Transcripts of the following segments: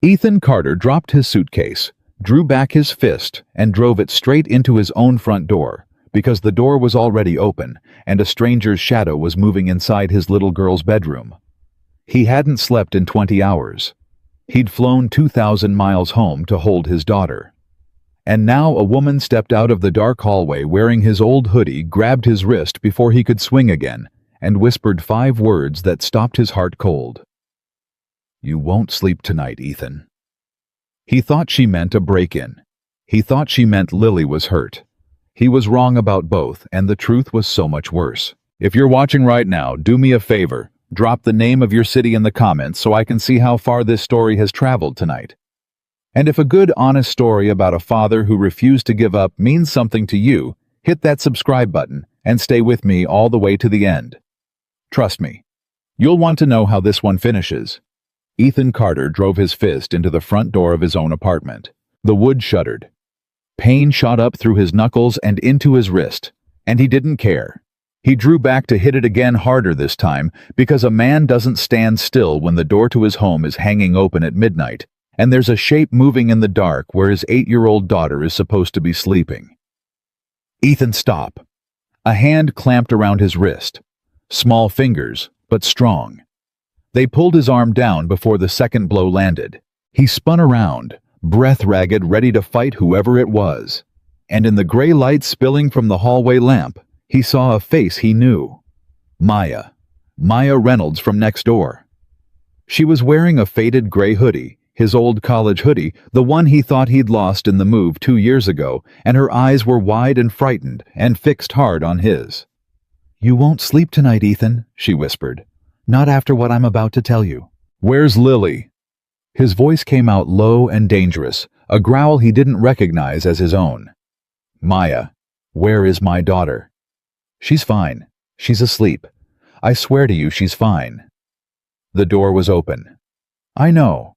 Ethan Carter dropped his suitcase, drew back his fist, and drove it straight into his own front door, because the door was already open, and a stranger's shadow was moving inside his little girl's bedroom. He hadn't slept in 20 hours. He'd flown 2,000 miles home to hold his daughter. And now a woman stepped out of the dark hallway wearing his old hoodie, grabbed his wrist before he could swing again, and whispered 5 words that stopped his heart cold. "You won't sleep tonight, Ethan." He thought she meant a break-in. He thought she meant Lily was hurt. He was wrong about both, and the truth was so much worse. If you're watching right now, do me a favor. Drop the name of your city in the comments so I can see how far this story has traveled tonight. And if a good, honest story about a father who refused to give up means something to you, hit that subscribe button and stay with me all the way to the end. Trust me, you'll want to know how this one finishes. Ethan Carter drove his fist into the front door of his own apartment. The wood shuddered. Pain shot up through his knuckles and into his wrist, and he didn't care. He drew back to hit it again harder this time, because a man doesn't stand still when the door to his home is hanging open at midnight, and there's a shape moving in the dark where his 8-year-old daughter is supposed to be sleeping. "Ethan, stop." A hand clamped around his wrist. Small fingers, but strong. They pulled his arm down before the second blow landed. He spun around, breath ragged, ready to fight whoever it was. And in the gray light spilling from the hallway lamp, he saw a face he knew. Maya. Maya Reynolds from next door. She was wearing a faded gray hoodie, his old college hoodie, the one he thought he'd lost in the move 2 years ago, and her eyes were wide and frightened and fixed hard on his. "You won't sleep tonight, Ethan," she whispered. "Not after what I'm about to tell you." "Where's Lily?" His voice came out low and dangerous, a growl he didn't recognize as his own. "Maya, where is my daughter?" "She's fine. She's asleep. I swear to you she's fine." The door was open. "I know.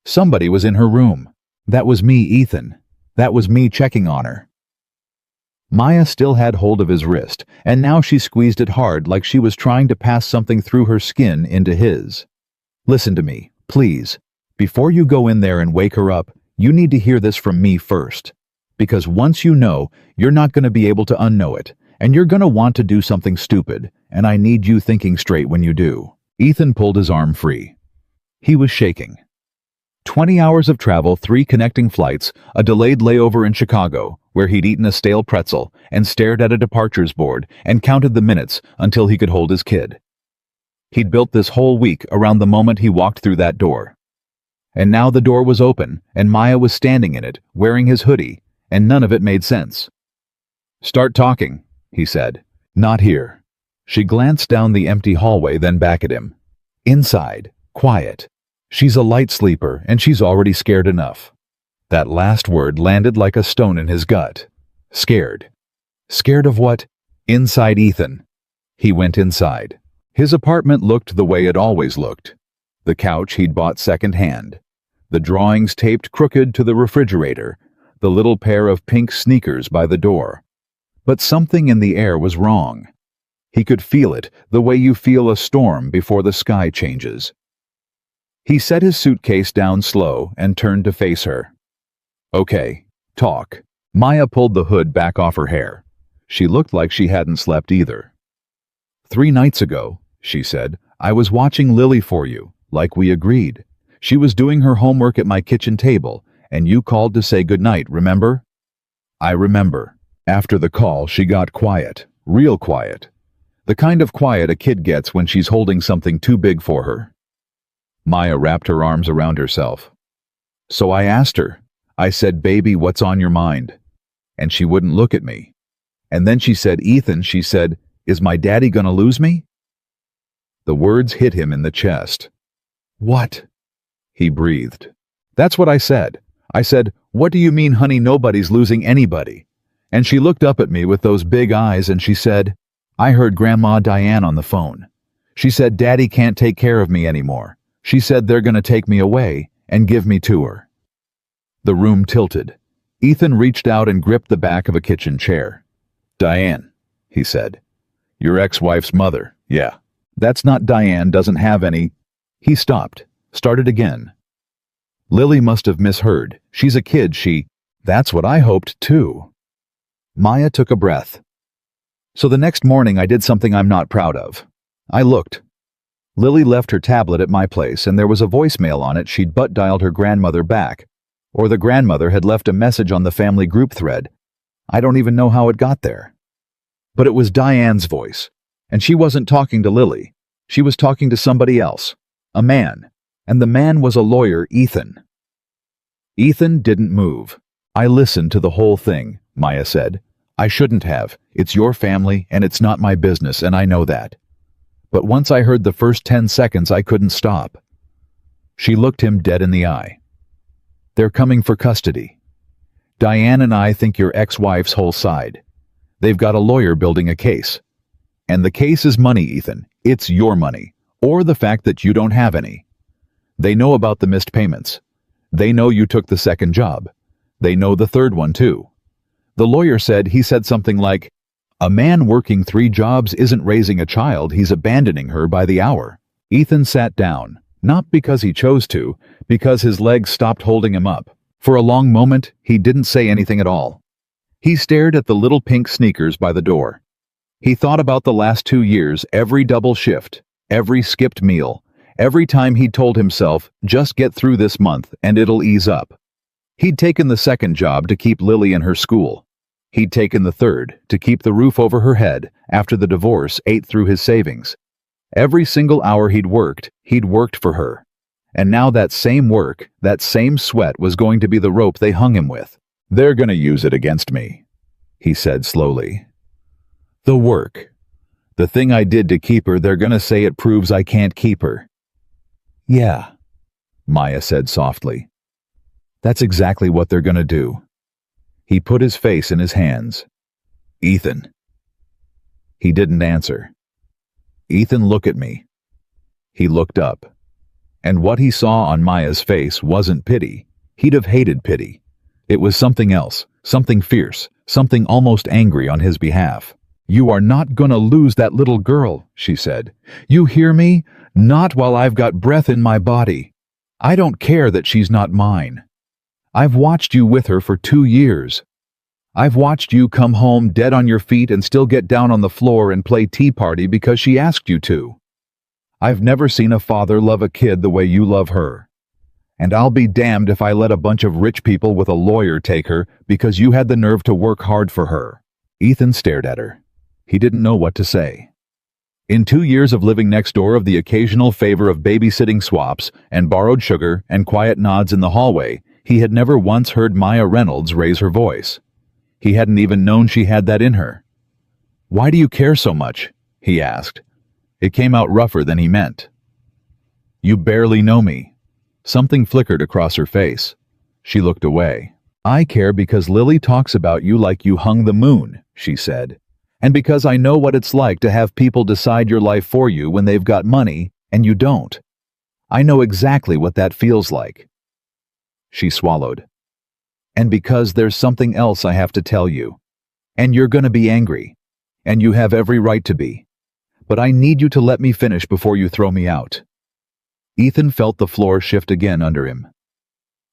Somebody was in her room. That was me, Ethan. That was me checking on her." Maya still had hold of his wrist, and now she squeezed it hard like she was trying to pass something through her skin into his. "Listen to me, please. Before you go in there and wake her up, you need to hear this from me first. Because once you know, you're not going to be able to unknow it, and you're going to want to do something stupid, and I need you thinking straight when you do." Ethan pulled his arm free. He was shaking. 20 hours of travel, 3 connecting flights, a delayed layover in Chicago, where he'd eaten a stale pretzel and stared at a departures board and counted the minutes until he could hold his kid. He'd built this whole week around the moment he walked through that door. And now the door was open, and Maya was standing in it, wearing his hoodie, and none of it made sense. "Start talking," he said. "Not here." She glanced down the empty hallway, then back at him. "Inside, quiet. She's a light sleeper, and she's already scared enough." That last word landed like a stone in his gut. Scared. Scared of what? Inside Ethan. He went inside. His apartment looked the way it always looked. The couch he'd bought second-hand. The drawings taped crooked to the refrigerator. The little pair of pink sneakers by the door. But something in the air was wrong. He could feel it, the way you feel a storm before the sky changes. He set his suitcase down slow and turned to face her. "Okay, talk." Maya pulled the hood back off her hair. She looked like she hadn't slept either. "3 nights ago," she said, "I was watching Lily for you, like we agreed. She was doing her homework at my kitchen table, and you called to say goodnight, remember?" "I remember." After the call, she got quiet, real quiet. The kind of quiet a kid gets when she's holding something too big for her. Maya wrapped her arms around herself. "So I asked her. I said, 'Baby, what's on your mind?' And she wouldn't look at me. And then she said, 'Ethan,' she said, 'is my daddy gonna lose me?'" The words hit him in the chest. "What?" he breathed. "That's what I said. I said, 'What do you mean, honey, nobody's losing anybody?' And she looked up at me with those big eyes and she said, 'I heard Grandma Diane on the phone. She said Daddy can't take care of me anymore. She said they're gonna take me away and give me to her.'" The room tilted. Ethan reached out and gripped the back of a kitchen chair. "Diane," he said. "Your ex-wife's mother, yeah. That's not Diane, doesn't have any." He stopped, started again. Lily must have misheard. She's a kid, That's what I hoped, too. Maya took a breath. So the next morning I did something I'm not proud of. I looked. Lily left her tablet at my place, and there was a voicemail on it. She'd butt-dialed her grandmother back. Or the grandmother had left a message on the family group thread. I don't even know how it got there. But it was Diane's voice, and she wasn't talking to Lily. She was talking to somebody else, a man, and the man was a lawyer, Ethan. Ethan didn't move. I listened to the whole thing, Maya said. I shouldn't have. It's your family, and it's not my business, and I know that. But once I heard the first 10 seconds, I couldn't stop. She looked him dead in the eye. They're coming for custody. Diane and I think your ex-wife's whole side. They've got a lawyer building a case. And the case is money, Ethan. It's your money, or the fact that you don't have any. They know about the missed payments. They know you took the second job. They know the third one, too. The lawyer said something like, a man working 3 jobs isn't raising a child, he's abandoning her by the hour. Ethan sat down, not because he chose to, because his legs stopped holding him up. For a long moment, he didn't say anything at all. He stared at the little pink sneakers by the door. He thought about the last 2 years, every double shift, every skipped meal, every time he'd told himself, just get through this month and it'll ease up. He'd taken the second job to keep Lily in her school. He'd taken the third to keep the roof over her head after the divorce ate through his savings. Every single hour he'd worked for her. And now that same work, that same sweat was going to be the rope they hung him with. They're gonna use it against me, he said slowly. The work. The thing I did to keep her, they're gonna say it proves I can't keep her. Yeah, Maya said softly. That's exactly what they're gonna do. He put his face in his hands. Ethan. He didn't answer. Ethan, look at me. He looked up. And what he saw on Maya's face wasn't pity. He'd have hated pity. It was something else, something fierce, something almost angry on his behalf. You are not gonna lose that little girl, she said. You hear me? Not while I've got breath in my body. I don't care that she's not mine. I've watched you with her for 2 years. I've watched you come home dead on your feet and still get down on the floor and play tea party because she asked you to. I've never seen a father love a kid the way you love her. And I'll be damned if I let a bunch of rich people with a lawyer take her because you had the nerve to work hard for her. Ethan stared at her. He didn't know what to say. In 2 years of living next door, of the occasional favor of babysitting swaps and borrowed sugar and quiet nods in the hallway, he had never once heard Maya Reynolds raise her voice. He hadn't even known she had that in her. Why do you care so much? He asked. It came out rougher than he meant. You barely know me. Something flickered across her face. She looked away. I care because Lily talks about you like you hung the moon, she said. And because I know what it's like to have people decide your life for you when they've got money and you don't. I know exactly what that feels like. She swallowed. And because there's something else I have to tell you. And you're gonna be angry. And you have every right to be. But I need you to let me finish before you throw me out. Ethan felt the floor shift again under him.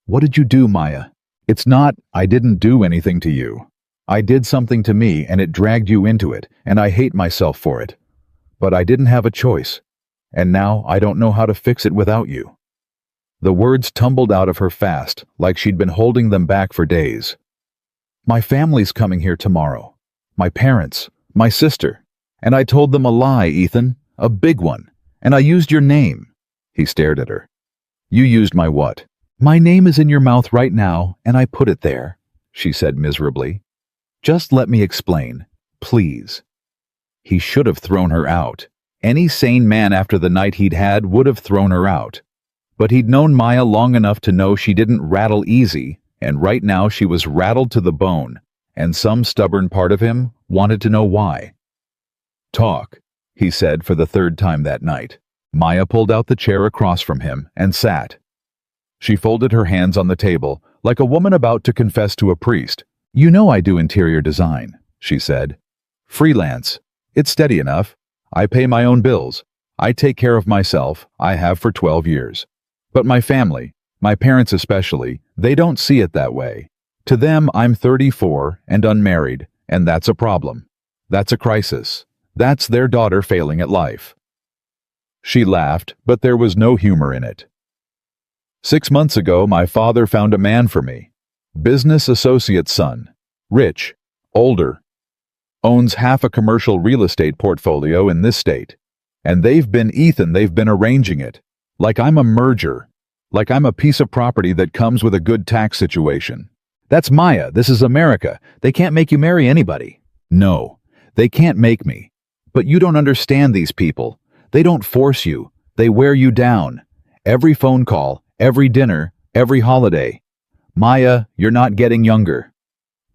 What did you do, Maya? It's not, I didn't do anything to you. I did something to me and it dragged you into it, and I hate myself for it. But I didn't have a choice. And now I don't know how to fix it without you. The words tumbled out of her fast, like she'd been holding them back for days. My family's coming here tomorrow. My parents, my sister. And I told them a lie, Ethan, a big one. And I used your name. He stared at her. You used my what? My name is in your mouth right now, and I put it there, she said miserably. Just let me explain, please. He should have thrown her out. Any sane man after the night he'd had would have thrown her out. But he'd known Maya long enough to know she didn't rattle easy, and right now she was rattled to the bone, and some stubborn part of him wanted to know why. Talk, he said for the 3rd time that night. Maya pulled out the chair across from him and sat. She folded her hands on the table, like a woman about to confess to a priest. You know I do interior design, she said. Freelance. It's steady enough. I pay my own bills. I take care of myself. I have for 12 years. But my family, My parents especially, they don't see it that way. To them, I'm 34 and unmarried, and that's a problem. That's a crisis. That's their daughter failing at life." She laughed, but there was no humor in it. "6 months ago, my father found a man for me. Business associate's son. Rich. Older. Owns half a commercial real estate portfolio in this state. And they've been arranging it. Like I'm a merger. Like I'm a piece of property that comes with a good tax situation. That's Maya. This is America. They can't make you marry anybody." "No, they can't make me. But you don't understand these people. They don't force you. They wear you down. Every phone call, every dinner, every holiday. Maya, you're not getting younger.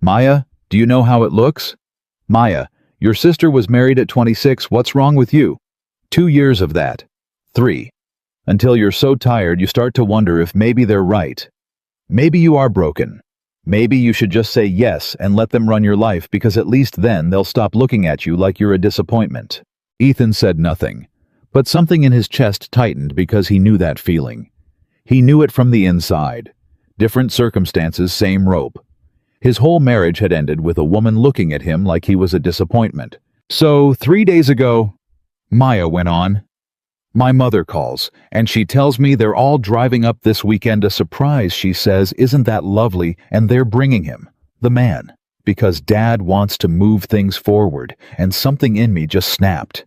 Maya, do you know how it looks? Maya, your sister was married at 26. What's wrong with you? 2 years of that. 3. Until you're so tired you start to wonder if maybe they're right. Maybe you are broken. Maybe you should just say yes and let them run your life, because at least then they'll stop looking at you like you're a disappointment." Ethan said nothing, but something in his chest tightened because he knew that feeling. He knew it from the inside. Different circumstances, same rope. His whole marriage had ended with a woman looking at him like he was a disappointment. "So 3 days ago," Maya went on, "my mother calls, and she tells me they're all driving up this weekend. A surprise, she says. Isn't that lovely? And they're bringing him, the man, because Dad wants to move things forward," and something in me just snapped.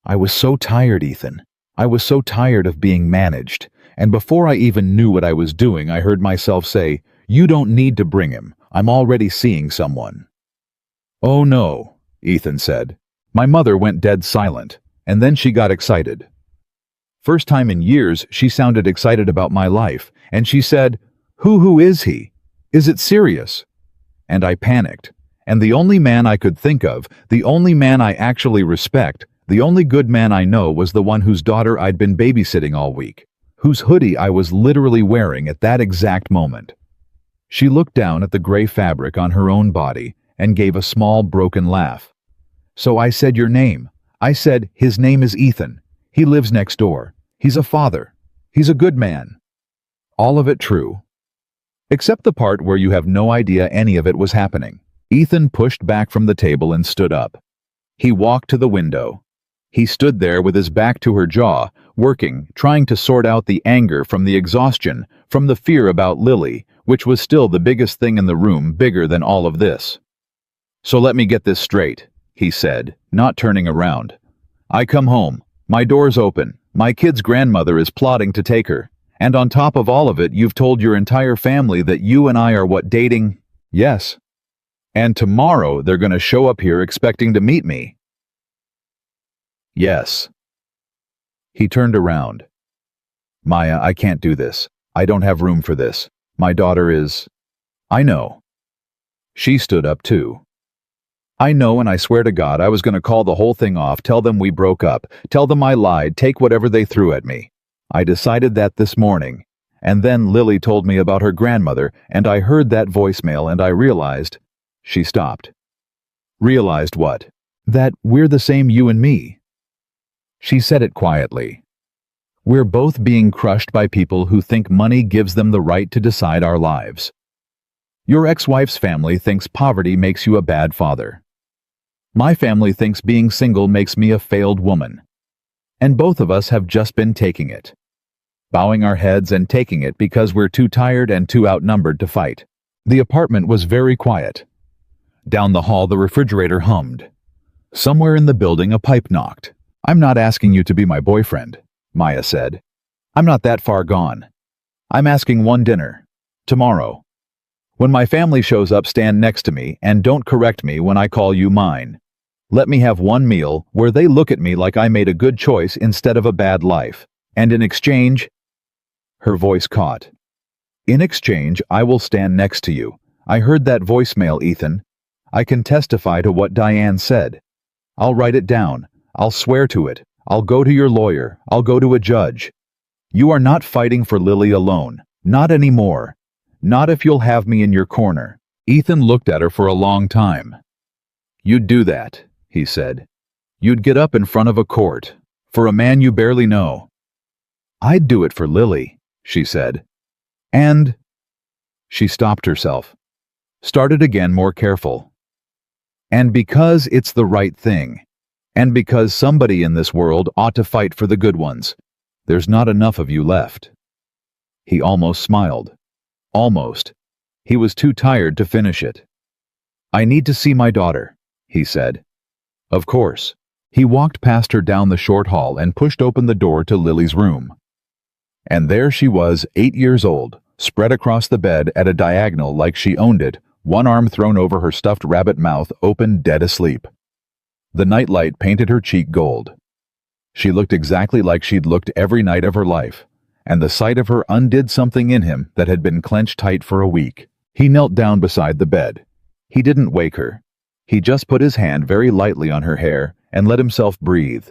I was so tired, Ethan. I was so tired of being managed. And before I even knew what I was doing, I heard myself say, "You don't need to bring him. I'm already seeing someone." "Oh no," Ethan said. My mother went dead silent, and then she got excited. First time in years she sounded excited about my life, and she said, Who is he? Is it serious?" And I panicked. And the only man I could think of, the only man I actually respect, the only good man I know, was the one whose daughter I'd been babysitting all week, whose hoodie I was literally wearing at that exact moment. She looked down at the gray fabric on her own body and gave a small, broken laugh. "So I said your name. I said, his name is Ethan. He lives next door. He's a father. He's a good man." All of it true. Except the part where you have no idea any of it was happening. Ethan pushed back from the table and stood up. He walked to the window. He stood there with his back to her jaw, working, trying to sort out the anger from the exhaustion, from the fear about Lily, which was still the biggest thing in the room, bigger than all of this. "So let me get this straight," he said, not turning around. "I come home. My door's open. My kid's grandmother is plotting to take her. And on top of all of it, you've told your entire family that you and I are what, dating?" "Yes." "And tomorrow they're going to show up here expecting to meet me." "Yes." He turned around. "Maya, I can't do this. I don't have room for this. My daughter is—" "I know." She stood up too. "I know, and I swear to God I was going to call the whole thing off, tell them we broke up, tell them I lied, take whatever they threw at me. I decided that this morning. And then Lily told me about her grandmother, and I heard that voicemail, and I realized—" She stopped. "Realized what?" "That we're the same, you and me." She said it quietly. "We're both being crushed by people who think money gives them the right to decide our lives. Your ex-wife's family thinks poverty makes you a bad father. My family thinks being single makes me a failed woman. And both of us have just been taking it. Bowing our heads and taking it because we're too tired and too outnumbered to fight." The apartment was very quiet. Down the hall the refrigerator hummed. Somewhere in the building a pipe knocked. "I'm not asking you to be my boyfriend," Maya said. "I'm not that far gone. I'm asking one dinner. Tomorrow. When my family shows up, stand next to me and don't correct me when I call you mine. Let me have one meal where they look at me like I made a good choice instead of a bad life. And in exchange—" Her voice caught. "In exchange, I will stand next to you. I heard that voicemail, Ethan. I can testify to what Diane said. I'll write it down. I'll swear to it. I'll go to your lawyer. I'll go to a judge. You are not fighting for Lily alone. Not anymore. Not if you'll have me in your corner." Ethan looked at her for a long time. "You'd do that," he said. "You'd get up in front of a court. For a man you barely know." "I'd do it for Lily," she said. And she stopped herself, started again more careful. And because it's the right thing, and because somebody in this world ought to fight for the good ones, there's not enough of you left. He almost smiled. Almost. He was too tired to finish it. I need to see my daughter, he said. Of course. He walked past her down the short hall and pushed open the door to Lily's room. And there she was, 8 years old, spread across the bed at a diagonal like she owned it, one arm thrown over her stuffed rabbit mouth, open, dead asleep. The nightlight painted her cheek gold. She looked exactly like she'd looked every night of her life, and the sight of her undid something in him that had been clenched tight for a week. He knelt down beside the bed. He didn't wake her. He just put his hand very lightly on her hair and let himself breathe.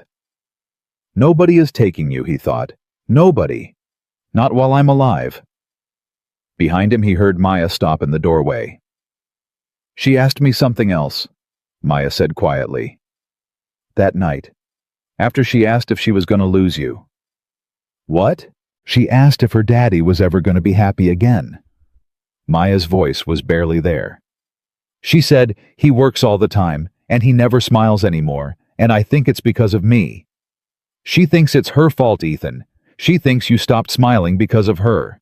Nobody is taking you, he thought. Nobody. Not while I'm alive. Behind him he heard Maya stop in the doorway. She asked me something else, Maya said quietly. That night, after she asked if she was going to lose you. What? She asked if her daddy was ever going to be happy again. Maya's voice was barely there. She said, he works all the time, and he never smiles anymore, and I think it's because of me. She thinks it's her fault, Ethan. She thinks you stopped smiling because of her.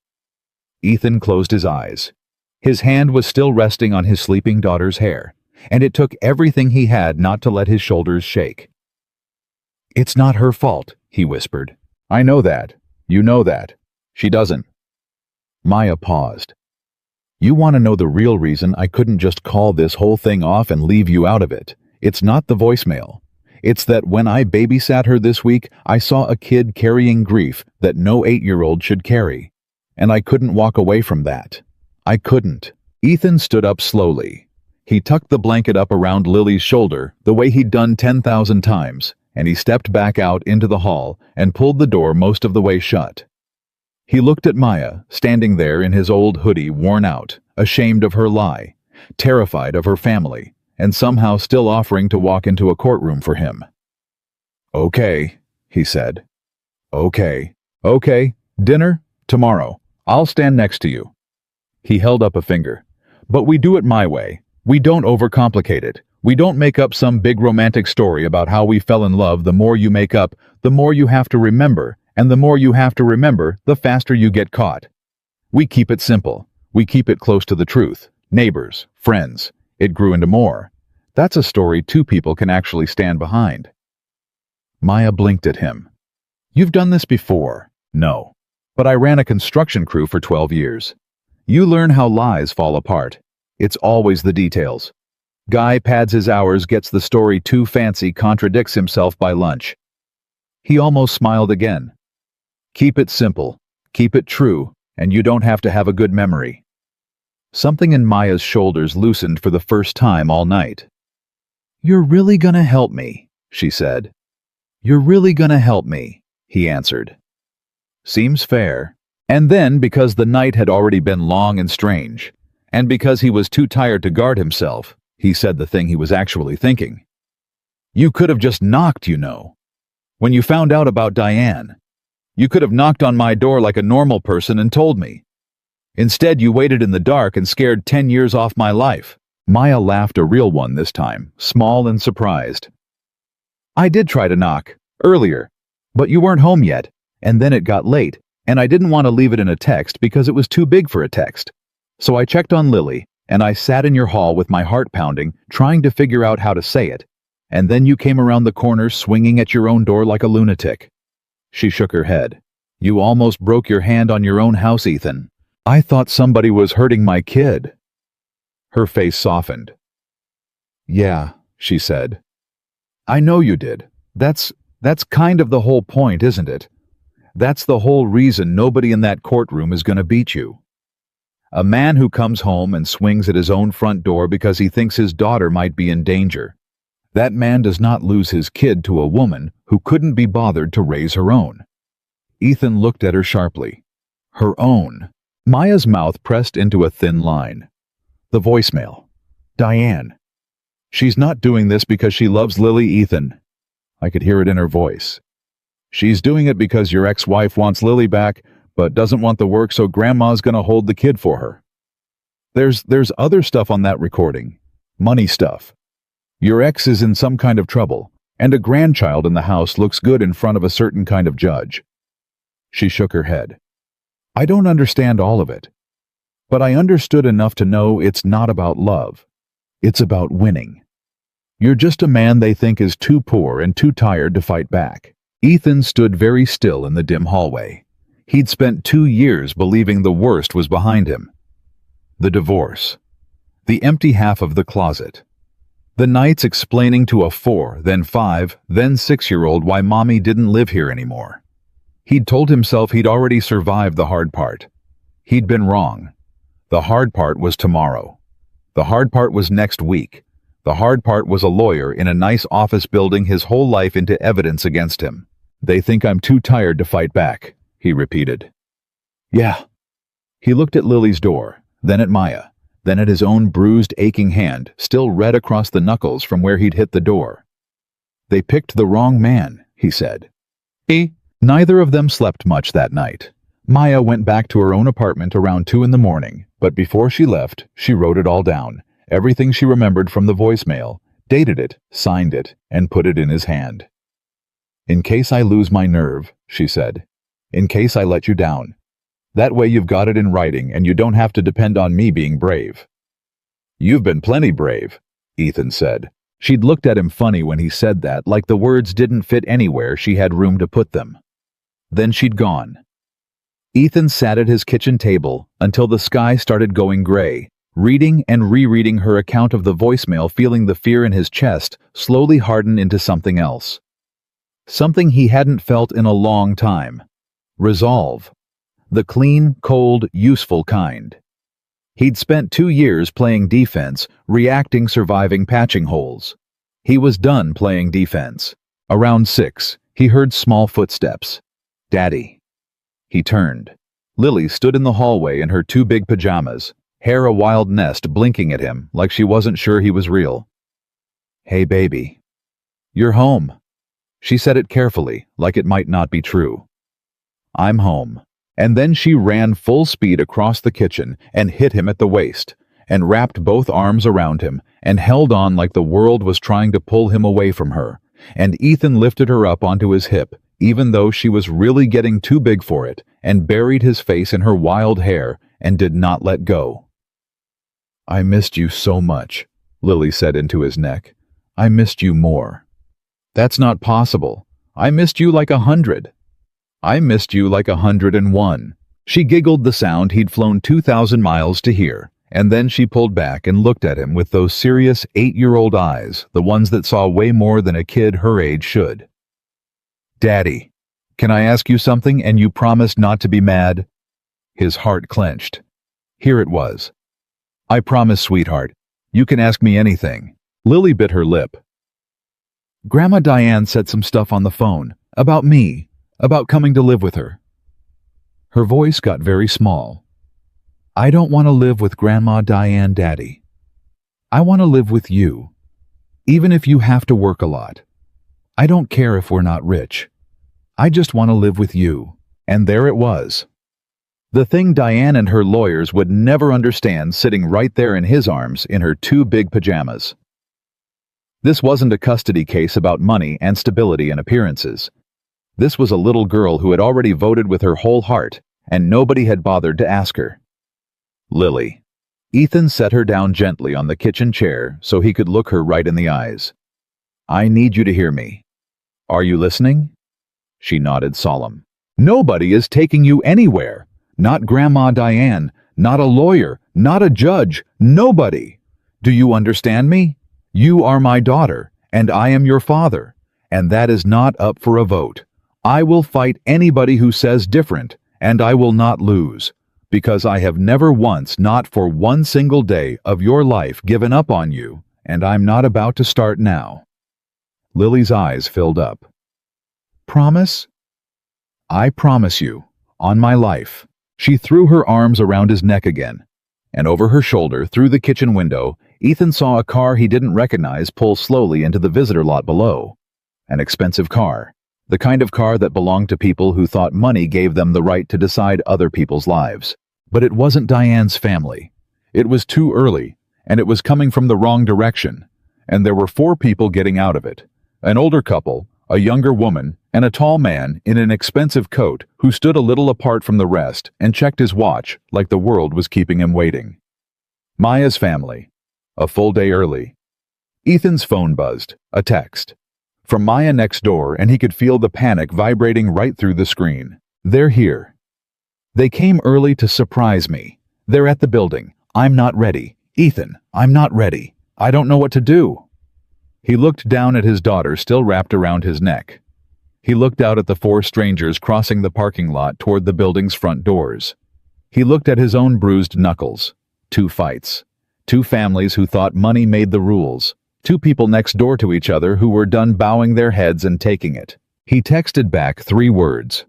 Ethan closed his eyes. His hand was still resting on his sleeping daughter's hair, and it took everything he had not to let his shoulders shake. It's not her fault, he whispered. I know that. You know that. She doesn't. Maya paused. You want to know the real reason I couldn't just call this whole thing off and leave you out of it. It's not the voicemail. It's that when I babysat her this week, I saw a kid carrying grief that no 8-year-old should carry. And I couldn't walk away from that. I couldn't. Ethan stood up slowly. He tucked the blanket up around Lily's shoulder the way he'd done 10,000 times, and he stepped back out into the hall and pulled the door most of the way shut. He looked at Maya, standing there in his old hoodie, worn out, ashamed of her lie, terrified of her family, and somehow still offering to walk into a courtroom for him. Okay, he said. Okay. Dinner? Tomorrow. I'll stand next to you. He held up a finger. But we do it my way. We don't overcomplicate it. We don't make up some big romantic story about how we fell in love. The more you make up, the more you have to remember, and the more you have to remember, the faster you get caught. We keep it simple. We keep it close to the truth. Neighbors, friends. It grew into more. That's a story 2 people can actually stand behind. Maya blinked at him. You've done this before. No. But I ran a construction crew for 12 years. You learn how lies fall apart. It's always the details. Guy pads his hours, gets the story too fancy, contradicts himself by lunch. He almost smiled again. Keep it simple, keep it true, and you don't have to have a good memory. Something in Maya's shoulders loosened for the first time all night. You're really gonna help me, she said. You're really gonna help me, he answered. Seems fair. And then, because the night had already been long and strange, and because he was too tired to guard himself, he said the thing he was actually thinking. You could have just knocked, you know. When you found out about Diane, you could have knocked on my door like a normal person and told me. Instead, you waited in the dark and scared 10 years off my life. Maya laughed, a real one this time, small and surprised. I did try to knock, earlier, but you weren't home yet, and then it got late, and I didn't want to leave it in a text because it was too big for a text. So I checked on Lily, and I sat in your hall with my heart pounding, trying to figure out how to say it, and then you came around the corner swinging at your own door like a lunatic. She shook her head. You almost broke your hand on your own house, Ethan. I thought somebody was hurting my kid. Her face softened. Yeah, she said. I know you did. That's kind of the whole point, isn't it? That's the whole reason nobody in that courtroom is going to beat you. A man who comes home and swings at his own front door because he thinks his daughter might be in danger. That man does not lose his kid to a woman who couldn't be bothered to raise her own. Ethan looked at her sharply. Her own. Maya's mouth pressed into a thin line. The voicemail. Diane. She's not doing this because she loves Lily, Ethan. I could hear it in her voice. She's doing it because your ex-wife wants Lily back, but doesn't want the work, so Grandma's gonna hold the kid for her. There's other stuff on that recording. Money stuff. Your ex is in some kind of trouble, and a grandchild in the house looks good in front of a certain kind of judge. She shook her head. I don't understand all of it, but I understood enough to know it's not about love. It's about winning. You're just a man they think is too poor and too tired to fight back. Ethan stood very still in the dim hallway. He'd spent 2 years believing the worst was behind him. The divorce. The empty half of the closet. The nights explaining to a 4, then 5, then 6-year-old why mommy didn't live here anymore. He'd told himself he'd already survived the hard part. He'd been wrong. The hard part was tomorrow. The hard part was next week. The hard part was a lawyer in a nice office building his whole life into evidence against him. They think I'm too tired to fight back, he repeated. Yeah. He looked at Lily's door, then at Maya, then at his own bruised, aching hand, still red across the knuckles from where he'd hit the door. They picked the wrong man, he said. Neither of them slept much that night. Maya went back to her own apartment around 2 in the morning, but before she left, she wrote it all down, everything she remembered from the voicemail, dated it, signed it, and put it in his hand. In case I lose my nerve, she said. In case I let you down. That way you've got it in writing and you don't have to depend on me being brave. You've been plenty brave, Ethan said. She'd looked at him funny when he said that, like the words didn't fit anywhere she had room to put them. Then she'd gone. Ethan sat at his kitchen table until the sky started going gray, reading and rereading her account of the voicemail, feeling the fear in his chest slowly harden into something else. Something he hadn't felt in a long time. Resolve. The clean, cold, useful kind. He'd spent 2 years playing defense, reacting, surviving, patching holes. He was done playing defense. Around 6, he heard small footsteps. Daddy. He turned. Lily stood in the hallway in her 2 big pajamas, hair a wild nest, blinking at him like she wasn't sure he was real. Hey, baby. You're home. She said it carefully, like it might not be true. I'm home. And then she ran full speed across the kitchen and hit him at the waist, and wrapped both arms around him and held on like the world was trying to pull him away from her, and Ethan lifted her up onto his hip, even though she was really getting too big for it, and buried his face in her wild hair and did not let go. I missed you so much, Lily said into his neck. I missed you more. That's not possible. I missed you like 100. I missed you like 101. She giggled the sound he'd flown 2,000 miles to hear, and then she pulled back and looked at him with those serious 8-year-old eyes, the ones that saw way more than a kid her age should. Daddy, can I ask you something and you promise not to be mad? His heart clenched. Here it was. I promise, sweetheart. You can ask me anything. Lily bit her lip. Grandma Diane said some stuff on the phone, about me. About coming to live with her. Her voice got very small. I don't want to live with Grandma Diane, Daddy. I want to live with you, even if you have to work a lot. I don't care if we're not rich. I just want to live with you. And there it was. The thing Diane and her lawyers would never understand, sitting right there in his arms in her 2 big pajamas. This wasn't a custody case about money and stability and appearances. This was a little girl who had already voted with her whole heart, and nobody had bothered to ask her. Lily. Ethan set her down gently on the kitchen chair so he could look her right in the eyes. I need you to hear me. Are you listening? She nodded, solemn. Nobody is taking you anywhere. Not Grandma Diane, not a lawyer, not a judge, nobody. Do you understand me? You are my daughter, and I am your father, and that is not up for a vote. I will fight anybody who says different, and I will not lose, because I have never once, not for one single day of your life, given up on you, and I'm not about to start now. Lily's eyes filled up. Promise? I promise you, on my life. She threw her arms around his neck again, and over her shoulder, through the kitchen window, Ethan saw a car he didn't recognize pull slowly into the visitor lot below. An expensive car. The kind of car that belonged to people who thought money gave them the right to decide other people's lives. But it wasn't Diane's family. It was too early, and it was coming from the wrong direction, and there were 4 people getting out of it. An older couple, a younger woman, and a tall man in an expensive coat who stood a little apart from the rest and checked his watch like the world was keeping him waiting. Maya's family. A full day early. Ethan's phone buzzed, a text. From Maya next door, and he could feel the panic vibrating right through the screen. They're here. They came early to surprise me. They're at the building. I'm not ready. Ethan, I'm not ready. I don't know what to do. He looked down at his daughter still wrapped around his neck. He looked out at the 4 strangers crossing the parking lot toward the building's front doors. He looked at his own bruised knuckles. 2 fights. 2 families who thought money made the rules. 2 people next door to each other who were done bowing their heads and taking it. He texted back 3 words.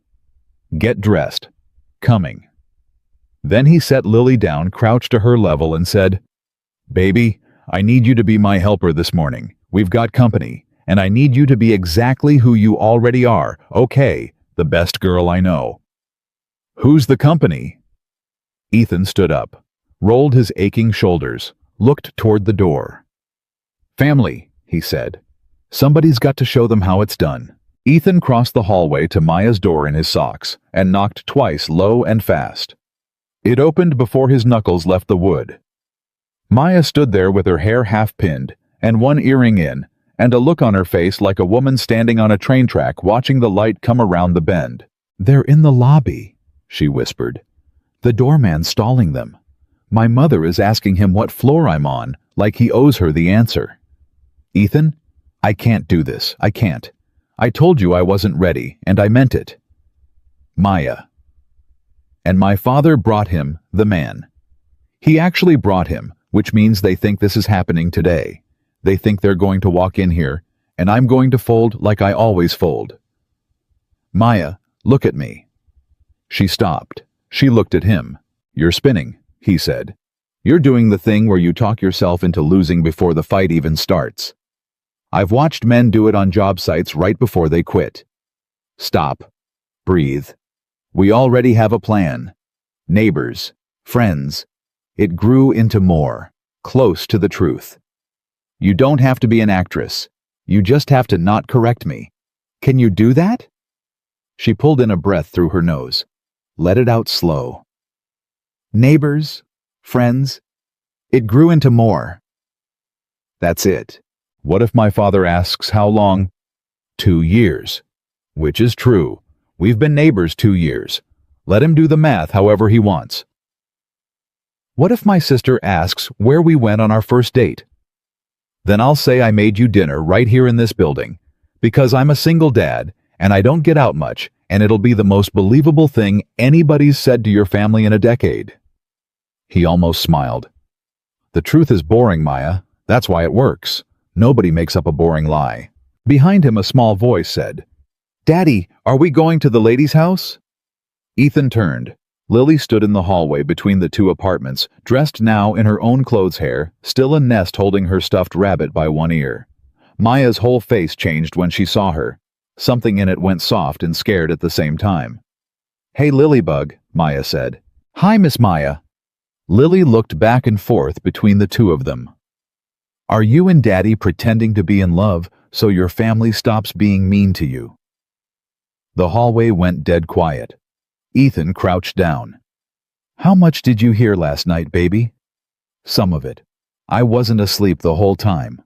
Get dressed. Coming. Then he set Lily down, crouched to her level, and said, Baby, I need you to be my helper this morning. We've got company, and I need you to be exactly who you already are. Okay, the best girl I know. Who's the company? Ethan stood up, rolled his aching shoulders, looked toward the door. Family, he said. Somebody's got to show them how it's done. Ethan crossed the hallway to Maya's door in his socks and knocked twice low and fast. It opened before his knuckles left the wood. Maya stood there with her hair half-pinned and one earring in, and a look on her face like a woman standing on a train track watching the light come around the bend. They're in the lobby, she whispered. The doorman's stalling them. My mother is asking him what floor I'm on, like he owes her the answer. Ethan, I can't do this. I can't. I told you I wasn't ready, and I meant it. Maya. And my father brought him, the man. He actually brought him, which means they think this is happening today. They think they're going to walk in here, and I'm going to fold like I always fold. Maya, look at me. She stopped. She looked at him. You're spinning, he said. You're doing the thing where you talk yourself into losing before the fight even starts. I've watched men do it on job sites right before they quit. Stop. Breathe. We already have a plan. Neighbors. Friends. It grew into more. Close to the truth. You don't have to be an actress. You just have to not correct me. Can you do that? She pulled in a breath through her nose. Let it out slow. Neighbors. Friends. It grew into more. That's it. What if my father asks how long? 2 years. Which is true. We've been neighbors 2 years. Let him do the math however he wants. What if my sister asks where we went on our first date? Then I'll say I made you dinner right here in this building, because I'm a single dad and I don't get out much, and it'll be the most believable thing anybody's said to your family in a decade. He almost smiled. The truth is boring, Maya. That's why it works. Nobody makes up a boring lie. Behind him a small voice said, Daddy, are we going to the lady's house? Ethan turned. Lily stood in the hallway between the 2 apartments, dressed now in her own clothes hair, still a nest holding her stuffed rabbit by one ear. Maya's whole face changed when she saw her. Something in it went soft and scared at the same time. Hey, Lilybug, Maya said. Hi, Miss Maya. Lily looked back and forth between the 2 of them. Are you and Daddy pretending to be in love so your family stops being mean to you? The hallway went dead quiet. Ethan crouched down. How much did you hear last night, baby? Some of it. I wasn't asleep the whole time.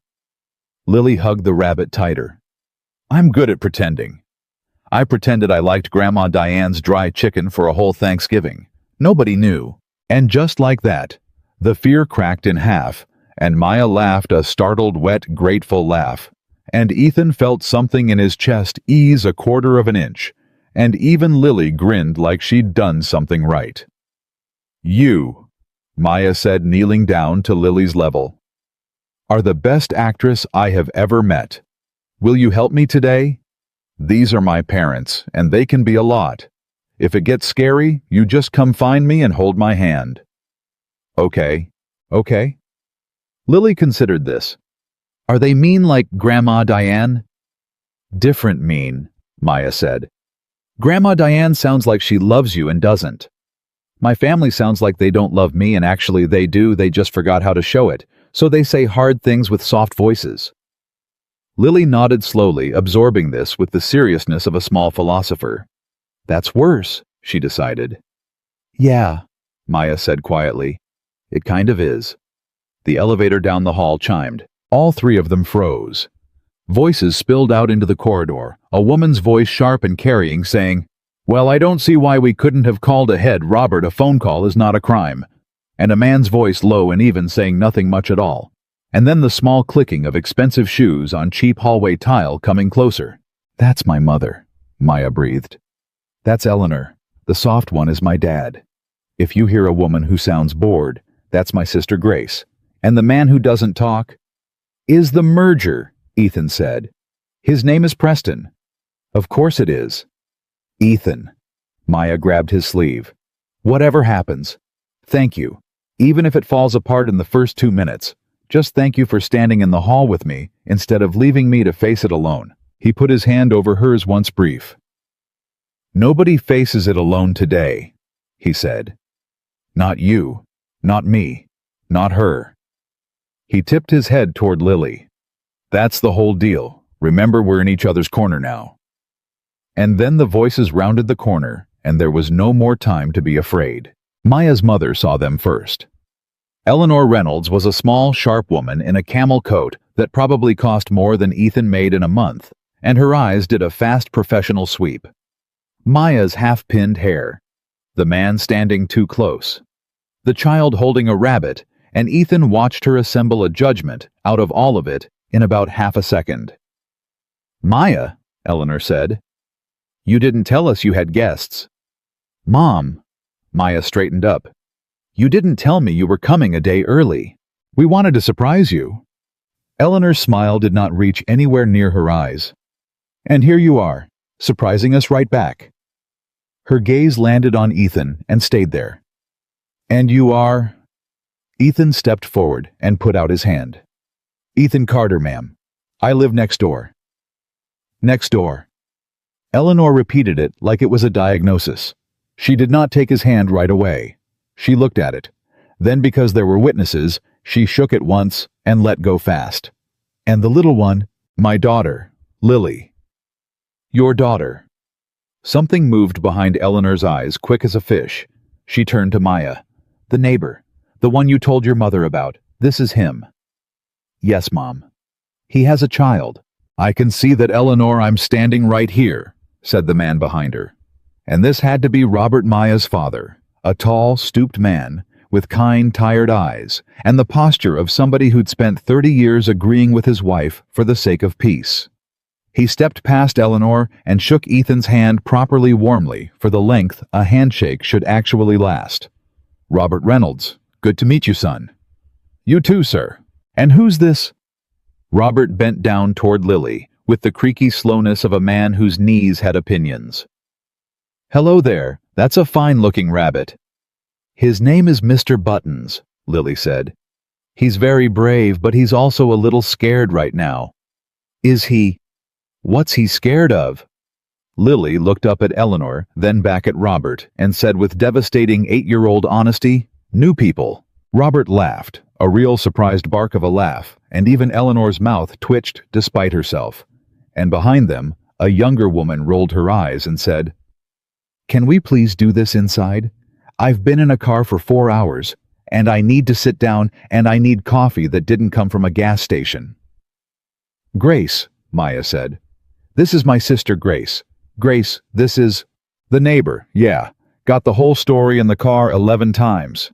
Lily hugged the rabbit tighter. I'm good at pretending. I pretended I liked Grandma Diane's dry chicken for a whole Thanksgiving. Nobody knew. And just like that, the fear cracked in half, and Maya laughed a startled, wet, grateful laugh, and Ethan felt something in his chest ease 1/4 of an inch, and even Lily grinned like she'd done something right. You, Maya said, kneeling down to Lily's level, are the best actress I have ever met. Will you help me today? These are my parents, and they can be a lot. If it gets scary, you just come find me and hold my hand. Okay. Okay? Lily considered this. Are they mean like Grandma Diane? Different mean, Maya said. Grandma Diane sounds like she loves you and doesn't. My family sounds like they don't love me, and actually they do, they just forgot how to show it, so they say hard things with soft voices. Lily nodded slowly, absorbing this with the seriousness of a small philosopher. That's worse, she decided. Yeah, Maya said quietly. It kind of is. The elevator down the hall chimed. All three of them froze. Voices spilled out into the corridor, a woman's voice sharp and carrying saying, Well, I don't see why we couldn't have called ahead, Robert. A phone call is not a crime. And a man's voice low and even saying nothing much at all. And then the small clicking of expensive shoes on cheap hallway tile coming closer. That's my mother, Maya breathed. That's Eleanor. The soft one is my dad. If you hear a woman who sounds bored, that's my sister Grace. And the man who doesn't talk is the merger, Ethan said. His name is Preston. Of course it is. Ethan. Maya grabbed his sleeve. Whatever happens, thank you. Even if it falls apart in the first 2 minutes, just thank you for standing in the hall with me instead of leaving me to face it alone. He put his hand over hers once brief. Nobody faces it alone today, he said. Not you, not me, not her. He tipped his head toward Lily. That's the whole deal. Remember, we're in each other's corner now. And then the voices rounded the corner, and there was no more time to be afraid. Maya's mother saw them first. Eleanor Reynolds was a small, sharp woman in a camel coat that probably cost more than Ethan made in a month, and her eyes did a fast professional sweep. Maya's half-pinned hair. The man standing too close. The child holding a rabbit, and Ethan watched her assemble a judgment out of all of it in about half a second. Maya, Eleanor said. You didn't tell us you had guests. Mom, Maya straightened up. You didn't tell me you were coming a day early. We wanted to surprise you. Eleanor's smile did not reach anywhere near her eyes. And here you are, surprising us right back. Her gaze landed on Ethan and stayed there. And you are? Ethan stepped forward and put out his hand. Ethan Carter, ma'am. I live next door. Next door. Eleanor repeated it like it was a diagnosis. She did not take his hand right away. She looked at it. Then, because there were witnesses, she shook it once and let go fast. And the little one, my daughter, Lily. Your daughter. Something moved behind Eleanor's eyes, quick as a fish. She turned to Maya. The neighbor. The one you told your mother about. This is him. Yes, Mom. He has a child. I can see that, Eleanor. I'm standing right here, said the man behind her. And this had to be Robert, Maya's father. A tall, stooped man, with kind, tired eyes, and the posture of somebody who'd spent 30 years agreeing with his wife for the sake of peace. He stepped past Eleanor and shook Ethan's hand properly warmly for the length a handshake should actually last. Robert Reynolds, good to meet you, son. You too, sir. And who's this? Robert bent down toward Lily with the creaky slowness of a man whose knees had opinions. Hello there, that's a fine-looking rabbit. His name is Mr. Buttons, Lily said. He's very brave, but he's also a little scared right now. Is he? What's he scared of? Lily looked up at Eleanor, then back at Robert, and said with devastating 8-year-old honesty, New people. Robert laughed, a real surprised bark of a laugh, and even Eleanor's mouth twitched despite herself. And behind them, a younger woman rolled her eyes and said, Can we please do this inside? I've been in a car for 4 hours, and I need to sit down, and I need coffee that didn't come from a gas station. Grace, Maya said. This is my sister Grace. Grace, this is... The neighbor, yeah. Got the whole story in the car 11 times.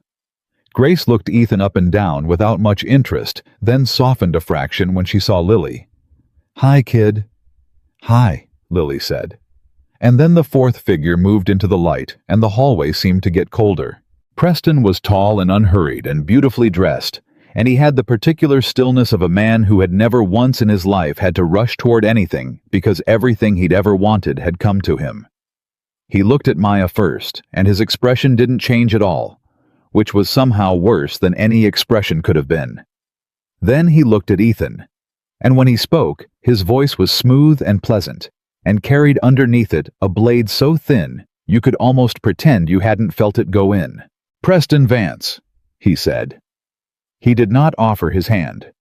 Grace looked Ethan up and down without much interest, then softened a fraction when she saw Lily. Hi, kid. Hi, Lily said. And then the fourth figure moved into the light, and the hallway seemed to get colder. Preston was tall and unhurried and beautifully dressed, and he had the particular stillness of a man who had never once in his life had to rush toward anything because everything he'd ever wanted had come to him. He looked at Maya first, and his expression didn't change at all, which was somehow worse than any expression could have been. Then he looked at Ethan, and when he spoke, his voice was smooth and pleasant. and carried underneath it a blade so thin you could almost pretend you hadn't felt it go in. "Preston Vance," he said. He did not offer his hand.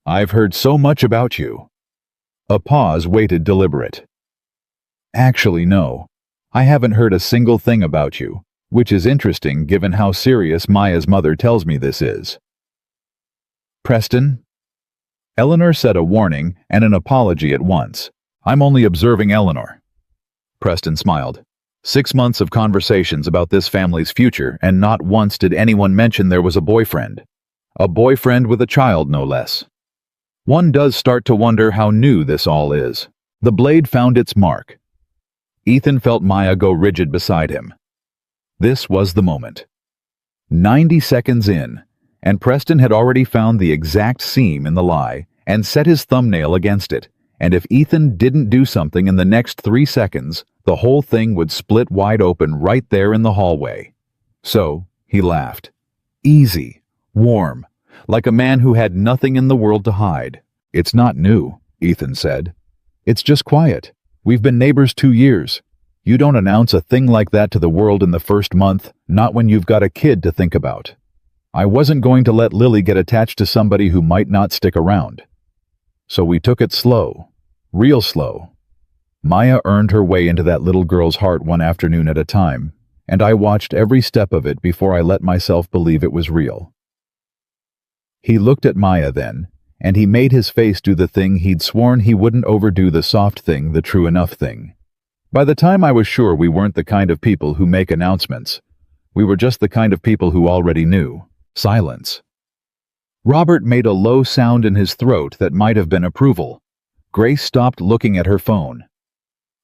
"I've heard so much about you." A pause waited deliberate. "Actually, no. I haven't heard a single thing about you, which is interesting given how serious Maya's mother tells me this is." "Preston?" Eleanor said a warning and an apology at once. "I'm only observing Eleanor." Preston smiled. 6 months of conversations about this family's future, and not once did anyone mention there was a boyfriend. A boyfriend with a child, no less. One does start to wonder how new this all is. The blade found its mark. Ethan felt Maya go rigid beside him. This was the moment. 90 seconds in, and Preston had already found the exact seam in the lie and set his thumbnail against it, and if Ethan didn't do something in the next 3 seconds, the whole thing would split wide open right there in the hallway. So, he laughed. Easy, warm, like a man who had nothing in the world to hide. "It's not new," Ethan said. "It's just quiet. We've been neighbors 2 years. You don't announce a thing like that to the world in the first month, not when you've got a kid to think about. I wasn't going to let Lily get attached to somebody who might not stick around. So we took it slow, real slow. Maya earned her way into that little girl's heart one afternoon at a time, and I watched every step of it before I let myself believe it was real." He looked at Maya then, and he made his face do the thing he'd sworn he wouldn't overdo, the soft thing, the true enough thing. By the time I was sure we weren't the kind of people who make announcements. We were just the kind of people who already knew. Silence. Robert made a low sound in his throat that might have been approval. Grace stopped looking at her phone.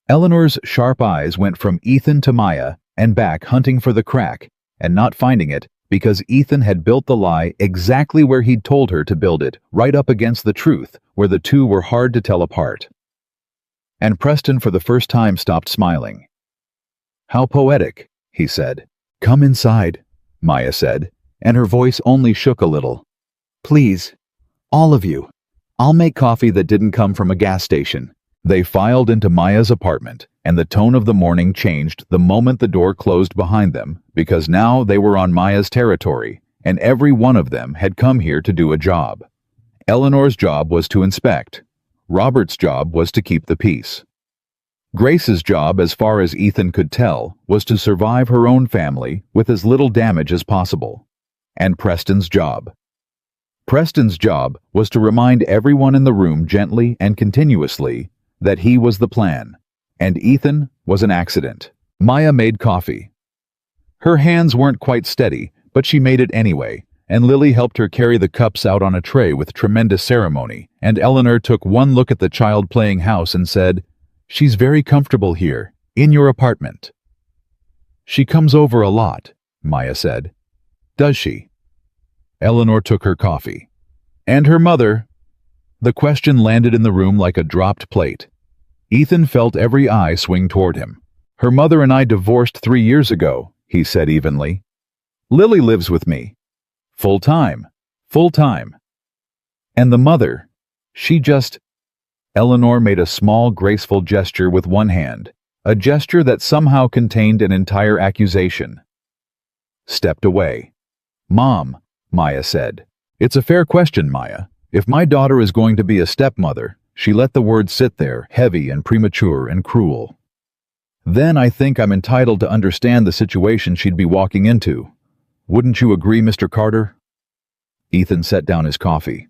Eleanor's sharp eyes went from Ethan to Maya and back, hunting for the crack, and not finding it because Ethan had built the lie exactly where he'd told her to build it, right up against the truth, where the two were hard to tell apart. And Preston for the first time stopped smiling. "How poetic," he said. "Come inside," Maya said, and her voice only shook a little. "Please, all of you. I'll make coffee that didn't come from a gas station." They filed into Maya's apartment, and the tone of the morning changed the moment the door closed behind them, because now they were on Maya's territory, and every one of them had come here to do a job. Eleanor's job was to inspect. Robert's job was to keep the peace. Grace's job, as far as Ethan could tell, was to survive her own family with as little damage as possible. And Preston's job. Preston's job was to remind everyone in the room gently and continuously that he was the plan, and Ethan was an accident. Maya made coffee. Her hands weren't quite steady, but she made it anyway, and Lily helped her carry the cups out on a tray with tremendous ceremony, and Eleanor took one look at the child playing house and said, "She's very comfortable here, in your apartment." "She comes over a lot," Maya said. "Does she?" Eleanor took her coffee. "And her mother?" The question landed in the room like a dropped plate. Ethan felt every eye swing toward him. "Her mother and I divorced 3 years ago," he said evenly. "Lily lives with me. Full time. Full time. And the mother, she just..." Eleanor made a small, graceful gesture with one hand, a gesture that somehow contained an entire accusation. Stepped away. "Mom," Maya said. "It's a fair question, Maya. If my daughter is going to be a stepmother," she let the word sit there, heavy and premature and cruel. "Then I think I'm entitled to understand the situation she'd be walking into. Wouldn't you agree, Mr. Carter?" Ethan set down his coffee.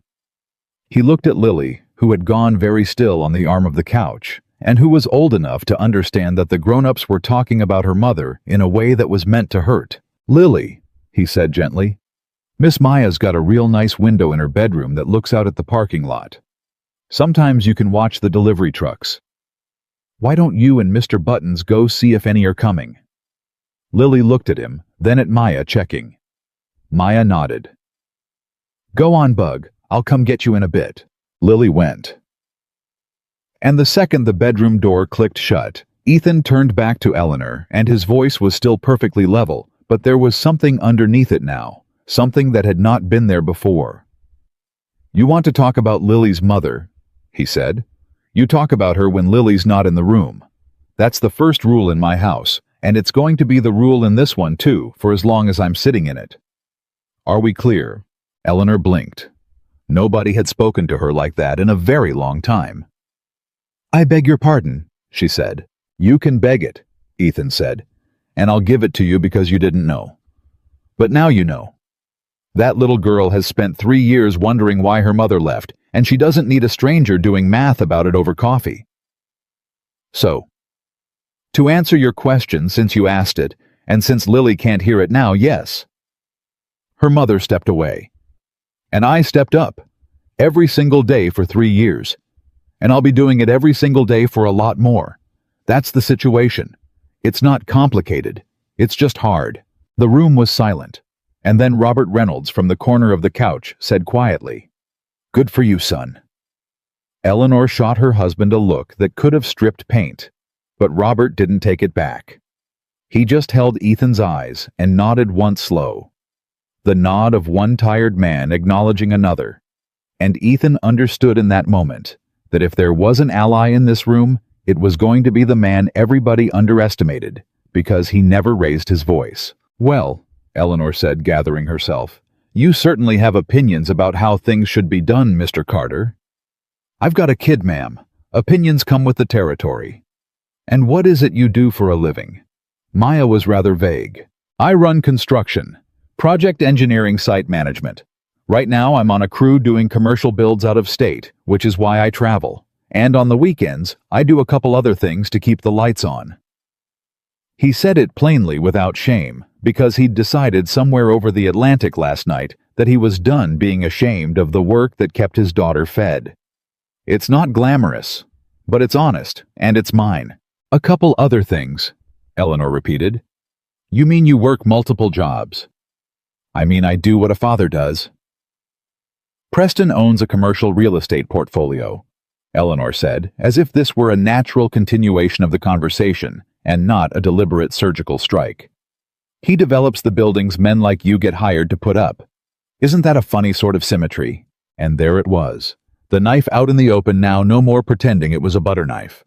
He looked at Lily, who had gone very still on the arm of the couch, and who was old enough to understand that the grown-ups were talking about her mother in a way that was meant to hurt. "Lily," he said gently, "Miss Maya's got a real nice window in her bedroom that looks out at the parking lot. Sometimes you can watch the delivery trucks. Why don't you and Mr. Buttons go see if any are coming?" Lily looked at him, then at Maya, checking. Maya nodded. "Go on, Bug. I'll come get you in a bit." Lily went. And the second the bedroom door clicked shut, Ethan turned back to Eleanor, and his voice was still perfectly level, but there was something underneath it now, something that had not been there before. "You want to talk about Lily's mother," he said. You talk about her when Lily's not in the room. That's the first rule in my house, and it's going to be the rule in this one too, for as long as I'm sitting in it. Are we clear? Eleanor blinked. Nobody had spoken to her like that in a very long time. I beg your pardon, she said. You can beg it, Ethan said, and I'll give it to you because you didn't know. But now you know. That little girl has spent 3 years wondering why her mother left, and she doesn't need a stranger doing math about it over coffee. So, to answer your question since you asked it, and since Lily can't hear it now, yes. Her mother stepped away. And I stepped up, every single day for 3 years. And I'll be doing it every single day for a lot more. That's the situation. It's not complicated. It's just hard. The room was silent. And then Robert Reynolds from the corner of the couch said quietly, Good for you, son. Eleanor shot her husband a look that could have stripped paint, but Robert didn't take it back. He just held Ethan's eyes and nodded once slow. The nod of one tired man acknowledging another. And Ethan understood in that moment that if there was an ally in this room, it was going to be the man everybody underestimated, because he never raised his voice. Well, Eleanor said, gathering herself, you certainly have opinions about how things should be done, Mr. Carter. I've got a kid, ma'am. Opinions come with the territory. And what is it you do for a living? Maya was rather vague. I run construction, project engineering, site management. Right now I'm on a crew doing commercial builds out of state, which is why I travel. And on the weekends, I do a couple other things to keep the lights on. He said it plainly without shame, because he'd decided somewhere over the Atlantic last night that he was done being ashamed of the work that kept his daughter fed. It's not glamorous, but it's honest, and it's mine. A couple other things, Eleanor repeated. You mean you work multiple jobs? I mean I do what a father does. Preston owns a commercial real estate portfolio, Eleanor said, as if this were a natural continuation of the conversation and not a deliberate surgical strike. He develops the buildings men like you get hired to put up. Isn't that a funny sort of symmetry? And there it was. The knife out in the open now, no more pretending it was a butter knife.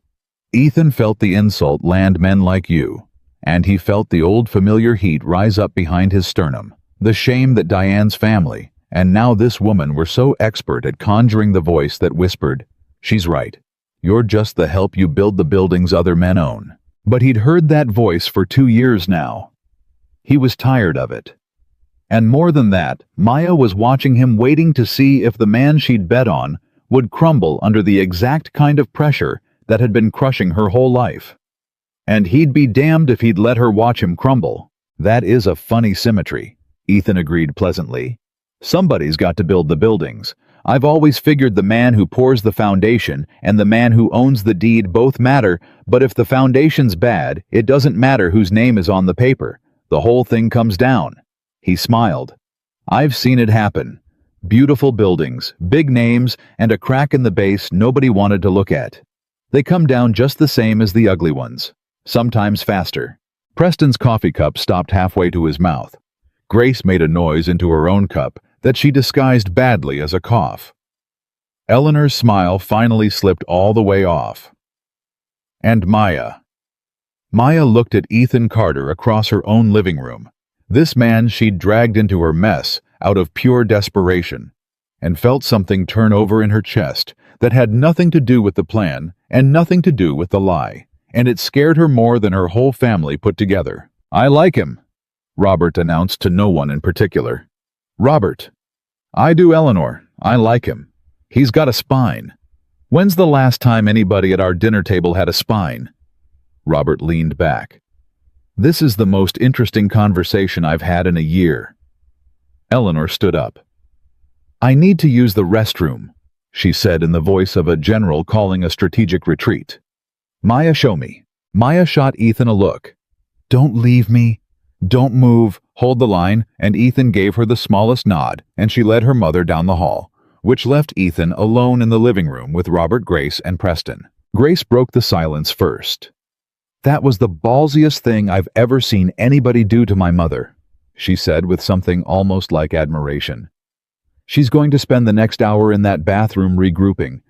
Ethan felt the insult land men like you, and he felt the old familiar heat rise up behind his sternum. The shame that Diane's family, and now this woman, were so expert at conjuring the voice that whispered, She's right. You're just the help you build the buildings other men own. But he'd heard that voice for 2 years now. He was tired of it. And more than that, Maya was watching him, waiting to see if the man she'd bet on would crumble under the exact kind of pressure that had been crushing her whole life. And he'd be damned if he'd let her watch him crumble. That is a funny symmetry, Ethan agreed pleasantly. Somebody's got to build the buildings. I've always figured the man who pours the foundation and the man who owns the deed both matter, but if the foundation's bad, it doesn't matter whose name is on the paper. The whole thing comes down. He smiled. I've seen it happen. Beautiful buildings, big names, and a crack in the base nobody wanted to look at. They come down just the same as the ugly ones, sometimes faster. Preston's coffee cup stopped halfway to his mouth. Grace made a noise into her own cup that she disguised badly as a cough. Eleanor's smile finally slipped all the way off. And Maya. Maya looked at Ethan Carter across her own living room, this man she'd dragged into her mess out of pure desperation, and felt something turn over in her chest that had nothing to do with the plan and nothing to do with the lie, and it scared her more than her whole family put together. I like him, Robert announced to no one in particular. Robert. I do, Eleanor. I like him. He's got a spine. When's the last time anybody at our dinner table had a spine? Robert leaned back. This is the most interesting conversation I've had in a year. Eleanor stood up. I need to use the restroom, she said in the voice of a general calling a strategic retreat. Maya, show me. Maya shot Ethan a look. Don't leave me. Don't move. Hold the line, and Ethan gave her the smallest nod, and she led her mother down the hall, which left Ethan alone in the living room with Robert, Grace, and Preston. Grace broke the silence first. That was the ballsiest thing I've ever seen anybody do to my mother, she said with something almost like admiration. She's going to spend the next hour in that bathroom regrouping.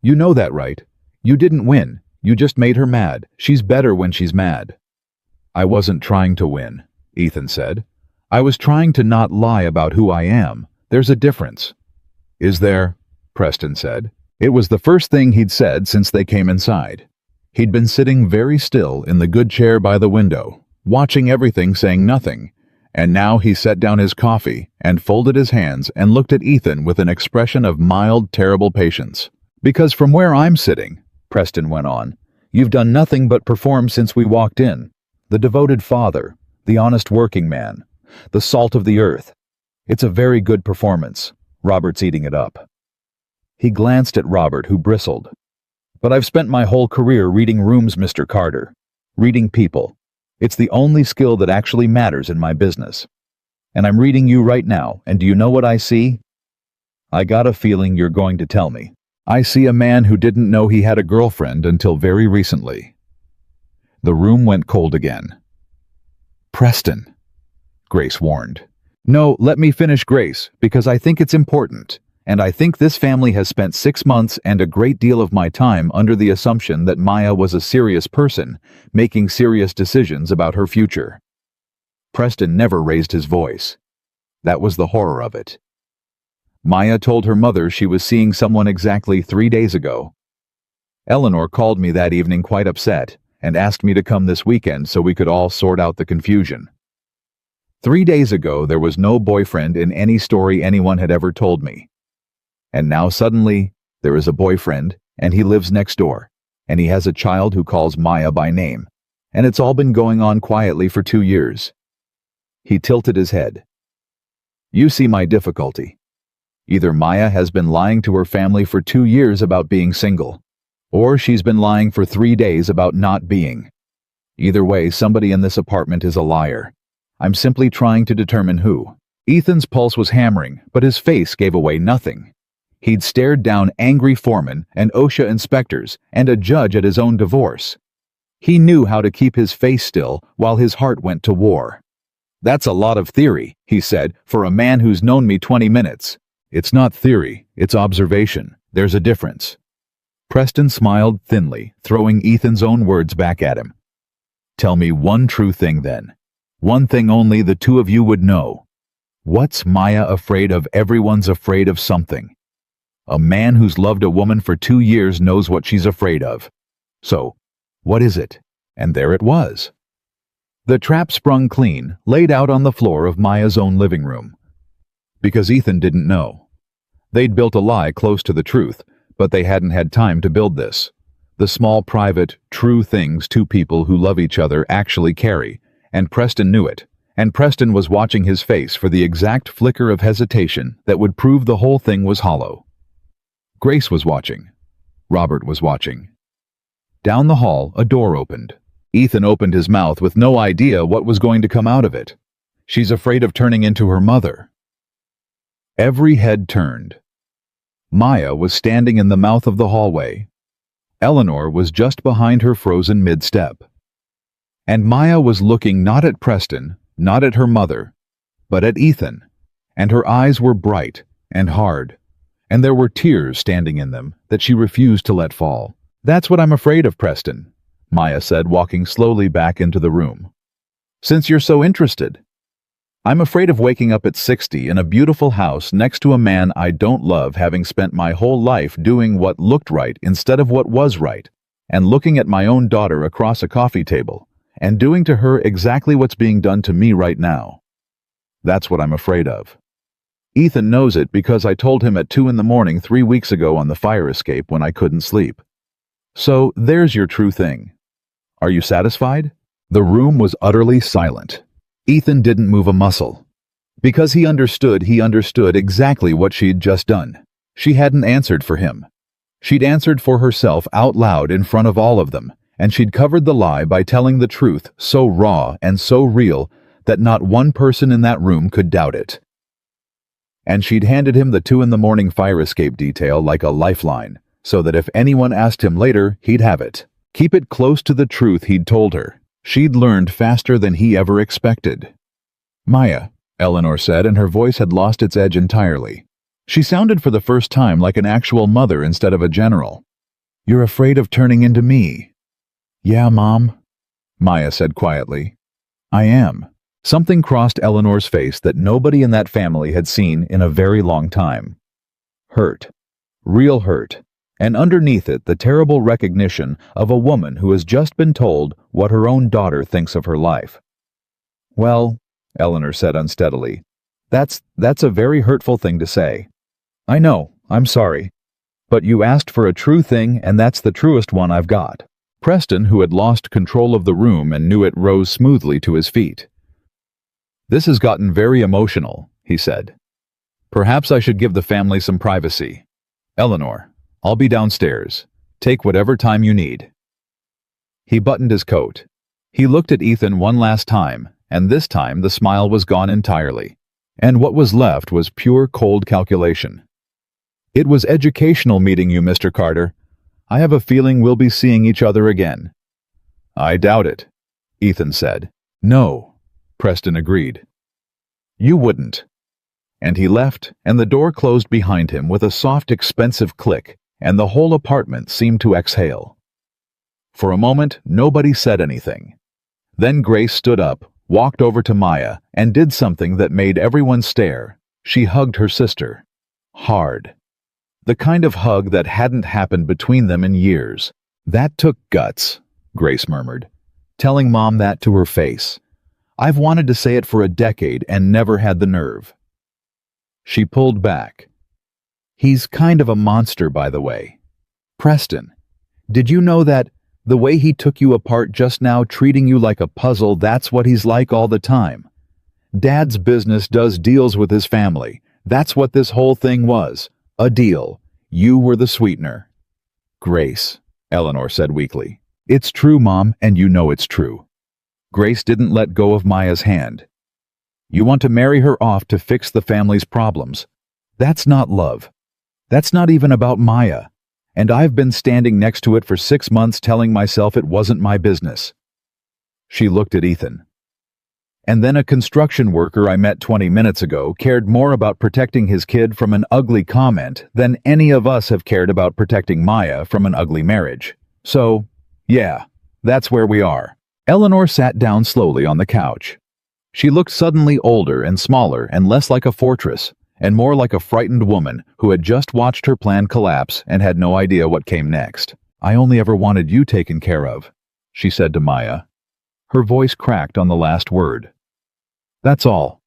You know that, right? You didn't win. You just made her mad. She's better when she's mad. I wasn't trying to win, Ethan said. I was trying to not lie about who I am. There's a difference. Is there? Preston said. It was the first thing he'd said since they came inside. He'd been sitting very still in the good chair by the window, watching everything, saying nothing, and now he set down his coffee and folded his hands and looked at Ethan with an expression of mild, terrible patience. Because from where I'm sitting, Preston went on, you've done nothing but perform since we walked in. The devoted father, the honest working man, the salt of the earth. It's a very good performance. Robert's eating it up. He glanced at Robert, who bristled. But I've spent my whole career reading rooms, Mr. Carter. Reading people. It's the only skill that actually matters in my business. And I'm reading you right now, and do you know what I see? I got a feeling you're going to tell me. I see a man who didn't know he had a girlfriend until very recently. The room went cold again. Preston, Grace warned. No, let me finish, Grace, because I think it's important. And I think this family has spent 6 months and a great deal of my time under the assumption that Maya was a serious person, making serious decisions about her future. Preston never raised his voice. That was the horror of it. Maya told her mother she was seeing someone exactly 3 days ago. Eleanor called me that evening quite upset and asked me to come this weekend so we could all sort out the confusion. 3 days ago, there was no boyfriend in any story anyone had ever told me. And now suddenly, there is a boyfriend, and he lives next door, and he has a child who calls Maya by name, and it's all been going on quietly for 2 years. He tilted his head. You see my difficulty. Either Maya has been lying to her family for 2 years about being single, or she's been lying for 3 days about not being. Either way, somebody in this apartment is a liar. I'm simply trying to determine who. Ethan's pulse was hammering, but his face gave away nothing. He'd stared down angry foremen and OSHA inspectors and a judge at his own divorce. He knew how to keep his face still while his heart went to war. That's a lot of theory, he said, for a man who's known me 20 minutes. It's not theory, it's observation. There's a difference. Preston smiled thinly, throwing Ethan's own words back at him. Tell me one true thing then. One thing only the two of you would know. What's Maya afraid of? Everyone's afraid of something. A man who's loved a woman for 2 years knows what she's afraid of. So, what is it? And there it was. The trap sprung clean, laid out on the floor of Maya's own living room. Because Ethan didn't know. They'd built a lie close to the truth, but they hadn't had time to build this. The small, private, true things two people who love each other actually carry, and Preston knew it. And Preston was watching his face for the exact flicker of hesitation that would prove the whole thing was hollow. Grace was watching. Robert was watching. Down the hall, a door opened. Ethan opened his mouth with no idea what was going to come out of it. She's afraid of turning into her mother. Every head turned. Maya was standing in the mouth of the hallway. Eleanor was just behind her, frozen mid-step. And Maya was looking not at Preston, not at her mother, but at Ethan, and her eyes were bright and hard, and there were tears standing in them that she refused to let fall. That's what I'm afraid of, Preston, Maya said, walking slowly back into the room. Since you're so interested. I'm afraid of waking up at 60 in a beautiful house next to a man I don't love, having spent my whole life doing what looked right instead of what was right, and looking at my own daughter across a coffee table, and doing to her exactly what's being done to me right now. That's what I'm afraid of. Ethan knows it because I told him at 2 in the morning 3 weeks ago on the fire escape when I couldn't sleep. So there's your true thing. Are you satisfied? The room was utterly silent. Ethan didn't move a muscle. Because he understood exactly what she'd just done. She hadn't answered for him. She'd answered for herself out loud in front of all of them, and she'd covered the lie by telling the truth so raw and so real that not one person in that room could doubt it. And she'd handed him the 2 in the morning fire escape detail like a lifeline, so that if anyone asked him later, he'd have it. Keep it close to the truth he'd told her. She'd learned faster than he ever expected. Maya, Eleanor said, and her voice had lost its edge entirely. She sounded for the first time like an actual mother instead of a general. You're afraid of turning into me. Yeah, Mom, Maya said quietly. I am. Something crossed Eleanor's face that nobody in that family had seen in a very long time. Hurt. Real hurt. And underneath it, the terrible recognition of a woman who has just been told what her own daughter thinks of her life. Well, Eleanor said unsteadily, that's a very hurtful thing to say. I know, I'm sorry. But you asked for a true thing, and that's the truest one I've got. Preston, who had lost control of the room and knew it, rose smoothly to his feet. This has gotten very emotional, he said. Perhaps I should give the family some privacy. Eleanor, I'll be downstairs. Take whatever time you need. He buttoned his coat. He looked at Ethan one last time, and this time the smile was gone entirely, and what was left was pure cold calculation. It was educational meeting you, Mr. Carter. I have a feeling we'll be seeing each other again. I doubt it, Ethan said. No, Preston agreed. You wouldn't. And he left, and the door closed behind him with a soft, expensive click, and the whole apartment seemed to exhale. For a moment, nobody said anything. Then Grace stood up, walked over to Maya, and did something that made everyone stare. She hugged her sister. Hard. The kind of hug that hadn't happened between them in years. That took guts, Grace murmured, telling Mom that to her face. I've wanted to say it for a decade and never had the nerve. She pulled back. He's kind of a monster, by the way. Preston, did you know that the way he took you apart just now, treating you like a puzzle, that's what he's like all the time? Dad's business does deals with his family. That's what this whole thing was. A deal. You were the sweetener. Grace, Eleanor said weakly. It's true, Mom, and you know it's true. Grace didn't let go of Maya's hand. You want to marry her off to fix the family's problems. That's not love. That's not even about Maya. And I've been standing next to it for 6 months telling myself it wasn't my business. She looked at Ethan. And then a construction worker I met 20 minutes ago cared more about protecting his kid from an ugly comment than any of us have cared about protecting Maya from an ugly marriage. So, yeah, that's where we are. Eleanor sat down slowly on the couch. She looked suddenly older and smaller and less like a fortress, and more like a frightened woman who had just watched her plan collapse and had no idea what came next. I only ever wanted you taken care of, she said to Maya. Her voice cracked on the last word. That's all.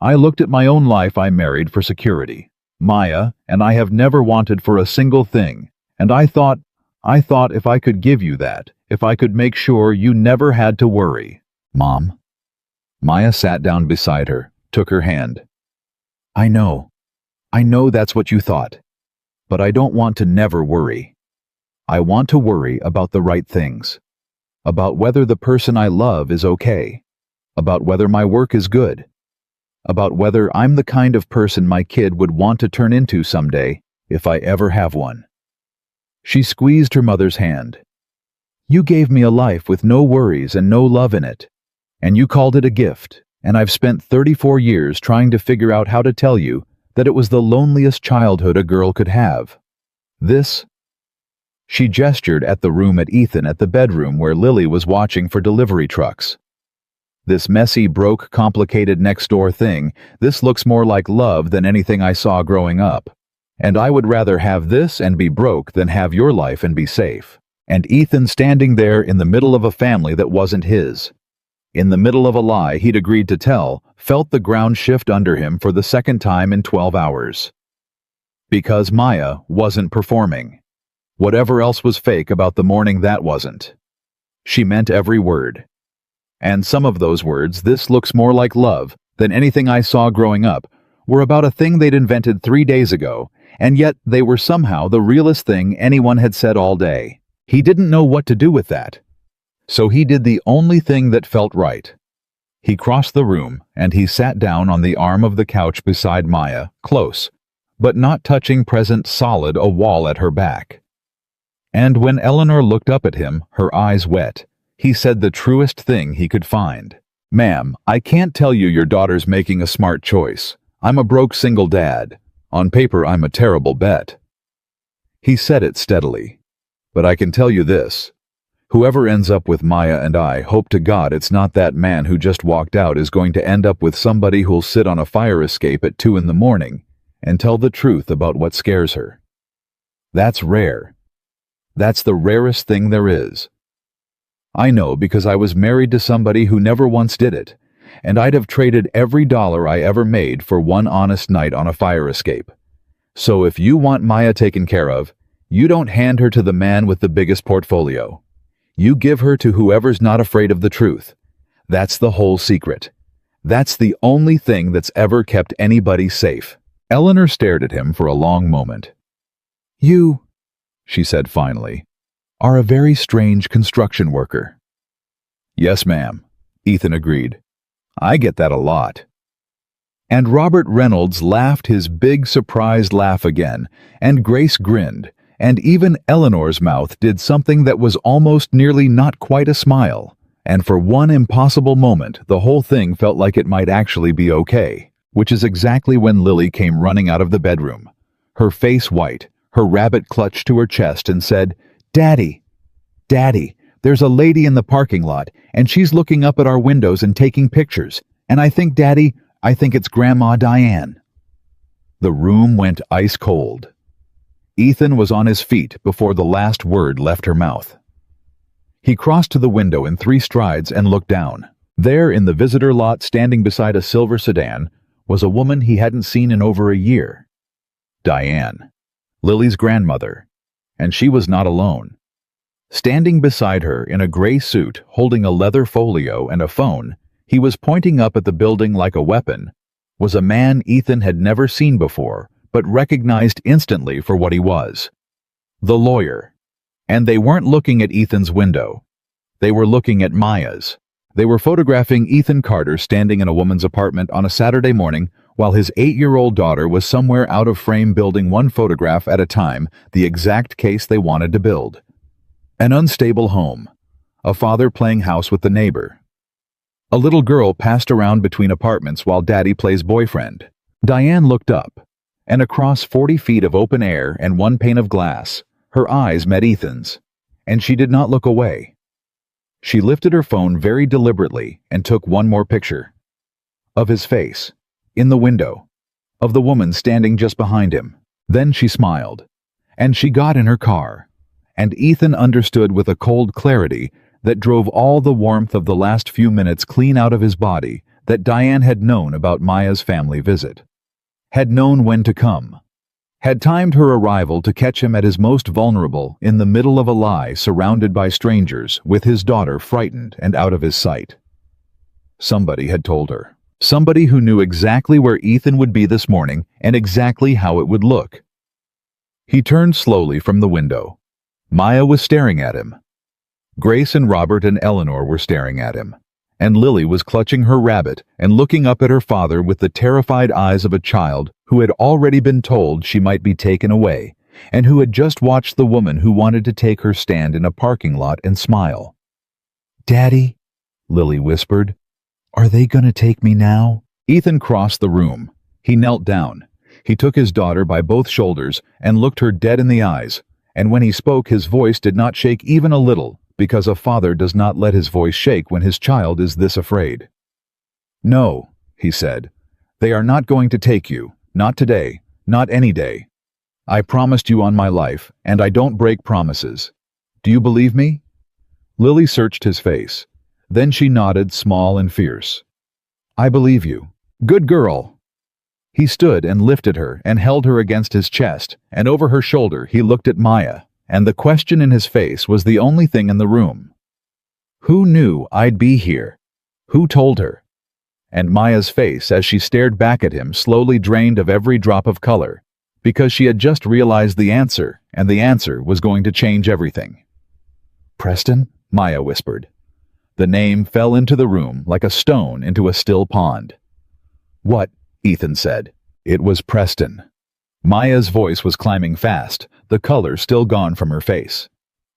I looked at my own life. I married for security. Maya and I have never wanted for a single thing, and I thought if I could give you that, if I could make sure you never had to worry. Mom. Maya sat down beside her, took her hand. I know that's what you thought, but I don't want to never worry. I want to worry about the right things, about whether the person I love is okay, about whether my work is good, about whether I'm the kind of person my kid would want to turn into someday if I ever have one. She squeezed her mother's hand. You gave me a life with no worries and no love in it, and you called it a gift, and I've spent 34 years trying to figure out how to tell you that it was the loneliest childhood a girl could have. This. She gestured at the room at Ethan at the bedroom where Lily was watching for delivery trucks. This messy, broke, complicated next-door thing, this looks more like love than anything I saw growing up. And I would rather have this and be broke than have your life and be safe. And Ethan standing there in the middle of a family that wasn't his. In the middle of a lie he'd agreed to tell, felt the ground shift under him for the second time in 12 hours. Because Maya wasn't performing. Whatever else was fake about the morning, that wasn't. She meant every word. And some of those words, this looks more like love than anything I saw growing up, were about a thing they'd invented 3 days ago, and yet they were somehow the realest thing anyone had said all day. He didn't know what to do with that. So he did the only thing that felt right. He crossed the room, and he sat down on the arm of the couch beside Maya, close, but not touching, present, solid, a wall at her back. And when Eleanor looked up at him, her eyes wet, he said the truest thing he could find. Ma'am, I can't tell you your daughter's making a smart choice. I'm a broke single dad. On paper, I'm a terrible bet. He said it steadily. But I can tell you this. Whoever ends up with Maya and I hope to God it's not that man who just walked out is going to end up with somebody who'll sit on a fire escape at 2 in the morning and tell the truth about what scares her. That's rare. That's the rarest thing there is. I know because I was married to somebody who never once did it, and I'd have traded every dollar I ever made for one honest night on a fire escape. So if you want Maya taken care of, you don't hand her to the man with the biggest portfolio. You give her to whoever's not afraid of the truth. That's the whole secret. That's the only thing that's ever kept anybody safe. Eleanor stared at him for a long moment. You, she said finally, are a very strange construction worker. Yes, ma'am, Ethan agreed. I get that a lot. And Robert Reynolds laughed his big surprised laugh again, and Grace grinned, and even Eleanor's mouth did something that was almost nearly not quite a smile, and for one impossible moment the whole thing felt like it might actually be okay, which is exactly when Lily came running out of the bedroom, her face white, her rabbit clutched to her chest, and said, "Daddy, Daddy, there's a lady in the parking lot, and she's looking up at our windows and taking pictures, and I think, Daddy, I think it's Grandma Diane." The room went ice cold. Ethan was on his feet before the last word left her mouth. He crossed to the window in 3 strides and looked down. There, in the visitor lot, standing beside a silver sedan, was a woman he hadn't seen in over a year. Diane, Lily's grandmother, and she was not alone. Standing beside her in a gray suit, holding a leather folio and a phone, he was pointing up at the building like a weapon, was a man Ethan had never seen before, but recognized instantly for what he was. The lawyer. And they weren't looking at Ethan's window. They were looking at Maya's. They were photographing Ethan Carter standing in a woman's apartment on a Saturday morning while his 8-year-old daughter was somewhere out of frame building one photograph at a time, the exact case they wanted to build. An unstable home. A father playing house with the neighbor. A little girl passed around between apartments while Daddy plays boyfriend. Diane looked up, and across 40 feet of open air and 1 pane of glass, her eyes met Ethan's, and she did not look away. She lifted her phone very deliberately and took one more picture. Of his face, in the window, of the woman standing just behind him. Then she smiled, and she got in her car, and Ethan understood with a cold clarity that drove all the warmth of the last few minutes clean out of his body that Diane had known about Maya's family visit. Had known when to come. Had timed her arrival to catch him at his most vulnerable in the middle of a lie surrounded by strangers with his daughter frightened and out of his sight. Somebody had told her. Somebody who knew exactly where Ethan would be this morning and exactly how it would look. He turned slowly from the window. Maya was staring at him. Grace and Robert and Eleanor were staring at him, and Lily was clutching her rabbit and looking up at her father with the terrified eyes of a child who had already been told she might be taken away, and who had just watched the woman who wanted to take her stand in a parking lot and smile. "Daddy," Lily whispered, "are they gonna take me now?" Ethan crossed the room. He knelt down. He took his daughter by both shoulders and looked her dead in the eyes, and when he spoke his voice did not shake even a little, because a father does not let his voice shake when his child is this afraid. "No," he said, "they are not going to take you, not today, not any day. I promised you on my life, and I don't break promises. Do you believe me?" Lily searched his face. Then she nodded, small and fierce. "I believe you. Good girl." He stood and lifted her and held her against his chest, and over her shoulder he looked at Maya, and the question in his face was the only thing in the room. Who knew I'd be here? Who told her? And Maya's face, as she stared back at him, slowly drained of every drop of color, because she had just realized the answer, and the answer was going to change everything. "Preston?" Maya whispered. The name fell into the room like a stone into a still pond. "What?" Ethan said. It was Preston. Maya's voice was climbing fast, the color still gone from her face.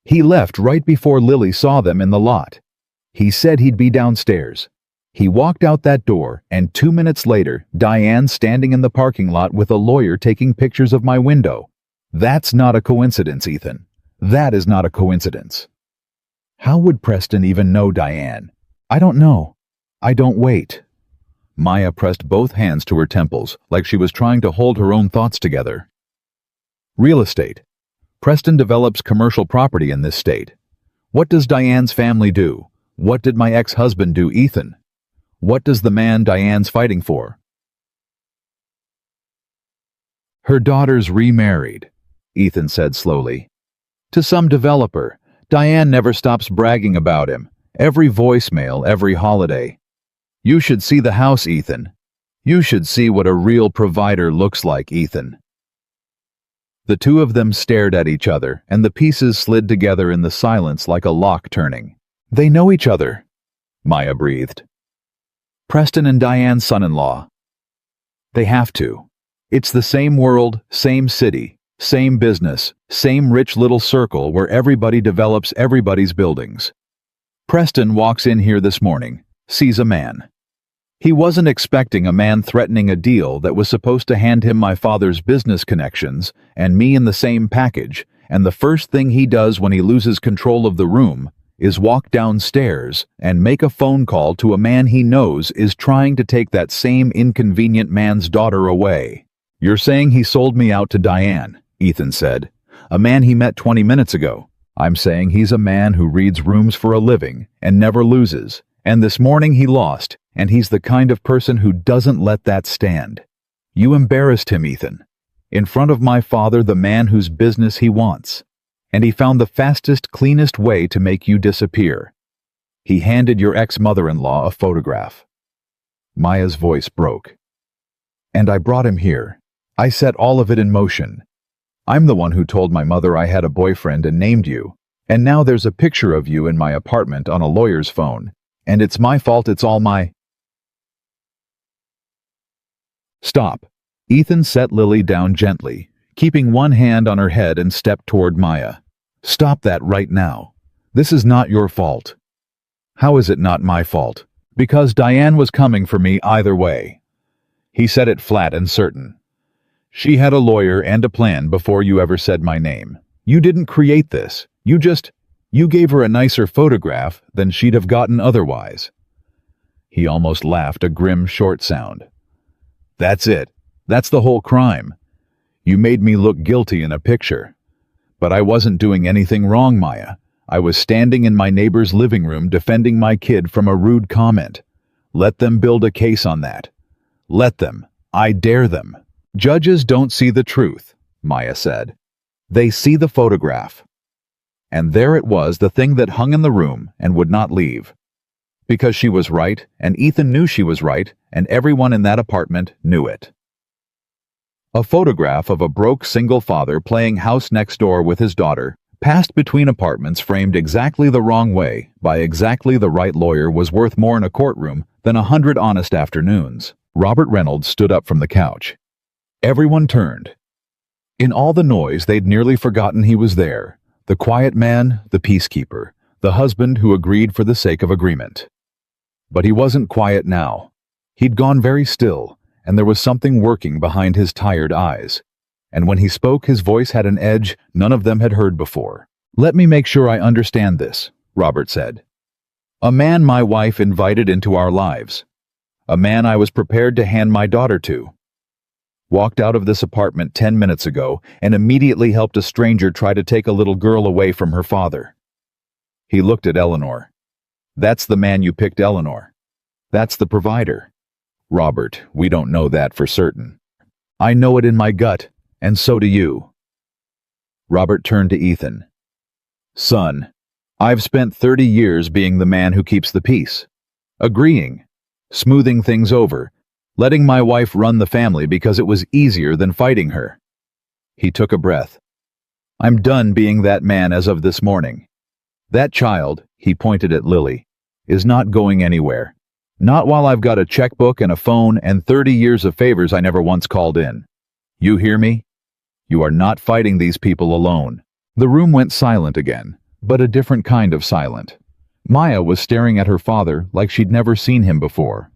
"He left right before Lily saw them in the lot. He said he'd be downstairs. He walked out that door, and 2 minutes later, Diane standing in the parking lot with a lawyer taking pictures of my window. That's not a coincidence, Ethan. That is not a coincidence. How would Preston even know Diane? I don't know. I don't wait. Maya pressed both hands to her temples, like she was trying to hold her own thoughts together. Real estate. Preston develops commercial property in this state. What does Diane's family do? What did my ex-husband do, Ethan? What does the man Diane's fighting for? Her daughter's remarried, Ethan said slowly. To some developer. Diane never stops bragging about him. Every voicemail, every holiday. You should see the house, Ethan. You should see what a real provider looks like, Ethan. The two of them stared at each other, and the pieces slid together in the silence like a lock turning. They know each other, Maya breathed. Preston and Diane's son-in-law. They have to. It's the same world, same city, same business, same rich little circle where everybody develops everybody's buildings. Preston walks in here this morning, sees a man. He wasn't expecting a man threatening a deal that was supposed to hand him my father's business connections and me in the same package, and the first thing he does when he loses control of the room is walk downstairs and make a phone call to a man he knows is trying to take that same inconvenient man's daughter away. You're saying he sold me out to Diane, Ethan said. A man he met 20 minutes ago. I'm saying he's a man who reads rooms for a living and never loses. And this morning he lost, and he's the kind of person who doesn't let that stand. You embarrassed him, Ethan. In front of my father, the man whose business he wants. And he found the fastest, cleanest way to make you disappear. He handed your ex-mother-in-law a photograph. Maya's voice broke. And I brought him here. I set all of it in motion. I'm the one who told my mother I had a boyfriend and named you. And now there's a picture of you in my apartment on a lawyer's phone. And it's my fault, it's all my... Stop. Ethan set Lily down gently, keeping one hand on her head, and stepped toward Maya. Stop that right now. This is not your fault. How is it not my fault? Because Diane was coming for me either way. He said it flat and certain. She had a lawyer and a plan before you ever said my name. You didn't create this. You gave her a nicer photograph than she'd have gotten otherwise. He almost laughed, a grim, short sound. That's it. That's the whole crime. You made me look guilty in a picture. But I wasn't doing anything wrong, Maya. I was standing in my neighbor's living room defending my kid from a rude comment. Let them build a case on that. Let them. I dare them. Judges don't see the truth, Maya said. They see the photograph. And there it was, the thing that hung in the room and would not leave. Because she was right, and Ethan knew she was right, and everyone in that apartment knew it. A photograph of a broke single father playing house next door with his daughter, passed between apartments framed exactly the wrong way by exactly the right lawyer, was worth more in a courtroom than 100 honest afternoons. Robert Reynolds stood up from the couch. Everyone turned. In all the noise, they'd nearly forgotten he was there. The quiet man, the peacekeeper, the husband who agreed for the sake of agreement. But he wasn't quiet now. He'd gone very still, and there was something working behind his tired eyes. And when he spoke, his voice had an edge none of them had heard before. Let me make sure I understand this, Robert said. A man my wife invited into our lives. A man I was prepared to hand my daughter to. Walked out of this apartment 10 minutes ago and immediately helped a stranger try to take a little girl away from her father. He looked at Eleanor. That's the man you picked, Eleanor. That's the provider. Robert, we don't know that for certain. I know it in my gut, and so do you. Robert turned to Ethan. Son, I've spent 30 years being the man who keeps the peace. Agreeing. Smoothing things over. Letting my wife run the family because it was easier than fighting her. He took a breath. I'm done being that man as of this morning. That child, he pointed at Lily, is not going anywhere. Not while I've got a checkbook and a phone and 30 years of favors I never once called in. You hear me? You are not fighting these people alone. The room went silent again, but a different kind of silent. Maya was staring at her father like she'd never seen him before.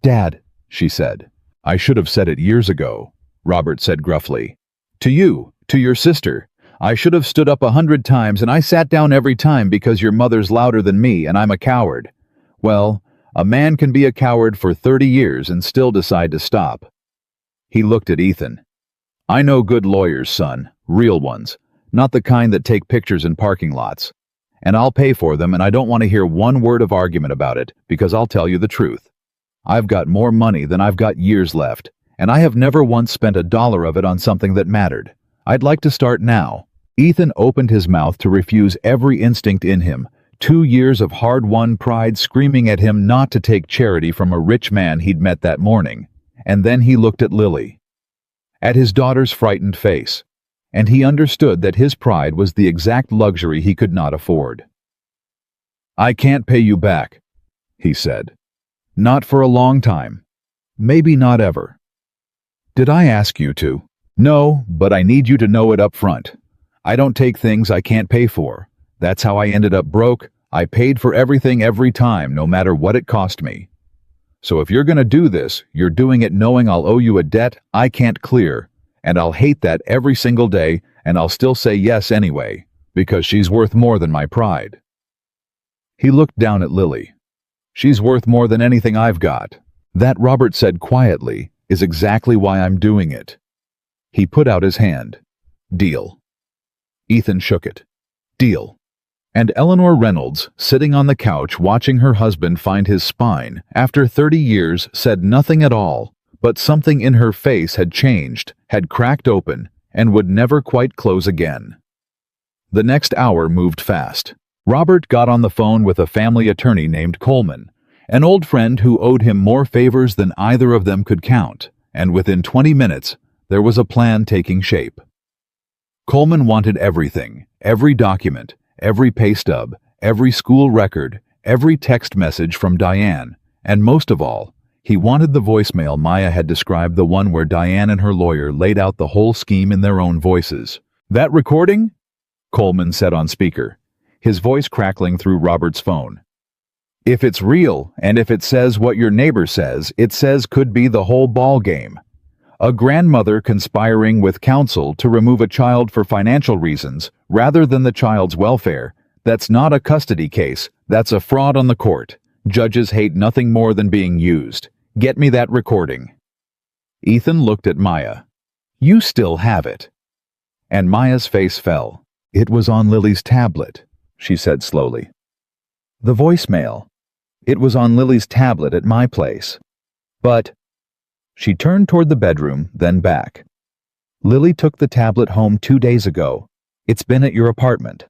Dad, she said. I should have said it years ago, Robert said gruffly. To you, to your sister. I should have stood up 100 times, and I sat down every time because your mother's louder than me and I'm a coward. Well, a man can be a coward for 30 years and still decide to stop. He looked at Ethan. I know good lawyers, son, real ones, not the kind that take pictures in parking lots. And I'll pay for them, and I don't want to hear one word of argument about it, because I'll tell you the truth. I've got more money than I've got years left, and I have never once spent $1 of it on something that mattered. I'd like to start now. Ethan opened his mouth to refuse every instinct in him, 2 years of hard-won pride screaming at him not to take charity from a rich man he'd met that morning. And then he looked at Lily, at his daughter's frightened face, and he understood that his pride was the exact luxury he could not afford. I can't pay you back, he said. Not for a long time. Maybe not ever. Did I ask you to? No, but I need you to know it up front. I don't take things I can't pay for. That's how I ended up broke. I paid for everything every time, no matter what it cost me. So if you're going to do this, you're doing it knowing I'll owe you a debt I can't clear, and I'll hate that every single day, and I'll still say yes anyway, because she's worth more than my pride. He looked down at Lily. She's worth more than anything I've got. That, Robert said quietly, is exactly why I'm doing it. He put out his hand. Deal. Ethan shook it. Deal. And Eleanor Reynolds, sitting on the couch watching her husband find his spine, after 30 years, said nothing at all, but something in her face had changed, had cracked open, and would never quite close again. The next hour moved fast. Robert got on the phone with a family attorney named Coleman, an old friend who owed him more favors than either of them could count, and within 20 minutes, there was a plan taking shape. Coleman wanted everything, every document, every pay stub, every school record, every text message from Diane, and most of all, he wanted the voicemail Maya had described, the one where Diane and her lawyer laid out the whole scheme in their own voices. That recording? Coleman said on speaker, his voice crackling through Robert's phone. If it's real, and if it says what your neighbor says, it says could be the whole ball game. A grandmother conspiring with counsel to remove a child for financial reasons rather than the child's welfare. That's not a custody case. That's a fraud on the court. Judges hate nothing more than being used. Get me that recording. Ethan looked at Maya. You still have it. And Maya's face fell. It was on Lily's tablet, she said slowly. The voicemail. It was on Lily's tablet at my place. But... She turned toward the bedroom, then back. Lily took the tablet home 2 days ago. It's been at your apartment.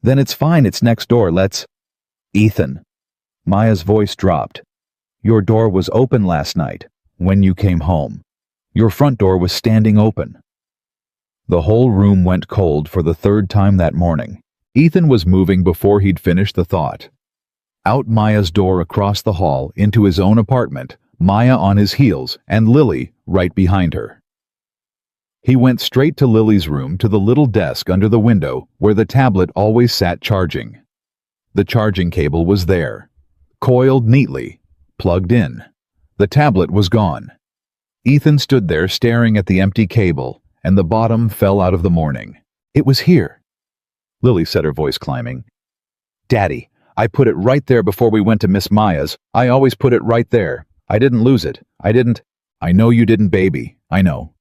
Then it's fine, it's next door, let's... Ethan. Maya's voice dropped. Your door was open last night, when you came home. Your front door was standing open. The whole room went cold for the third time that morning. Ethan was moving before he'd finished the thought. Out Maya's door across the hall into his own apartment, Maya on his heels, and Lily right behind her. He went straight to Lily's room, to the little desk under the window where the tablet always sat charging. The charging cable was there, coiled neatly, plugged in. The tablet was gone. Ethan stood there staring at the empty cable, and the bottom fell out of the morning. It was here. Lily said, her voice climbing. Daddy, I put it right there before we went to Miss Maya's. I always put it right there. I didn't lose it. I didn't. I know you didn't, baby. I know.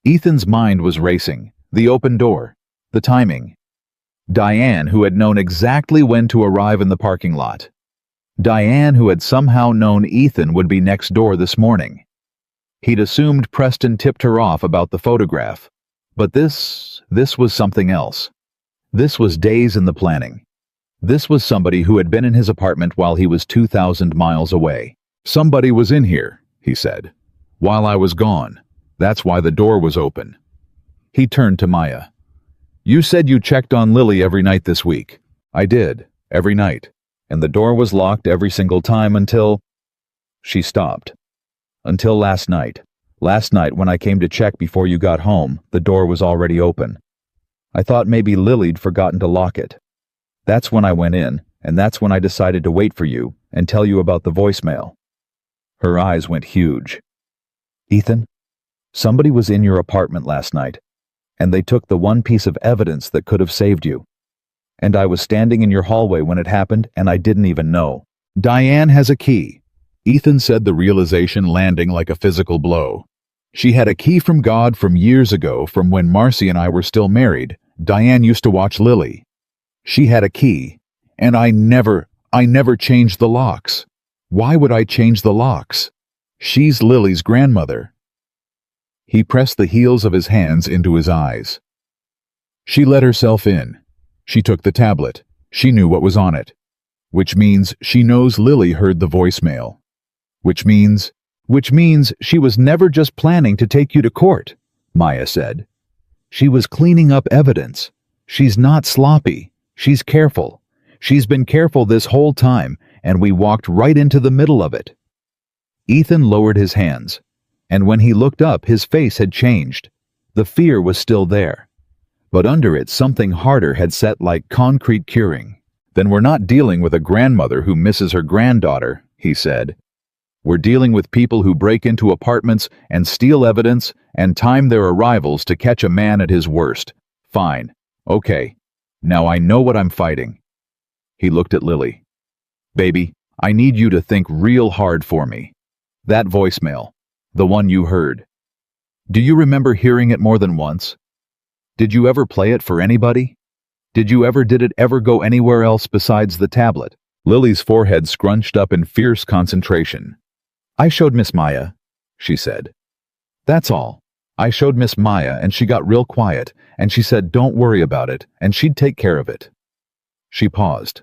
Ethan's mind was racing. The open door. The timing. Diane, who had known exactly when to arrive in the parking lot. Diane, who had somehow known Ethan would be next door this morning. He'd assumed Preston tipped her off about the photograph. But this was something else. This was days in the planning. This was somebody who had been in his apartment while he was 2,000 miles away. Somebody was in here, he said, while I was gone. That's why the door was open. He turned to Maya. You said you checked on Lily every night this week. I did, every night. And the door was locked every single time until... She stopped. Until last night. Last night when I came to check before you got home, the door was already open. I thought maybe Lily'd forgotten to lock it. That's when I went in, and that's when I decided to wait for you and tell you about the voicemail. Her eyes went huge. Ethan, somebody was in your apartment last night. and they took the one piece of evidence that could have saved you. And I was standing in your hallway when it happened, and I didn't even know. Diane has a key, Ethan said, the realization landing like a physical blow. She had a key from God from years ago, from when Marcy and I were still married. Diane used to watch Lily. She had a key, and I never changed the locks. Why would I change the locks? She's Lily's grandmother. He pressed the heels of his hands into his eyes. She let herself in. She took the tablet. She knew what was on it. Which means she knows Lily heard the voicemail. Which means she was never just planning to take you to court, Maya said. She was cleaning up evidence. She's not sloppy. She's careful. She's been careful this whole time, and we walked right into the middle of it. Ethan lowered his hands, and when he looked up, his face had changed. The fear was still there, but under it something harder had set like concrete curing. Then we're not dealing with a grandmother who misses her granddaughter, he said. We're dealing with people who break into apartments and steal evidence and time their arrivals to catch a man at his worst. Fine. Okay. Now I know what I'm fighting. He looked at Lily. Baby, I need you to think real hard for me. That voicemail, the one you heard. Do you remember hearing it more than once? Did you ever play it for anybody? Did it ever go anywhere else besides the tablet? Lily's forehead scrunched up in fierce concentration. I showed Miss Maya, she said. That's all. I showed Miss Maya and she got real quiet, and she said don't worry about it, and she'd take care of it. She paused.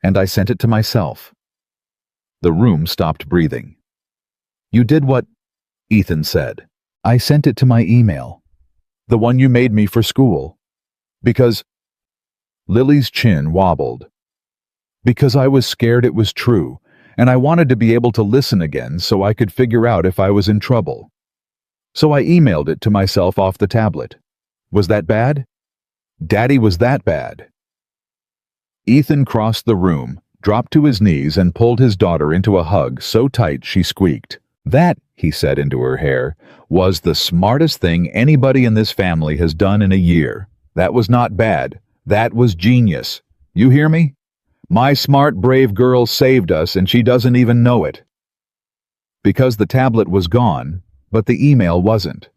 And I sent it to myself. The room stopped breathing. You did what? Ethan said. I sent it to my email. The one you made me for school. Because... Lily's chin wobbled. Because I was scared it was true, and I wanted to be able to listen again so I could figure out if I was in trouble. So I emailed it to myself off the tablet. Was that bad? Daddy, was that bad? Ethan crossed the room, dropped to his knees, and pulled his daughter into a hug so tight she squeaked. That, he said into her hair, was the smartest thing anybody in this family has done in a year. That was not bad. That was genius. You hear me? My smart, brave girl saved us, and she doesn't even know it. Because the tablet was gone, but the email wasn't.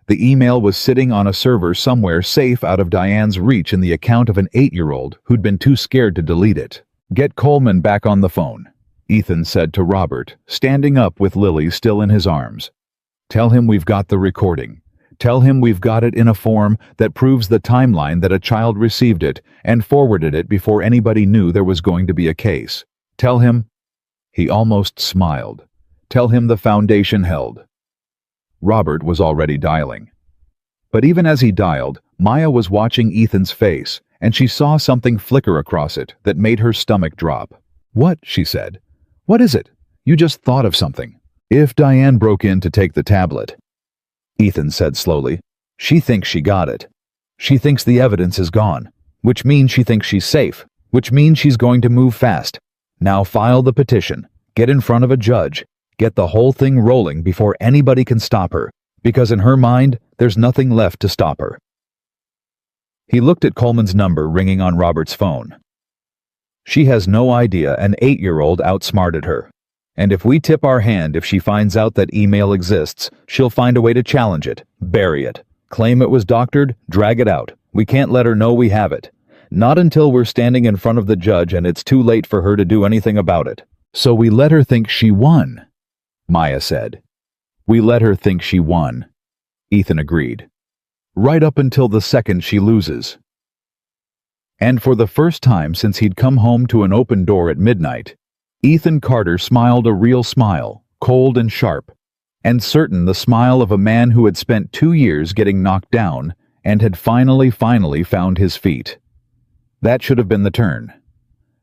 The email was sitting on a server somewhere safe out of Diane's reach in the account of an 8-year-old who'd been too scared to delete it. Get Coleman back on the phone, Ethan said to Robert, standing up with Lily still in his arms. Tell him we've got the recording. Tell him we've got it in a form that proves the timeline that a child received it and forwarded it before anybody knew there was going to be a case. Tell him... He almost smiled. Tell him the foundation held. Robert was already dialing. But even as he dialed, Maya was watching Ethan's face, and she saw something flicker across it that made her stomach drop. What? She said. What is it? You just thought of something. If Diane broke in to take the tablet, Ethan said slowly, she thinks she got it. She thinks the evidence is gone, which means she thinks she's safe, which means she's going to move fast. Now file the petition, get in front of a judge, get the whole thing rolling before anybody can stop her, because in her mind, there's nothing left to stop her. He looked at Coleman's number ringing on Robert's phone. She has no idea an 8-year-old outsmarted her. And if we tip our hand, if she finds out that email exists, she'll find a way to challenge it, bury it, claim it was doctored, drag it out. We can't let her know we have it. Not until we're standing in front of the judge and it's too late for her to do anything about it. So we let her think she won, Maya said. We let her think she won, Ethan agreed. Right up until the second she loses. And for the first time since he'd come home to an open door at midnight, Ethan Carter smiled a real smile, cold and sharp, and certain the smile of a man who had spent 2 years getting knocked down and had finally found his feet. That should have been the turn.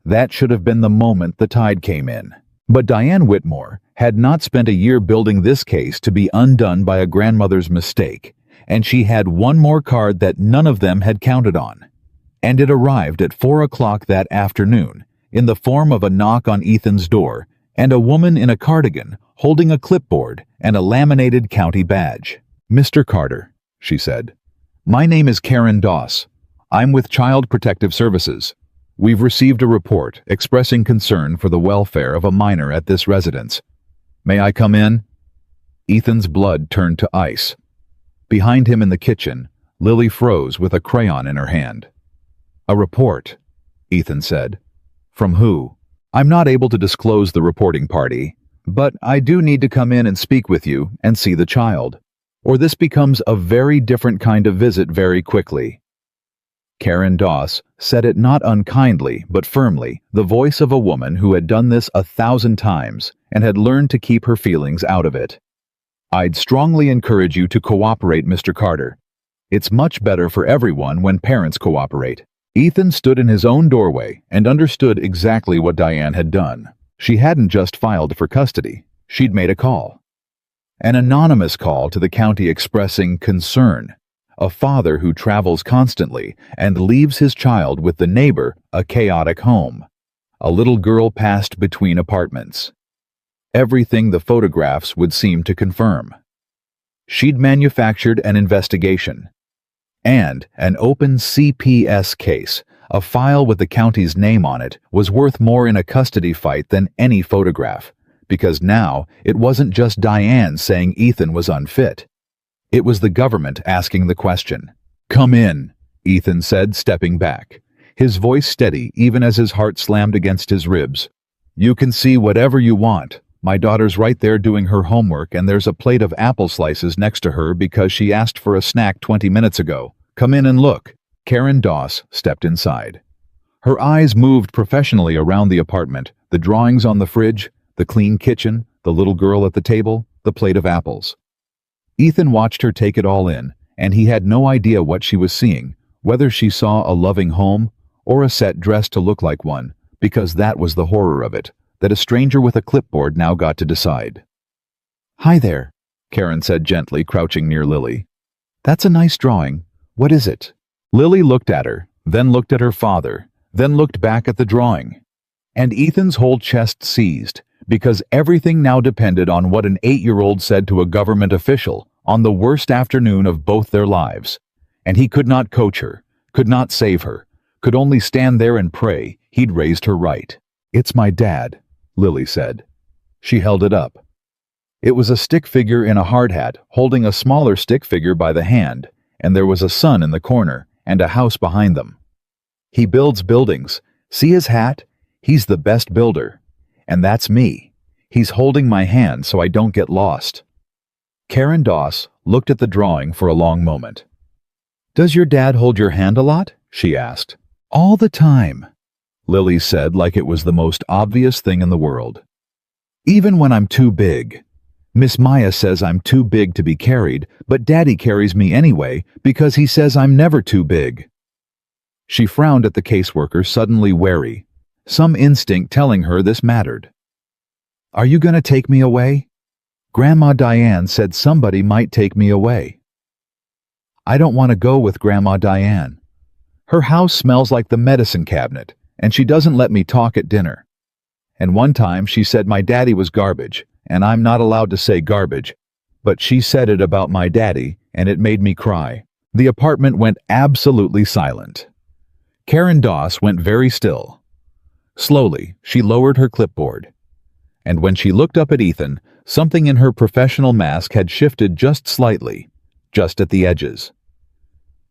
That should have been the moment the tide came in. But Diane Whitmore had not spent a year building this case to be undone by a grandmother's mistake, and she had one more card that none of them had counted on. And it arrived at 4 o'clock that afternoon, in the form of a knock on Ethan's door, and a woman in a cardigan holding a clipboard and a laminated county badge. Mr. Carter, she said. My name is Karen Doss. I'm with Child Protective Services. We've received a report expressing concern for the welfare of a minor at this residence. May I come in? Ethan's blood turned to ice. Behind him in the kitchen, Lily froze with a crayon in her hand. A report, Ethan said. From who? I'm not able to disclose the reporting party, but I do need to come in and speak with you and see the child, or this becomes a very different kind of visit very quickly. Karen Doss said it not unkindly but firmly, the voice of a woman who had done this 1,000 times and had learned to keep her feelings out of it. I'd strongly encourage you to cooperate, Mr. Carter. It's much better for everyone when parents cooperate. Ethan stood in his own doorway and understood exactly what Diane had done. She hadn't just filed for custody. She'd made a call. An anonymous call to the county expressing concern. A father who travels constantly and leaves his child with the neighbor, a chaotic home. A little girl passed between apartments. Everything the photographs would seem to confirm. She'd manufactured an investigation. And an open CPS case, a file with the county's name on it, was worth more in a custody fight than any photograph, because now it wasn't just Diane saying Ethan was unfit. It was the government asking the question. Come in, Ethan said, stepping back, his voice steady even as his heart slammed against his ribs. You can see whatever you want. My daughter's right there doing her homework and there's a plate of apple slices next to her because she asked for a snack 20 minutes ago. Come in and look. Karen Doss stepped inside. Her eyes moved professionally around the apartment, the drawings on the fridge, the clean kitchen, the little girl at the table, the plate of apples. Ethan watched her take it all in, and he had no idea what she was seeing, whether she saw a loving home or a set dressed to look like one, because that was the horror of it, that a stranger with a clipboard now got to decide. Hi there, Karen said gently, crouching near Lily. That's a nice drawing. What is it? Lily looked at her, then looked at her father, then looked back at the drawing. And Ethan's whole chest seized, because everything now depended on what an 8-year-old said to a government official on the worst afternoon of both their lives. And he could not coach her, could not save her, could only stand there and pray he'd raised her right. It's my dad, Lily said. She held it up. It was a stick figure in a hard hat holding a smaller stick figure by the hand, and there was a sun in the corner and a house behind them. He builds buildings. See his hat? He's the best builder. And that's me. He's holding my hand so I don't get lost. Karen Doss looked at the drawing for a long moment. Does your dad hold your hand a lot? She asked. All the time, Lily said like it was the most obvious thing in the world. Even when I'm too big. Miss Maya says I'm too big to be carried, but Daddy carries me anyway because he says I'm never too big. She frowned at the caseworker, suddenly wary, some instinct telling her this mattered. Are you going to take me away? Grandma Diane said somebody might take me away. I don't want to go with Grandma Diane. Her house smells like the medicine cabinet, and she doesn't let me talk at dinner. And one time she said my daddy was garbage, and I'm not allowed to say garbage, but she said it about my daddy, and it made me cry. The apartment went absolutely silent. Karen Doss went very still. Slowly, she lowered her clipboard. And when she looked up at Ethan, something in her professional mask had shifted just slightly, just at the edges.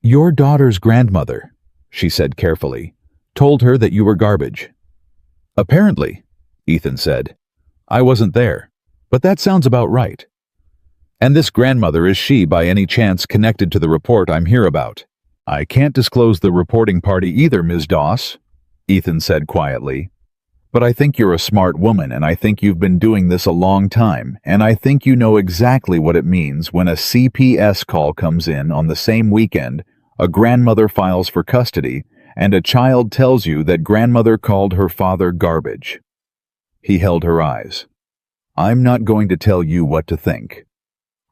Your daughter's grandmother, she said carefully, told her that you were garbage. Apparently, Ethan said. I wasn't there, but that sounds about right. And this grandmother, is she by any chance connected to the report I'm here about? I can't disclose the reporting party either, Ms. Doss, Ethan said quietly. But I think you're a smart woman, and I think you've been doing this a long time, and I think you know exactly what it means when a CPS call comes in on the same weekend, a grandmother files for custody, and a child tells you that grandmother called her father garbage. He held her eyes. I'm not going to tell you what to think.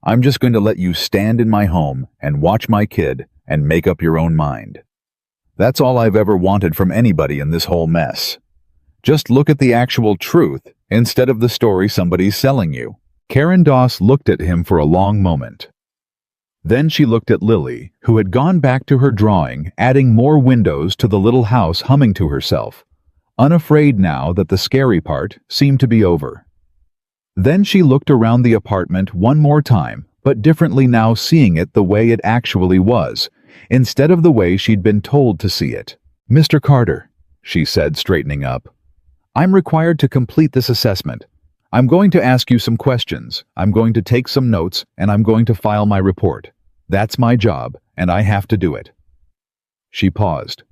I'm just going to let you stand in my home and watch my kid and make up your own mind. That's all I've ever wanted from anybody in this whole mess. Just look at the actual truth instead of the story somebody's selling you. Karen Doss looked at him for a long moment. Then she looked at Lily, who had gone back to her drawing, adding more windows to the little house, humming to herself, unafraid now that the scary part seemed to be over. Then she looked around the apartment one more time, but differently now, seeing it the way it actually was, instead of the way she'd been told to see it. "Mr. Carter," she said, straightening up, "I'm required to complete this assessment. I'm going to ask you some questions, I'm going to take some notes, and I'm going to file my report. That's my job, and I have to do it." She paused.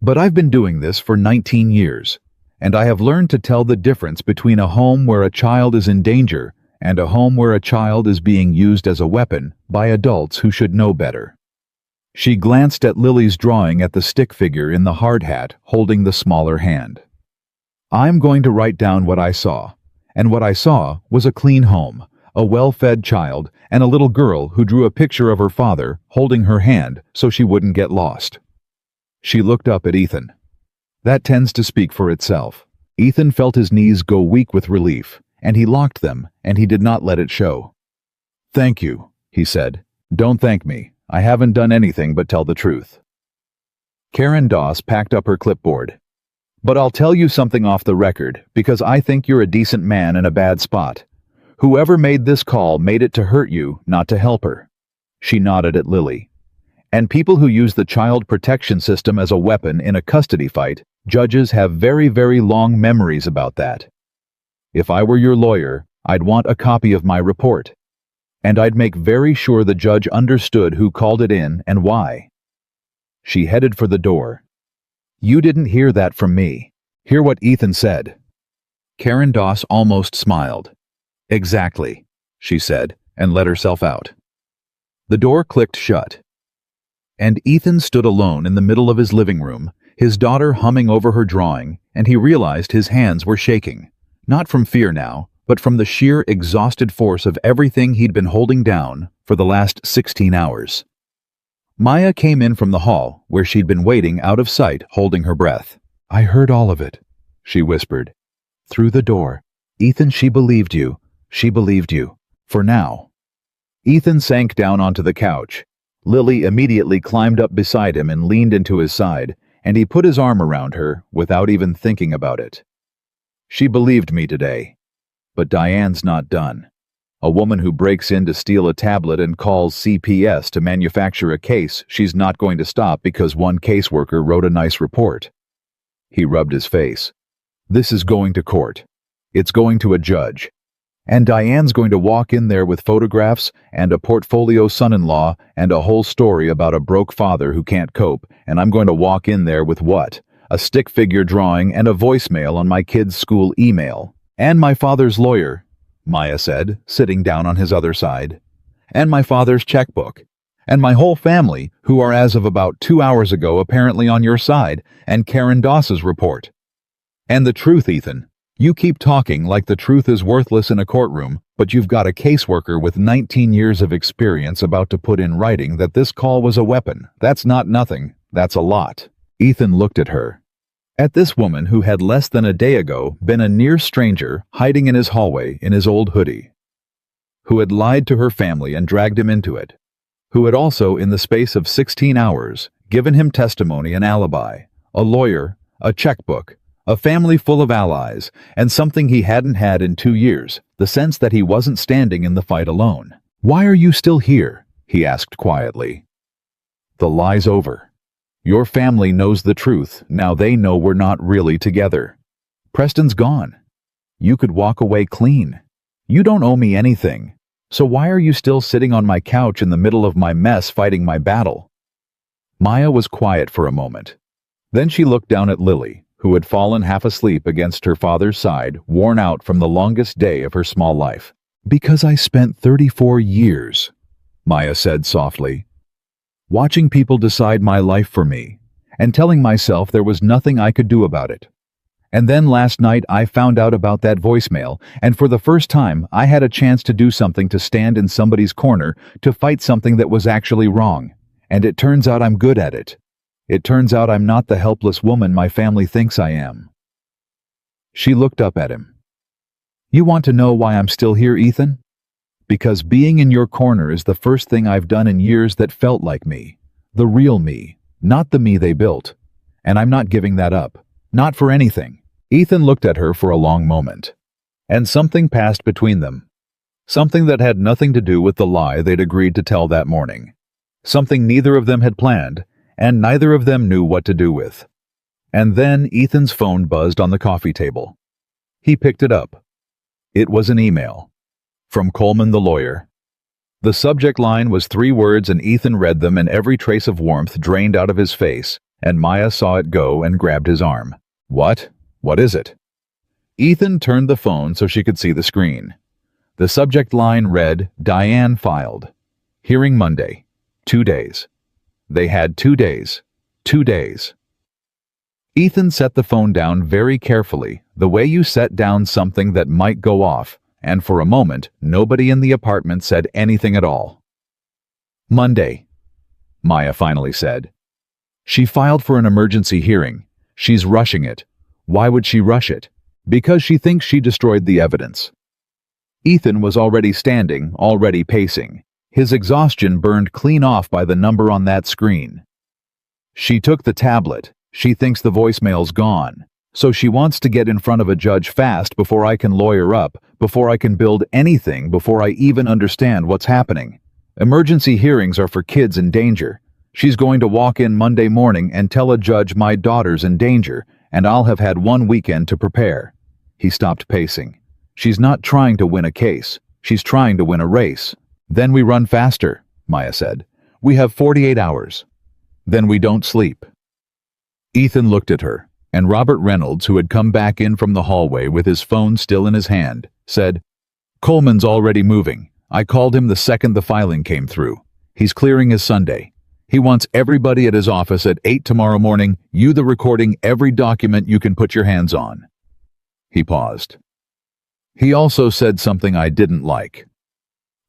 "But I've been doing this for 19 years, and I have learned to tell the difference between a home where a child is in danger and a home where a child is being used as a weapon by adults who should know better." She glanced at Lily's drawing at the stick figure in the hard hat holding the smaller hand. "I'm going to write down what I saw, and what I saw was a clean home, a well-fed child, and a little girl who drew a picture of her father holding her hand so she wouldn't get lost." She looked up at Ethan. That tends to speak for itself. Ethan felt his knees go weak with relief, and he locked them, and he did not let it show. "Thank you," he said. "Don't thank me. I haven't done anything but tell the truth." Karen Doss packed up her clipboard. "But I'll tell you something off the record, because I think you're a decent man in a bad spot. Whoever made this call made it to hurt you, not to help her." She nodded at Lily. "And people who use the child protection system as a weapon in a custody fight, judges have very, very long memories about that. If I were your lawyer, I'd want a copy of my report. And I'd make very sure the judge understood who called it in and why." She headed for the door. "You didn't hear that from me. Hear what Ethan said." Karen Doss almost smiled. "Exactly," she said, and let herself out. The door clicked shut. And Ethan stood alone in the middle of his living room, his daughter humming over her drawing, and he realized his hands were shaking. Not from fear now, but from the sheer exhausted force of everything he'd been holding down for the last 16 hours. Maya came in from the hall, where she'd been waiting out of sight, holding her breath. "I heard all of it," she whispered. "Through the door. Ethan, she believed you. She believed you. For now." Ethan sank down onto the couch. Lily immediately climbed up beside him and leaned into his side, and he put his arm around her without even thinking about it. "She believed me today. But Diane's not done. A woman who breaks in to steal a tablet and calls CPS to manufacture a case, she's not going to stop because one caseworker wrote a nice report." He rubbed his face. "This is going to court. It's going to a judge. And Diane's going to walk in there with photographs and a portfolio son-in-law and a whole story about a broke father who can't cope, and I'm going to walk in there with what? A stick figure drawing and a voicemail on my kid's school email. And my father's lawyer," Maya said, sitting down on his other side. "And my father's checkbook. And my whole family, who are as of about 2 hours ago apparently on your side, and Karen Doss's report. And the truth, Ethan. You keep talking like the truth is worthless in a courtroom, but you've got a caseworker with 19 years of experience about to put in writing that this call was a weapon. That's not nothing. That's a lot." Ethan looked at her. At this woman who had less than a day ago been a near stranger hiding in his hallway in his old hoodie. Who had lied to her family and dragged him into it. Who had also, in the space of 16 hours, given him testimony, an alibi, a lawyer, a checkbook, a family full of allies, and something he hadn't had in 2 years, the sense that he wasn't standing in the fight alone. "Why are you still here?" he asked quietly. "The lie's over. Your family knows the truth, now they know we're not really together. Preston's gone. You could walk away clean. You don't owe me anything. So why are you still sitting on my couch in the middle of my mess fighting my battle?" Maya was quiet for a moment. Then she looked down at Lily, who had fallen half asleep against her father's side, worn out from the longest day of her small life. "Because I spent 34 years," Maya said softly, "watching people decide my life for me, and telling myself there was nothing I could do about it. And then last night I found out about that voicemail, and for the first time I had a chance to do something, to stand in somebody's corner, to fight something that was actually wrong. And it turns out I'm good at it. It turns out I'm not the helpless woman my family thinks I am." She looked up at him. "You want to know why I'm still here, Ethan?" Because being in your corner is the first thing I've done in years that felt like me. The real me, not the me they built. And I'm not giving that up. Not for anything. Ethan looked at her for a long moment. And something passed between them. Something that had nothing to do with the lie they'd agreed to tell that morning. Something neither of them had planned, and neither of them knew what to do with. And then Ethan's phone buzzed on the coffee table. He picked it up. It was an email. From Coleman the lawyer. The subject line was 3 words and Ethan read them and every trace of warmth drained out of his face, and Maya saw it go and grabbed his arm. What? What is it? Ethan turned the phone so she could see the screen. The subject line read, Diane filed. Hearing Monday. 2 days. They had 2 days. 2 days. Ethan set the phone down very carefully, the way you set down something that might go off, and for a moment, nobody in the apartment said anything at all. Monday, Maya finally said. She filed for an emergency hearing. She's rushing it. Why would she rush it? Because she thinks she destroyed the evidence. Ethan was already standing, already pacing. His exhaustion burned clean off by the number on that screen. She took the tablet. She thinks the voicemail's gone. So she wants to get in front of a judge fast before I can lawyer up, before I can build anything, before I even understand what's happening. Emergency hearings are for kids in danger. She's going to walk in Monday morning and tell a judge my daughter's in danger, and I'll have had 1 weekend to prepare. He stopped pacing. She's not trying to win a case. She's trying to win a race. Then we run faster, Maya said. We have 48 hours. Then we don't sleep. Ethan looked at her, and Robert Reynolds, who had come back in from the hallway with his phone still in his hand, said, Coleman's already moving. I called him the second the filing came through. He's clearing his Sunday. He wants everybody at his office at 8 tomorrow morning, you the recording every document you can put your hands on. He paused. He also said something I didn't like.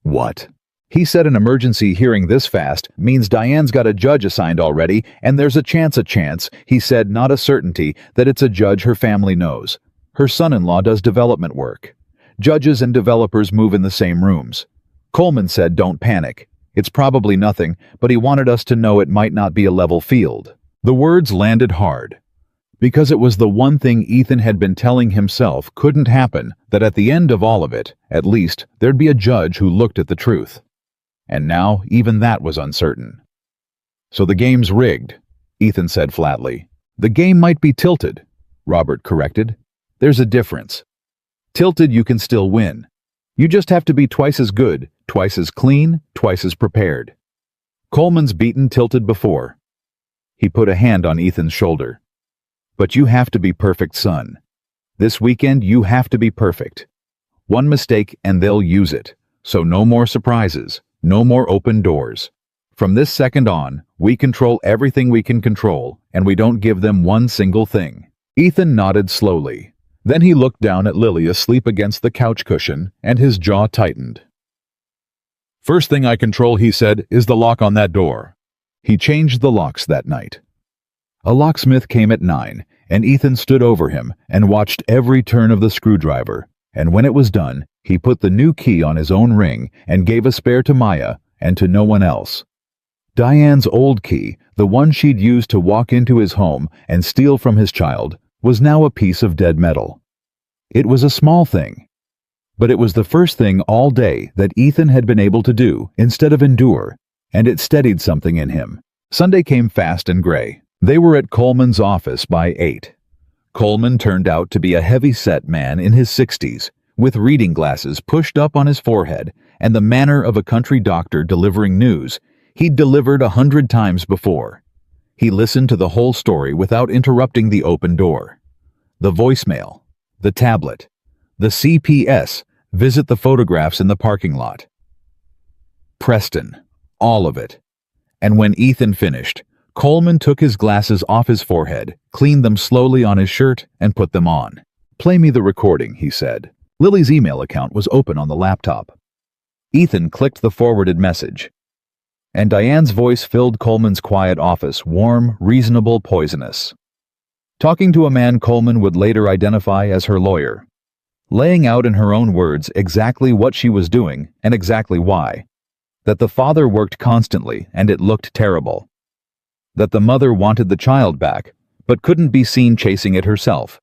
What? He said an emergency hearing this fast means Diane's got a judge assigned already, and there's a chance, he said, not a certainty, that it's a judge her family knows. Her son-in-law does development work. Judges and developers move in the same rooms. Coleman said don't panic. It's probably nothing, but he wanted us to know it might not be a level field. The words landed hard. Because it was the one thing Ethan had been telling himself couldn't happen, that at the end of all of it, at least, there'd be a judge who looked at the truth. And now, even that was uncertain. So the game's rigged, Ethan said flatly. The game might be tilted, Robert corrected. There's a difference. Tilted you can still win. You just have to be twice as good, twice as clean, twice as prepared. Coleman's beaten tilted before. He put a hand on Ethan's shoulder. But you have to be perfect, son. This weekend you have to be perfect. One mistake and they'll use it. So no more surprises. No more open doors. From this second on, we control everything we can control, and we don't give them one single thing. Ethan nodded slowly. Then he looked down at Lily asleep against the couch cushion, and his jaw tightened. First thing I control, he said, is the lock on that door. He changed the locks that night. A locksmith came at 9, and Ethan stood over him and watched every turn of the screwdriver, and when it was done, he put the new key on his own ring and gave a spare to Maya and to no one else. Diane's old key, the one she'd used to walk into his home and steal from his child, was now a piece of dead metal. It was a small thing, but it was the first thing all day that Ethan had been able to do instead of endure, and it steadied something in him. Sunday came fast and gray. They were at Coleman's office by 8. Coleman turned out to be a heavy-set man in his 60s, with reading glasses pushed up on his forehead and the manner of a country doctor delivering news he'd delivered 100 times before. He listened to the whole story without interrupting the open door. The voicemail, the tablet, the CPS, visit the photographs in the parking lot. Preston, all of it. And when Ethan finished, Coleman took his glasses off his forehead, cleaned them slowly on his shirt, and put them on. Play me the recording, he said. Lily's email account was open on the laptop. Ethan clicked the forwarded message. And Diane's voice filled Coleman's quiet office, warm, reasonable, poisonous. Talking to a man Coleman would later identify as her lawyer. laying out in her own words exactly what she was doing and exactly why. That the father worked constantly and it looked terrible. That the mother wanted the child back, but couldn't be seen chasing it herself.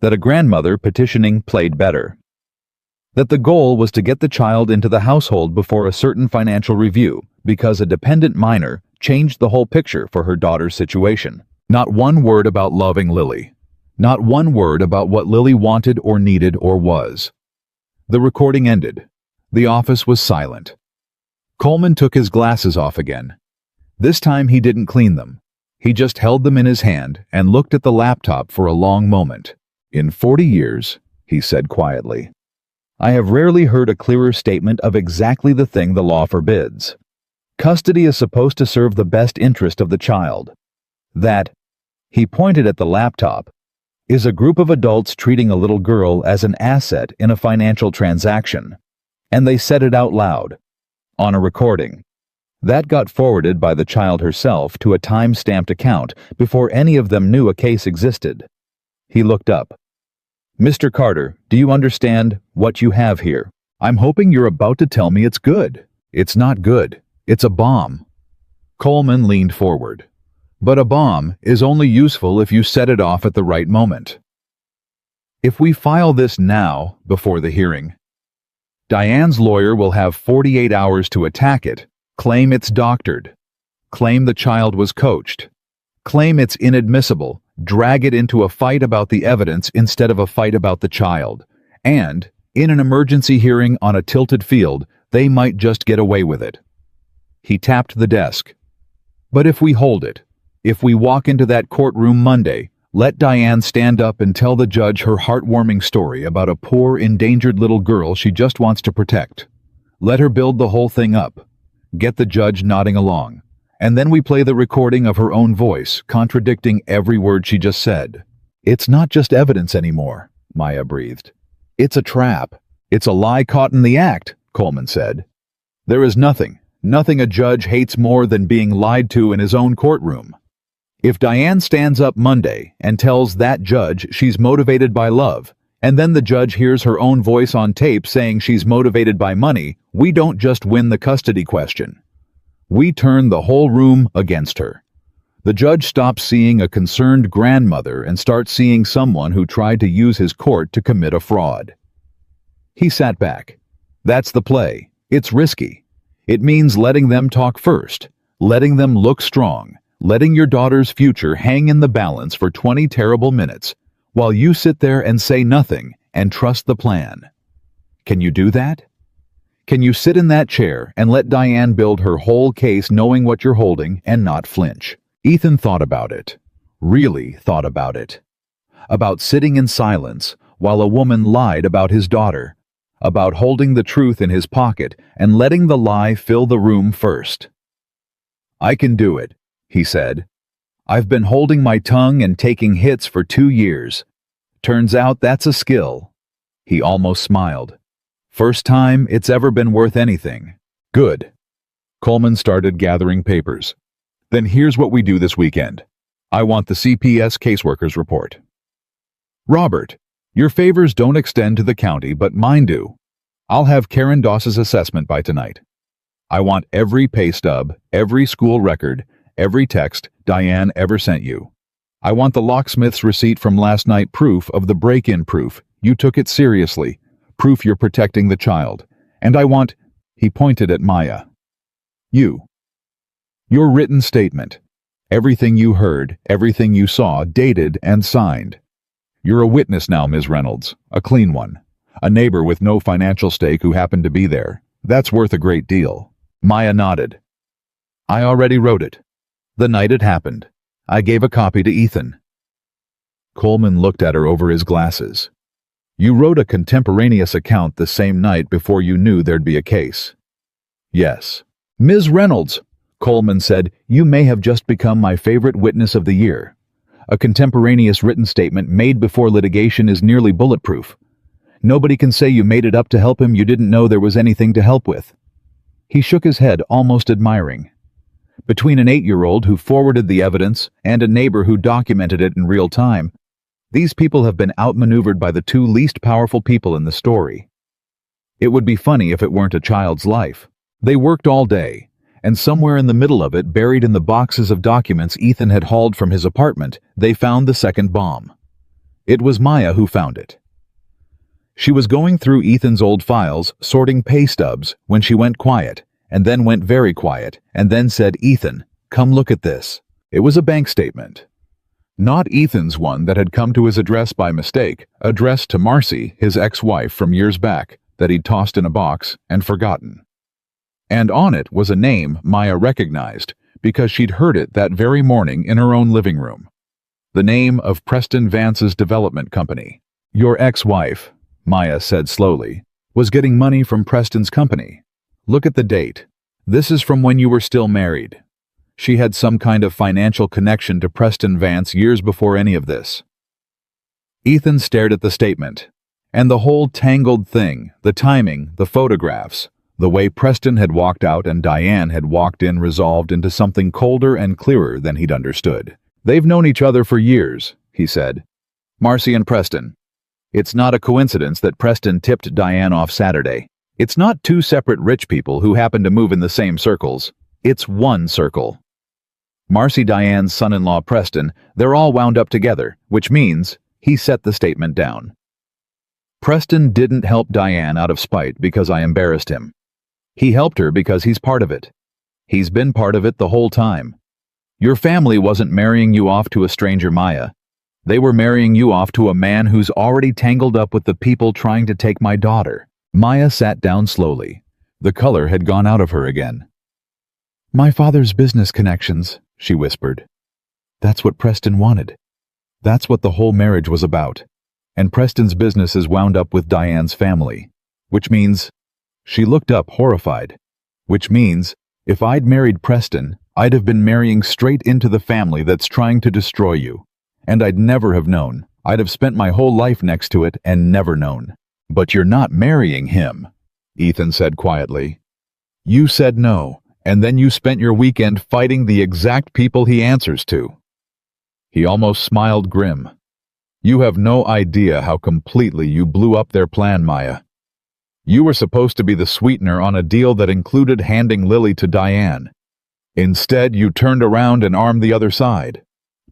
That a grandmother petitioning played better. That the goal was to get the child into the household before a certain financial review, because a dependent minor changed the whole picture for her daughter's situation. Not one word about loving Lily. Not one word about what Lily wanted or needed or was. The recording ended. The office was silent. Coleman took his glasses off again. This time he didn't clean them. He just held them in his hand and looked at the laptop for a long moment. "In 40 years, he said quietly, I have rarely heard a clearer statement of exactly the thing the law forbids. Custody is supposed to serve the best interest of the child. That," he pointed at the laptop, "is a group of adults treating a little girl as an asset in a financial transaction." And they said it out loud, on a recording. That got forwarded by the child herself to a time-stamped account before any of them knew a case existed. He looked up. "Mr. Carter, do you understand what you have here? I'm hoping you're about to tell me it's good." "It's not good. It's a bomb." Coleman leaned forward. "But a bomb is only useful if you set it off at the right moment. If we file this now, before the hearing, Diane's lawyer will have 48 hours to attack it, claim it's doctored, claim the child was coached, claim it's inadmissible, drag it into a fight about the evidence instead of a fight about the child, and, in an emergency hearing on a tilted field, they might just get away with it." He tapped the desk. "But if we hold it, if we walk into that courtroom Monday, let Diane stand up and tell the judge her heartwarming story about a poor, endangered little girl she just wants to protect. Let her build the whole thing up. Get the judge nodding along. And then we play the recording of her own voice, contradicting every word she just said." "It's not just evidence anymore," Maya breathed. "It's a trap. It's a lie caught in the act," Coleman said. "There is nothing a judge hates more than being lied to in his own courtroom. If Diane stands up Monday and tells that judge she's motivated by love, and then the judge hears her own voice on tape saying she's motivated by money, we don't just win the custody question. We turn the whole room against her. The judge stops seeing a concerned grandmother and starts seeing someone who tried to use his court to commit a fraud." He sat back. "That's the play. It's risky. It means letting them talk first, letting them look strong, letting your daughter's future hang in the balance for 20 terrible minutes, while you sit there and say nothing and trust the plan. Can you do that? Can you sit in that chair and let Diane build her whole case knowing what you're holding and not flinch?" Ethan thought about it. Really thought about it. About sitting in silence while a woman lied about his daughter. About holding the truth in his pocket and letting the lie fill the room first. "I can do it," he said. "I've been holding my tongue and taking hits for 2 years. Turns out that's a skill." He almost smiled. "First time it's ever been worth anything." "Good." Coleman started gathering papers. "Then here's what we do this weekend. I want the CPS caseworkers report. Robert, your favors don't extend to the county, but mine do. I'll have Karen Doss's assessment by tonight. I want every pay stub, every school record, every text Diane ever sent you. I want the locksmith's receipt from last night, proof of the break-in, proof you took it seriously, proof you're protecting the child. And I want," he pointed at Maya, "your written statement. Everything you heard, everything you saw, dated and signed. You're a witness now, Ms. Reynolds, a clean one. A neighbor with no financial stake who happened to be there. That's worth a great deal." Maya nodded. "I already wrote it. The night it happened. I gave a copy to Ethan." Coleman looked at her over his glasses. "You wrote a contemporaneous account the same night before you knew there'd be a case." "Yes." "Ms. Reynolds," Coleman said, "you may have just become my favorite witness of the year. A contemporaneous written statement made before litigation is nearly bulletproof. Nobody can say you made it up to help him you didn't know there was anything to help with." He shook his head, almost admiring. Between an 8-year-old who forwarded the evidence and a neighbor who documented it in real time, These people have been outmaneuvered by the two least powerful people in the story. It would be funny if it weren't a child's life. They worked all day, and somewhere in the middle of it, buried in the boxes of documents Ethan had hauled from his apartment, they found the second bomb. It was Maya who found it. She was going through Ethan's old files, sorting pay stubs, when she went quiet, and then went very quiet, and then said, "Ethan, come look at this." It was a bank statement. Not Ethan's one that had come to his address by mistake, addressed to Marcy, his ex-wife from years back, that he'd tossed in a box and forgotten. And on it was a name Maya recognized, because she'd heard it that very morning in her own living room. The name of Preston Vance's development company. "Your ex-wife," Maya said slowly, "was getting money from Preston's company. Look at the date. This is from when you were still married. She had some kind of financial connection to Preston Vance years before any of this." Ethan stared at the statement. And the whole tangled thing, the timing, the photographs, the way Preston had walked out and Diane had walked in resolved into something colder and clearer than he'd understood. "They've known each other for years," he said. "Marcy and Preston. It's not a coincidence that Preston tipped Diane off Saturday. It's not two separate rich people who happen to move in the same circles. It's one circle. Marcy Diane's son-in-law Preston, they're all wound up together, which means," he set the statement down, "Preston didn't help Diane out of spite because I embarrassed him. He helped her because he's part of it. He's been part of it the whole time. Your family wasn't marrying you off to a stranger, Maya. They were marrying you off to a man who's already tangled up with the people trying to take my daughter." Maya sat down slowly. The color had gone out of her again. "My father's business connections," she whispered. "That's what Preston wanted. That's what the whole marriage was about. And Preston's business is wound up with Diane's family. Which means," she looked up horrified, "which means, if I'd married Preston, I'd have been marrying straight into the family that's trying to destroy you. And I'd never have known. I'd have spent my whole life next to it and never known." "But you're not marrying him," Ethan said quietly. "You said no, and then you spent your weekend fighting the exact people he answers to." He almost smiled grim. "You have no idea how completely you blew up their plan, Maya. You were supposed to be the sweetener on a deal that included handing Lily to Diane. Instead, you turned around and armed the other side.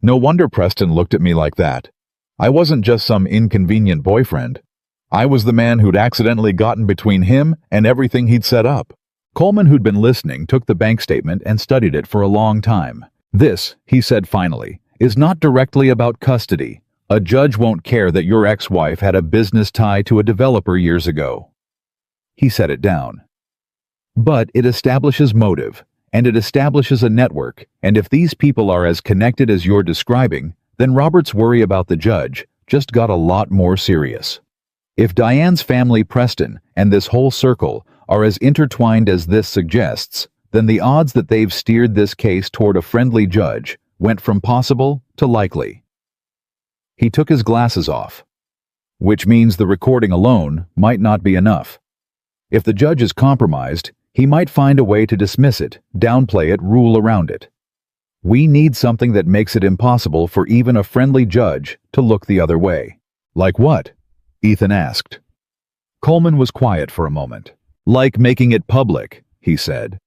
No wonder Preston looked at me like that. I wasn't just some inconvenient boyfriend. I was the man who'd accidentally gotten between him and everything he'd set up." Coleman, who'd been listening, took the bank statement and studied it for a long time. "This," he said finally, "is not directly about custody. A judge won't care that your ex-wife had a business tie to a developer years ago." He set it down. "But it establishes motive, and it establishes a network, and if these people are as connected as you're describing, then Robert's worry about the judge just got a lot more serious. If Diane's family, Preston, and this whole circle are as intertwined as this suggests, then the odds that they've steered this case toward a friendly judge went from possible to likely." He took his glasses off. "Which means the recording alone might not be enough. If the judge is compromised, he might find a way to dismiss it, downplay it, rule around it. We need something that makes it impossible for even a friendly judge to look the other way." "Like what?" Ethan asked. Coleman was quiet for a moment. "Like making it public," he said.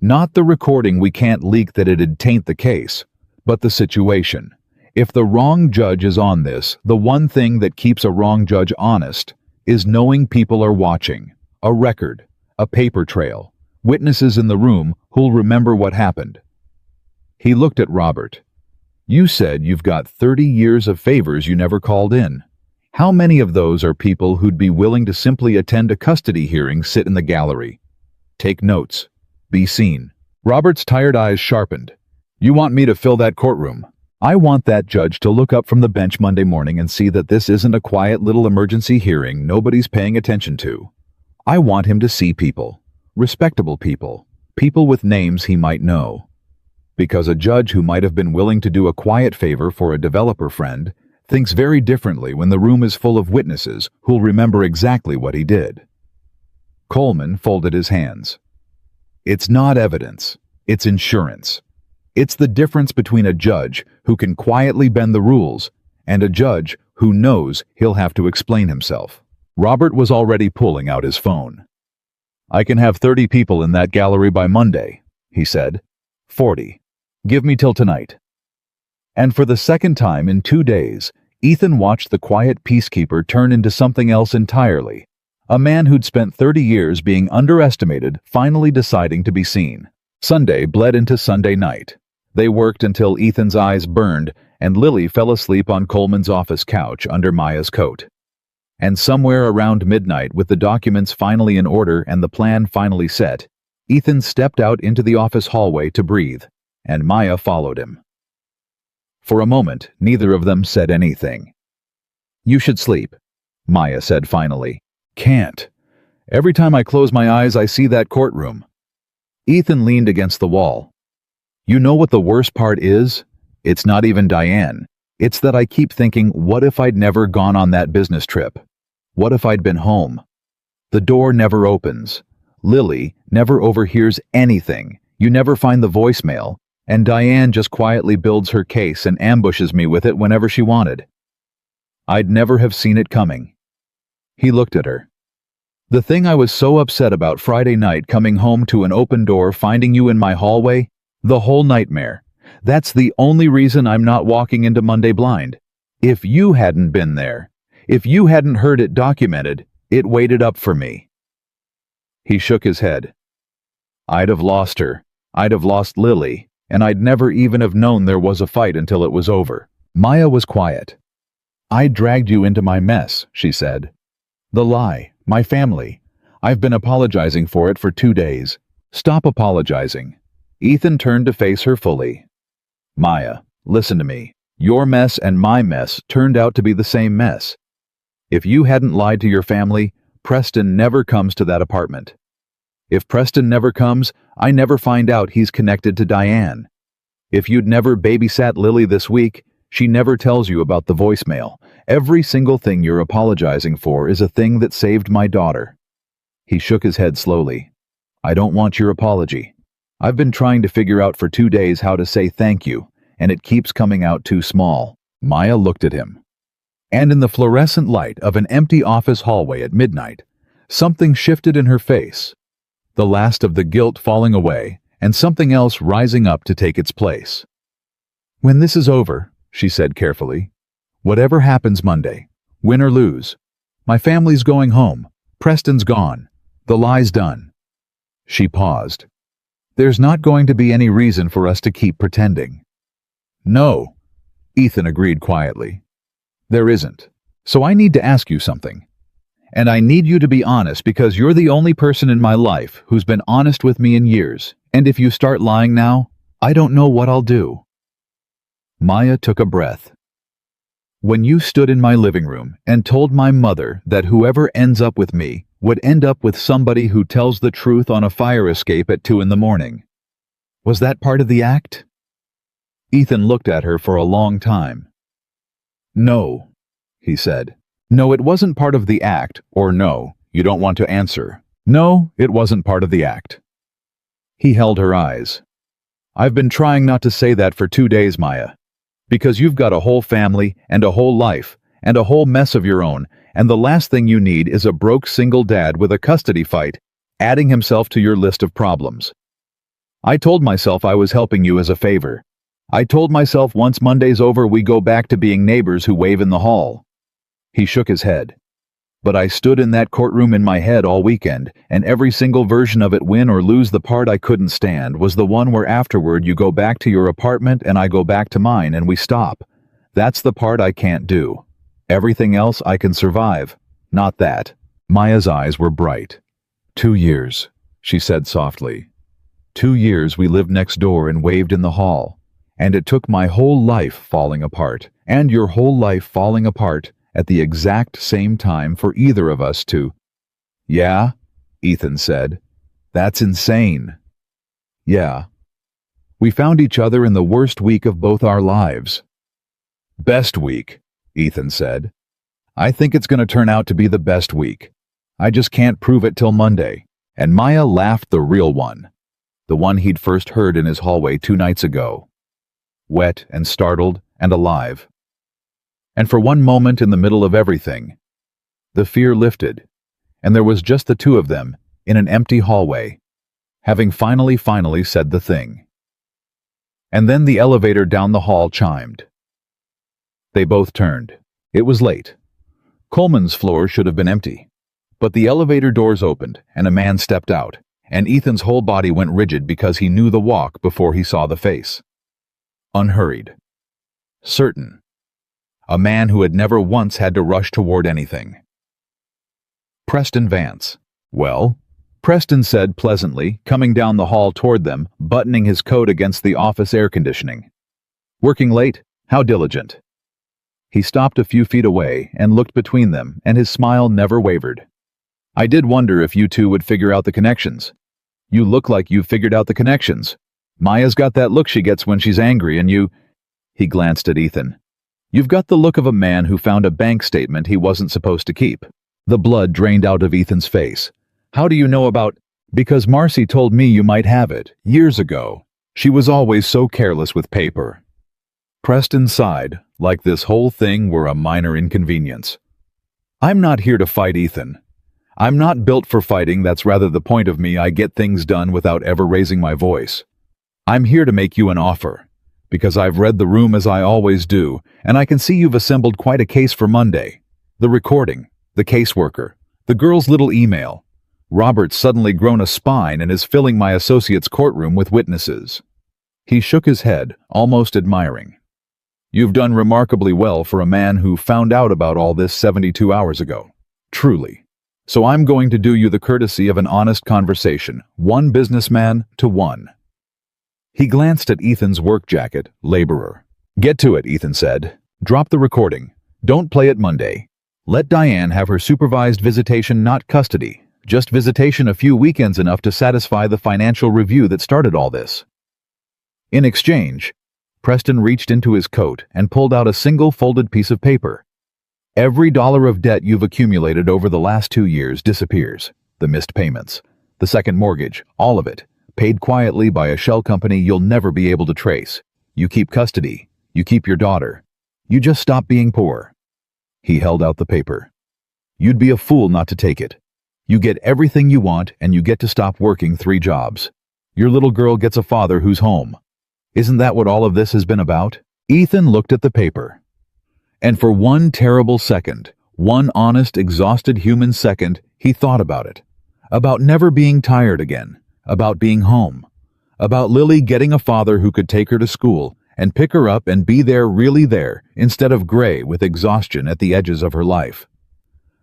"Not the recording we can't leak that it'd taint the case, but the situation. If the wrong judge is on this, the one thing that keeps a wrong judge honest is knowing people are watching. A record, a paper trail, witnesses in the room who'll remember what happened." He looked at Robert. "You said you've got 30 years of favors you never called in. How many of those are people who'd be willing to simply attend a custody hearing, sit in the gallery, take notes, be seen?" Robert's tired eyes sharpened. "You want me to fill that courtroom? I want that judge to look up from the bench Monday morning and see that this isn't a quiet little emergency hearing nobody's paying attention to. I want him to see people, respectable people, people with names he might know. Because a judge who might have been willing to do a quiet favor for a developer friend thinks very differently when the room is full of witnesses who'll remember exactly what he did." Coleman folded his hands. "It's not evidence. It's insurance. It's the difference between a judge who can quietly bend the rules and a judge who knows he'll have to explain himself. Robert was already pulling out his phone. "I can have 30 people in that gallery by Monday," he said. 40. Give me till tonight." And for the second time in 2 days, Ethan watched the quiet peacekeeper turn into something else entirely. A man who'd spent 30 years being underestimated finally deciding to be seen. Sunday bled into Sunday night. They worked until Ethan's eyes burned and Lily fell asleep on Coleman's office couch under Maya's coat. And somewhere around midnight, with the documents finally in order and the plan finally set, Ethan stepped out into the office hallway to breathe, and Maya followed him. For a moment, neither of them said anything. "You should sleep," Maya said finally. "Can't. Every time I close my eyes, I see that courtroom." Ethan leaned against the wall. "You know what the worst part is? It's not even Diane. It's that I keep thinking, what if I'd never gone on that business trip? What if I'd been home? The door never opens. Lily never overhears anything. You never find the voicemail. And Diane just quietly builds her case and ambushes me with it whenever she wanted. I'd never have seen it coming." He looked at her. "The thing I was so upset about Friday night, coming home to an open door, finding you in my hallway, the whole nightmare. That's the only reason I'm not walking into Monday blind. If you hadn't been there, if you hadn't heard it documented, it waited up for me." He shook his head. "I'd have lost her. I'd have lost Lily. And I'd never even have known there was a fight until it was over." Maya was quiet. "I dragged you into my mess," she said. "The lie, my family. I've been apologizing for it for 2 days. Stop apologizing." Ethan turned to face her fully. "Maya, listen to me. Your mess and my mess turned out to be the same mess. If you hadn't lied to your family, Preston never comes to that apartment. If Preston never comes, I never find out he's connected to Diane. If you'd never babysat Lily this week, she never tells you about the voicemail. Every single thing you're apologizing for is a thing that saved my daughter." He shook his head slowly. "I don't want your apology. I've been trying to figure out for 2 days how to say thank you, and it keeps coming out too small." Maya looked at him. And in the fluorescent light of an empty office hallway at midnight, something shifted in her face. The last of the guilt falling away, and something else rising up to take its place. "When this is over," she said carefully, "whatever happens Monday, win or lose, my family's going home, Preston's gone, the lie's done." She paused. "There's not going to be any reason for us to keep pretending." "No," Ethan agreed quietly. "There isn't. So I need to ask you something. And I need you to be honest, because you're the only person in my life who's been honest with me in years. And if you start lying now, I don't know what I'll do." Maya took a breath. "When you stood in my living room and told my mother that whoever ends up with me would end up with somebody who tells the truth on a fire escape at 2 a.m, was that part of the act?" Ethan looked at her for a long time. "No," he said. "No, it wasn't part of the act," or "No, you don't want to answer." "No, it wasn't part of the act." He held her eyes. "I've been trying not to say that for 2 days, Maya. Because you've got a whole family, and a whole life, and a whole mess of your own, and the last thing you need is a broke single dad with a custody fight, adding himself to your list of problems. I told myself I was helping you as a favor. I told myself once Monday's over we go back to being neighbors who wave in the hall." He shook his head. "But I stood in that courtroom in my head all weekend, and every single version of it, win or lose, the part I couldn't stand was the one where afterward you go back to your apartment and I go back to mine and we stop. That's the part I can't do. Everything else I can survive. Not that." Maya's eyes were bright. 2 years, she said softly. 2 years we lived next door and waved in the hall. And it took my whole life falling apart, and your whole life falling apart, at the exact same time for either of us to—" "Yeah," Ethan said. "That's insane." "Yeah. We found each other in the worst week of both our lives." "Best week," Ethan said. "I think it's going to turn out to be the best week. I just can't prove it till Monday." And Maya laughed, the real one. The one he'd first heard in his hallway 2 nights ago. Wet and startled and alive. And for one moment in the middle of everything, the fear lifted, and there was just the two of them in an empty hallway, having finally said the thing. And then the elevator down the hall chimed. They both turned. It was late. Coleman's floor should have been empty. But the elevator doors opened, and a man stepped out, and Ethan's whole body went rigid because he knew the walk before he saw the face. Unhurried. Certain. A man who had never once had to rush toward anything. Preston Vance. Well, Preston said pleasantly, coming down the hall toward them, buttoning his coat against the office air conditioning. Working late? How diligent. He stopped a few feet away and looked between them, and his smile never wavered. I did wonder if you two would figure out the connections. You look like you've figured out the connections. Maya's got that look she gets when she's angry, and you... He glanced at Ethan. You've got the look of a man who found a bank statement he wasn't supposed to keep. The blood drained out of Ethan's face. How do you know about... Because Marcy told me you might have it, years ago. She was always so careless with paper. Preston sighed, like this whole thing were a minor inconvenience. I'm not here to fight Ethan. I'm not built for fighting, that's rather the point of me. I get things done without ever raising my voice. I'm here to make you an offer, because I've read the room as I always do, and I can see you've assembled quite a case for Monday. The recording, the caseworker, the girl's little email. Robert's suddenly grown a spine and is filling my associate's courtroom with witnesses. He shook his head, almost admiring. You've done remarkably well for a man who found out about all this 72 hours ago. Truly. So I'm going to do you the courtesy of an honest conversation, one businessman to one. He glanced at Ethan's work jacket, laborer. Get to it, Ethan said. Drop the recording. Don't play it Monday. Let Diane have her supervised visitation, not custody. Just visitation, a few weekends enough to satisfy the financial review that started all this. In exchange, Preston reached into his coat and pulled out a single folded piece of paper. Every dollar of debt you've accumulated over the last 2 years disappears. The missed payments, the second mortgage, all of it, paid quietly by a shell company you'll never be able to trace. You keep custody. You keep your daughter. You just stop being poor. He held out the paper. You'd be a fool not to take it. You get everything you want, and you get to stop working 3 jobs. Your little girl gets a father who's home. Isn't that what all of this has been about? Ethan looked at the paper. And for one terrible second, one honest, exhausted human second, he thought about it. About never being tired again. About being home. About Lily getting a father who could take her to school and pick her up and be there, really there, instead of gray with exhaustion at the edges of her life.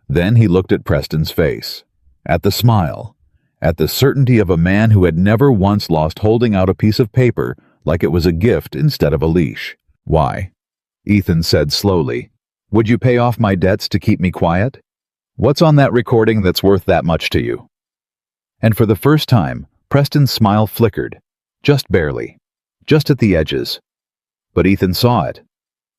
Then he looked at Preston's face. At the smile. At the certainty of a man who had never once lost holding out a piece of paper like it was a gift instead of a leash. Why? Ethan said slowly. Would you pay off my debts to keep me quiet? What's on that recording that's worth that much to you? And for the first time, Preston's smile flickered. Just barely. Just at the edges. But Ethan saw it.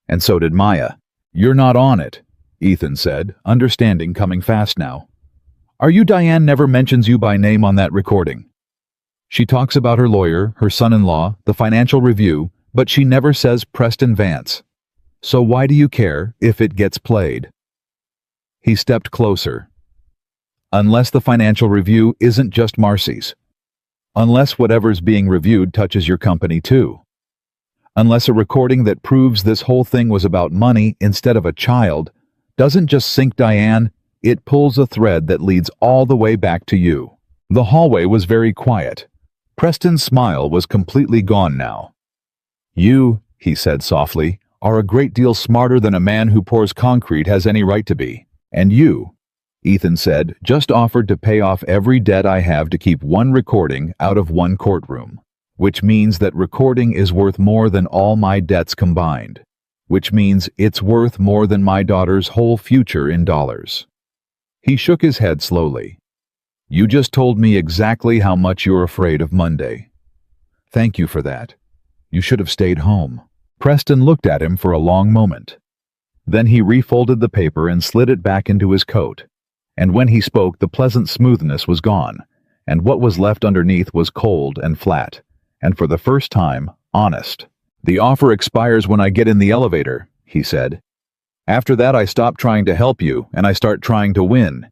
And so did Maya. You're not on it, Ethan said, understanding coming fast now. Are you? Diane never mentions you by name on that recording. She talks about her lawyer, her son-in-law, the financial review, but she never says Preston Vance. So why do you care if it gets played? He stepped closer. Unless the financial review isn't just Marcy's. Unless whatever's being reviewed touches your company too. Unless a recording that proves this whole thing was about money instead of a child doesn't just sink Diane, it pulls a thread that leads all the way back to you. The hallway was very quiet. Preston's smile was completely gone now. You, he said softly, are a great deal smarter than a man who pours concrete has any right to be. And you, Ethan said, just offered to pay off every debt I have to keep one recording out of one courtroom. Which means that recording is worth more than all my debts combined. Which means it's worth more than my daughter's whole future in dollars. He shook his head slowly. You just told me exactly how much you're afraid of Monday. Thank you for that. You should have stayed home. Preston looked at him for a long moment. Then he refolded the paper and slid it back into his coat. And when he spoke, the pleasant smoothness was gone, and what was left underneath was cold and flat, and for the first time, honest. The offer expires when I get in the elevator, he said. After that, I stop trying to help you, and I start trying to win.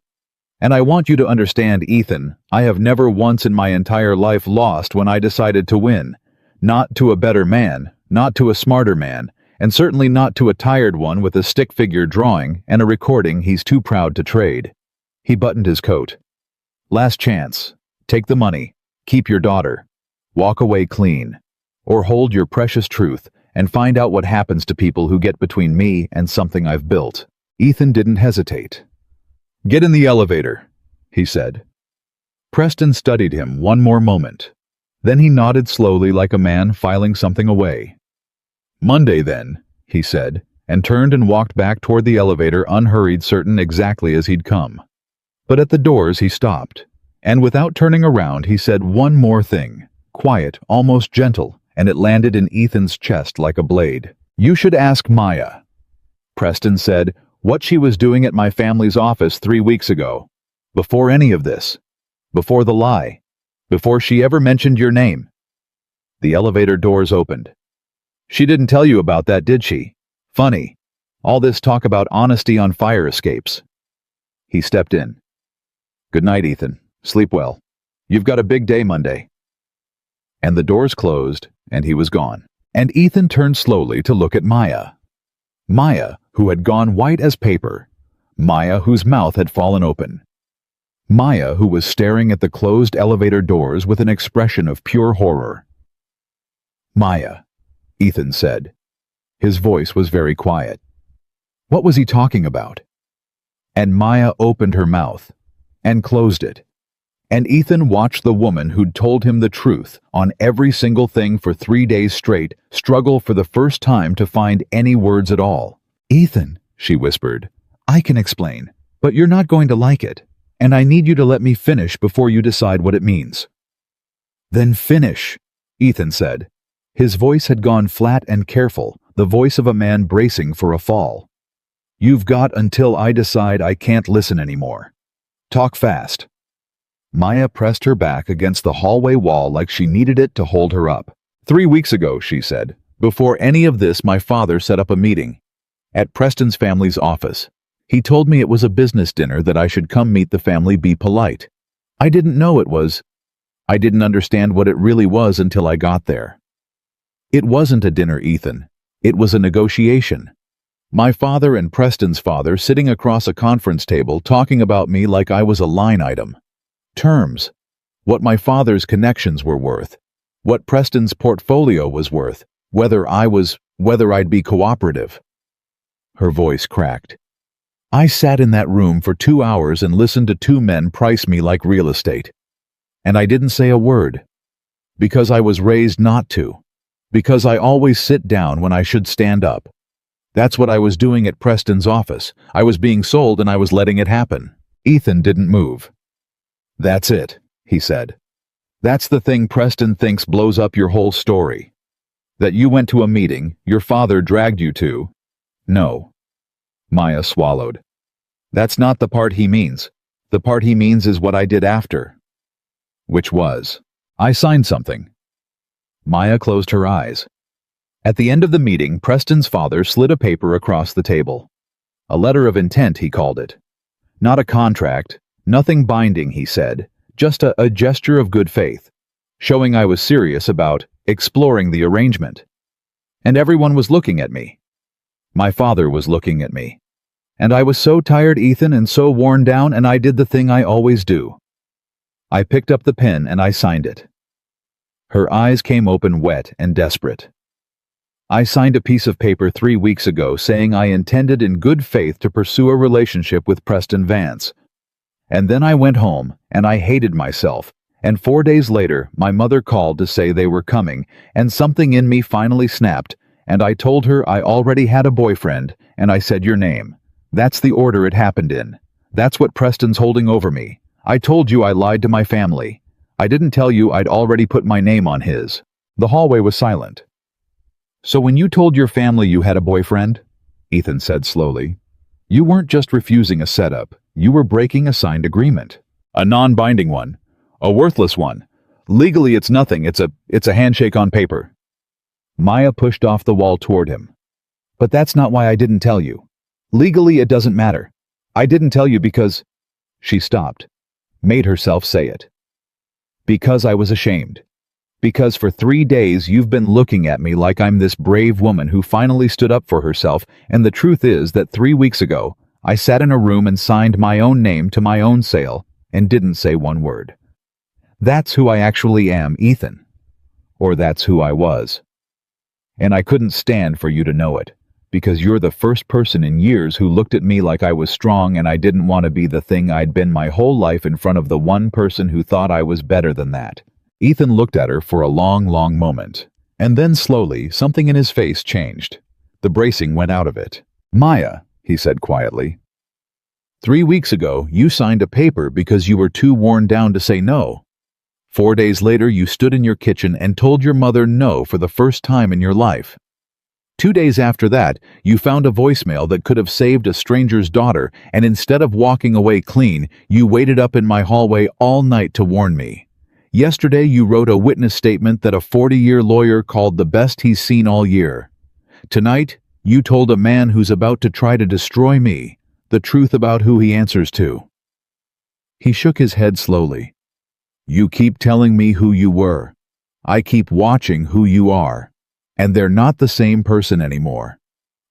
And I want you to understand, Ethan, I have never once in my entire life lost when I decided to win. Not to a better man, not to a smarter man, and certainly not to a tired one with a stick figure drawing and a recording he's too proud to trade. He buttoned his coat. Last chance. Take the money. Keep your daughter. Walk away clean. Or hold your precious truth and find out what happens to people who get between me and something I've built. Ethan didn't hesitate. Get in the elevator, he said. Preston studied him one more moment. Then he nodded slowly like a man filing something away. Monday then, he said, and turned and walked back toward the elevator unhurried, certain exactly as he'd come. But at the doors he stopped, and without turning around he said one more thing, quiet, almost gentle, and it landed in Ethan's chest like a blade. You should ask Maya. Preston said, what she was doing at my family's office 3 weeks ago. Before any of this. Before the lie. Before she ever mentioned your name. The elevator doors opened. She didn't tell you about that, did she? Funny. All this talk about honesty on fire escapes. He stepped in. Good night, Ethan. Sleep well. You've got a big day Monday. And the doors closed, and he was gone. And Ethan turned slowly to look at Maya. Maya, who had gone white as paper. Maya, whose mouth had fallen open. Maya, who was staring at the closed elevator doors with an expression of pure horror. Maya, Ethan said. His voice was very quiet. What was he talking about? And Maya opened her mouth and closed it. And Ethan watched the woman who'd told him the truth on every single thing for 3 days straight struggle for the first time to find any words at all. Ethan, she whispered, I can explain, but you're not going to like it, and I need you to let me finish before you decide what it means. Then finish, Ethan said. His voice had gone flat and careful, the voice of a man bracing for a fall. You've got until I decide I can't listen anymore. Talk fast. Maya pressed her back against the hallway wall like she needed it to hold her up. 3 weeks ago, she said, before any of this, my father set up a meeting. At Preston's family's office. He told me it was a business dinner that I should come meet the family, be polite. I didn't know it was. I didn't understand what it really was until I got there. It wasn't a dinner, Ethan. It was a negotiation. My father and Preston's father sitting across a conference table talking about me like I was a line item. Terms. What my father's connections were worth. What Preston's portfolio was worth. Whether I'd be cooperative. Her voice cracked. I sat in that room for 2 hours and listened to 2 men price me like real estate. And I didn't say a word. Because I was raised not to. Because I always sit down when I should stand up. That's what I was doing at Preston's office. I was being sold and I was letting it happen. Ethan didn't move. That's it, he said. That's the thing Preston thinks blows up your whole story. That you went to a meeting your father dragged you to. No. Maya swallowed. That's not the part he means. The part he means is what I did after. Which was, I signed something. Maya closed her eyes. At the end of the meeting, Preston's father slid a paper across the table. A letter of intent, he called it. Not a contract, nothing binding, he said, just a gesture of good faith, showing I was serious about exploring the arrangement. And everyone was looking at me. My father was looking at me. And I was so tired, Ethan, and so worn down, and I did the thing I always do. I picked up the pen and I signed it. Her eyes came open wet and desperate. I signed a piece of paper 3 weeks ago saying I intended in good faith to pursue a relationship with Preston Vance. And then I went home, and I hated myself, and 4 days later my mother called to say they were coming, and something in me finally snapped, and I told her I already had a boyfriend, and I said your name. That's the order it happened in. That's what Preston's holding over me. I told you I lied to my family. I didn't tell you I'd already put my name on his. The hallway was silent. So when you told your family you had a boyfriend, Ethan said slowly, you weren't just refusing a setup, you were breaking a signed agreement. A non-binding one. A worthless one. Legally it's nothing, it's a handshake on paper. Maya pushed off the wall toward him. But that's not why I didn't tell you. Legally, it doesn't matter. I didn't tell you because—" She stopped, made herself say it. "Because I was ashamed. Because for 3 days you've been looking at me like I'm this brave woman who finally stood up for herself, and the truth is that 3 weeks ago, I sat in a room and signed my own name to my own sale and didn't say one word. That's who I actually am, Ethan. Or that's who I was. And I couldn't stand for you to know it, because you're the first person in years who looked at me like I was strong and I didn't want to be the thing I'd been my whole life in front of the one person who thought I was better than that." Ethan looked at her for a long, long moment, and then slowly something in his face changed. The bracing went out of it. "Maya," he said quietly, 3 weeks ago you signed a paper because you were too worn down to say no. 4 days later you stood in your kitchen and told your mother no for the first time in your life. 2 days after that, you found a voicemail that could have saved a stranger's daughter, and instead of walking away clean, you waited up in my hallway all night to warn me. Yesterday you wrote a witness statement that a 40-year lawyer called the best he's seen all year. Tonight, you told a man who's about to try to destroy me the truth about who he answers to." He shook his head slowly. "You keep telling me who you were. I keep watching who you are. And they're not the same person anymore.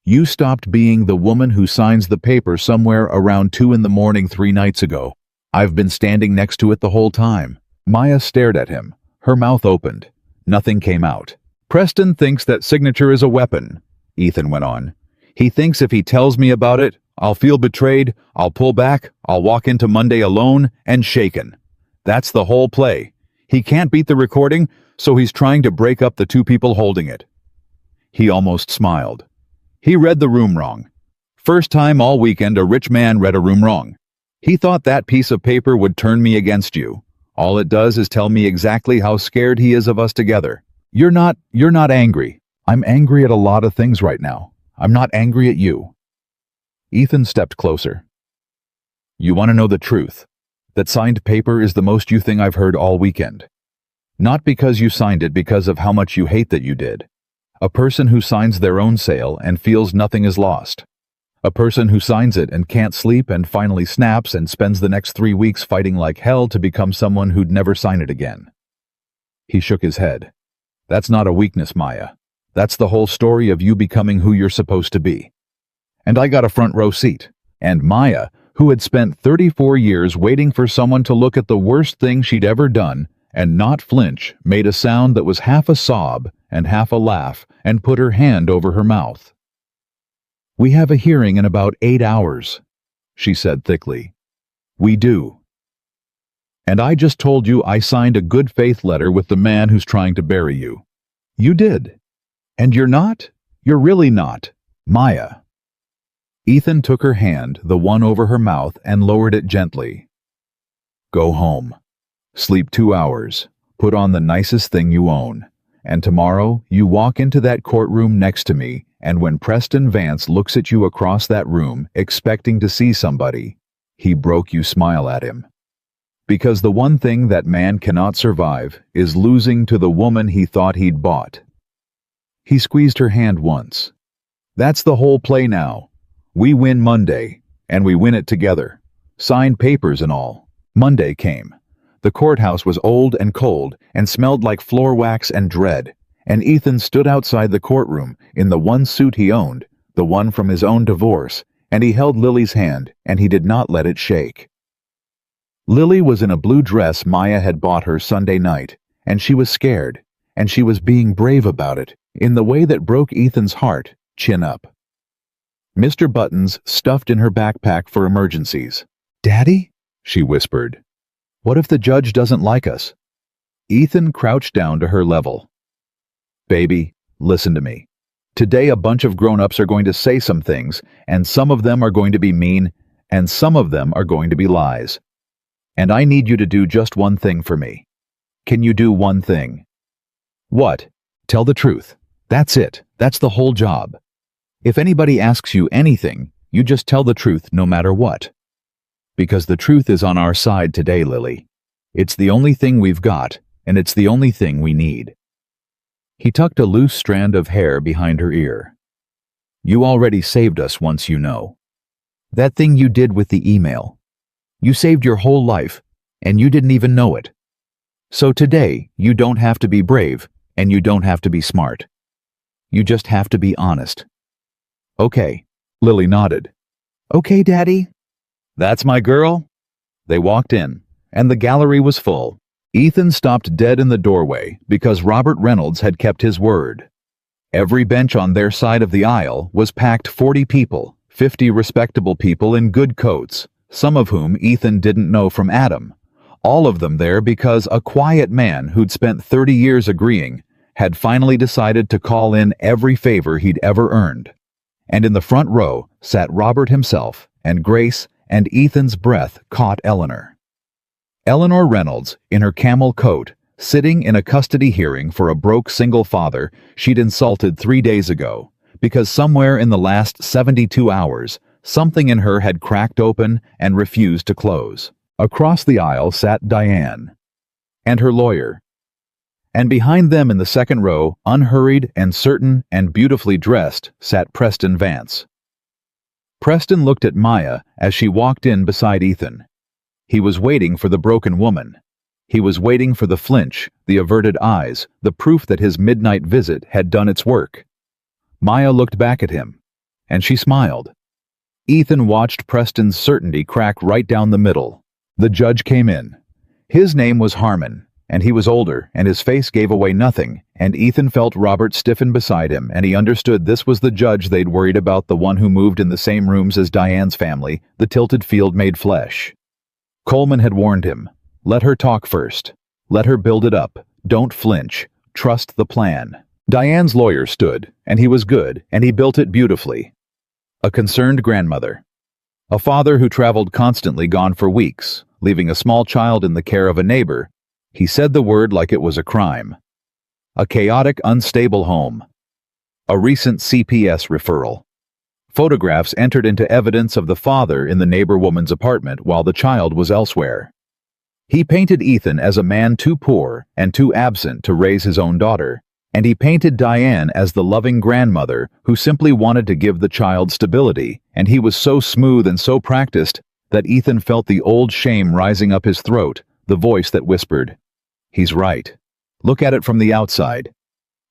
You stopped being the woman who signs the paper somewhere around 2 in the morning 3 nights ago. I've been standing next to it the whole time." Maya stared at him, her mouth opened. Nothing came out. "Preston thinks that signature is a weapon," Ethan went on. "He thinks if he tells me about it, I'll feel betrayed, I'll pull back, I'll walk into Monday alone and shaken. That's the whole play. He can't beat the recording, so he's trying to break up the 2 people holding it." He almost smiled. "He read the room wrong. First time all weekend a rich man read a room wrong. He thought that piece of paper would turn me against you. All it does is tell me exactly how scared he is of us together. You're not angry. I'm angry at a lot of things right now. I'm not angry at you." Ethan stepped closer. "You want to know the truth? That signed paper is the most you thing I've heard all weekend. Not because you signed it, because of how much you hate that you did. A person who signs their own sale and feels nothing is lost. A person who signs it and can't sleep and finally snaps and spends the next 3 weeks fighting like hell to become someone who'd never sign it again." He shook his head. "That's not a weakness, Maya. That's the whole story of you becoming who you're supposed to be. And I got a front row seat. And Maya, who had spent 34 years waiting for someone to look at the worst thing she'd ever done and not flinch, made a sound that was half a sob and half a laugh and put her hand over her mouth. "We have a hearing in about 8 hours, she said thickly. "We do. And I just told you I signed a good faith letter with the man who's trying to bury you. You did. And you're not? You're really not. Maya." Ethan took her hand, the one over her mouth, and lowered it gently. "Go home. Sleep 2 hours. Put on the nicest thing you own. And tomorrow you walk into that courtroom next to me, and when Preston Vance looks at you across that room, expecting to see somebody, he broke you smile at him. Because the one thing that man cannot survive is losing to the woman he thought he'd bought." He squeezed her hand once. "That's the whole play now. We win Monday, and we win it together. Signed papers and all." Monday came. The courthouse was old and cold and smelled like floor wax and dread, and Ethan stood outside the courtroom in the one suit he owned, the one from his own divorce, and he held Lily's hand, and he did not let it shake. Lily was in a blue dress Maya had bought her Sunday night, and she was scared, and she was being brave about it, in the way that broke Ethan's heart, chin up. Mr. Buttons stuffed in her backpack for emergencies. "Daddy?" she whispered. "What if the judge doesn't like us?" Ethan crouched down to her level. "Baby, listen to me. Today a bunch of grown-ups are going to say some things, and some of them are going to be mean, and some of them are going to be lies. And I need you to do just one thing for me. Can you do one thing?" "What?" "Tell the truth. That's it. That's the whole job. If anybody asks you anything, you just tell the truth no matter what. Because the truth is on our side today, Lily. It's the only thing we've got, and it's the only thing we need." He tucked a loose strand of hair behind her ear. "You already saved us once, you know. That thing you did with the email. You saved your whole life, and you didn't even know it. So today, you don't have to be brave, and you don't have to be smart. You just have to be honest. Okay, Lily nodded. Okay, Daddy. That's my girl. They walked in, and the gallery was full. Ethan stopped dead in the doorway because Robert Reynolds had kept his word. Every bench on their side of the aisle was packed 40 people, 50 respectable people in good coats, some of whom Ethan didn't know from Adam. All of them there because a quiet man who'd spent 30 years agreeing had finally decided to call in every favor he'd ever earned. And in the front row sat Robert himself, and Grace and Ethan's breath caught Eleanor. Eleanor Reynolds, in her camel coat, sitting in a custody hearing for a broke single father she'd insulted 3 days ago, because somewhere in the last 72 hours, something in her had cracked open and refused to close. Across the aisle sat Diane and her lawyer. And behind them in the second row, unhurried and certain and beautifully dressed, sat Preston Vance. Preston looked at Maya as she walked in beside Ethan. He was waiting for the broken woman. He was waiting for the flinch, the averted eyes, the proof that his midnight visit had done its work. Maya looked back at him, and she smiled. Ethan watched Preston's certainty crack right down the middle. The judge came in. His name was Harmon, and he was older, and his face gave away nothing, and Ethan felt Robert stiffen beside him, and he understood this was the judge they'd worried about, the one who moved in the same rooms as Diane's family, the tilted field made flesh. Coleman had warned him, let her talk first. Let her build it up. Don't flinch. Trust the plan. Diane's lawyer stood, and he was good, and he built it beautifully. A concerned grandmother. A father who traveled constantly, gone for weeks, leaving a small child in the care of a neighbor. He said the word like it was a crime. A chaotic, unstable home. A recent CPS referral. Photographs entered into evidence of the father in the neighbor woman's apartment while the child was elsewhere. He painted Ethan as a man too poor and too absent to raise his own daughter, and he painted Diane as the loving grandmother who simply wanted to give the child stability, and he was so smooth and so practiced that Ethan felt the old shame rising up his throat, the voice that whispered, "He's right. Look at it from the outside.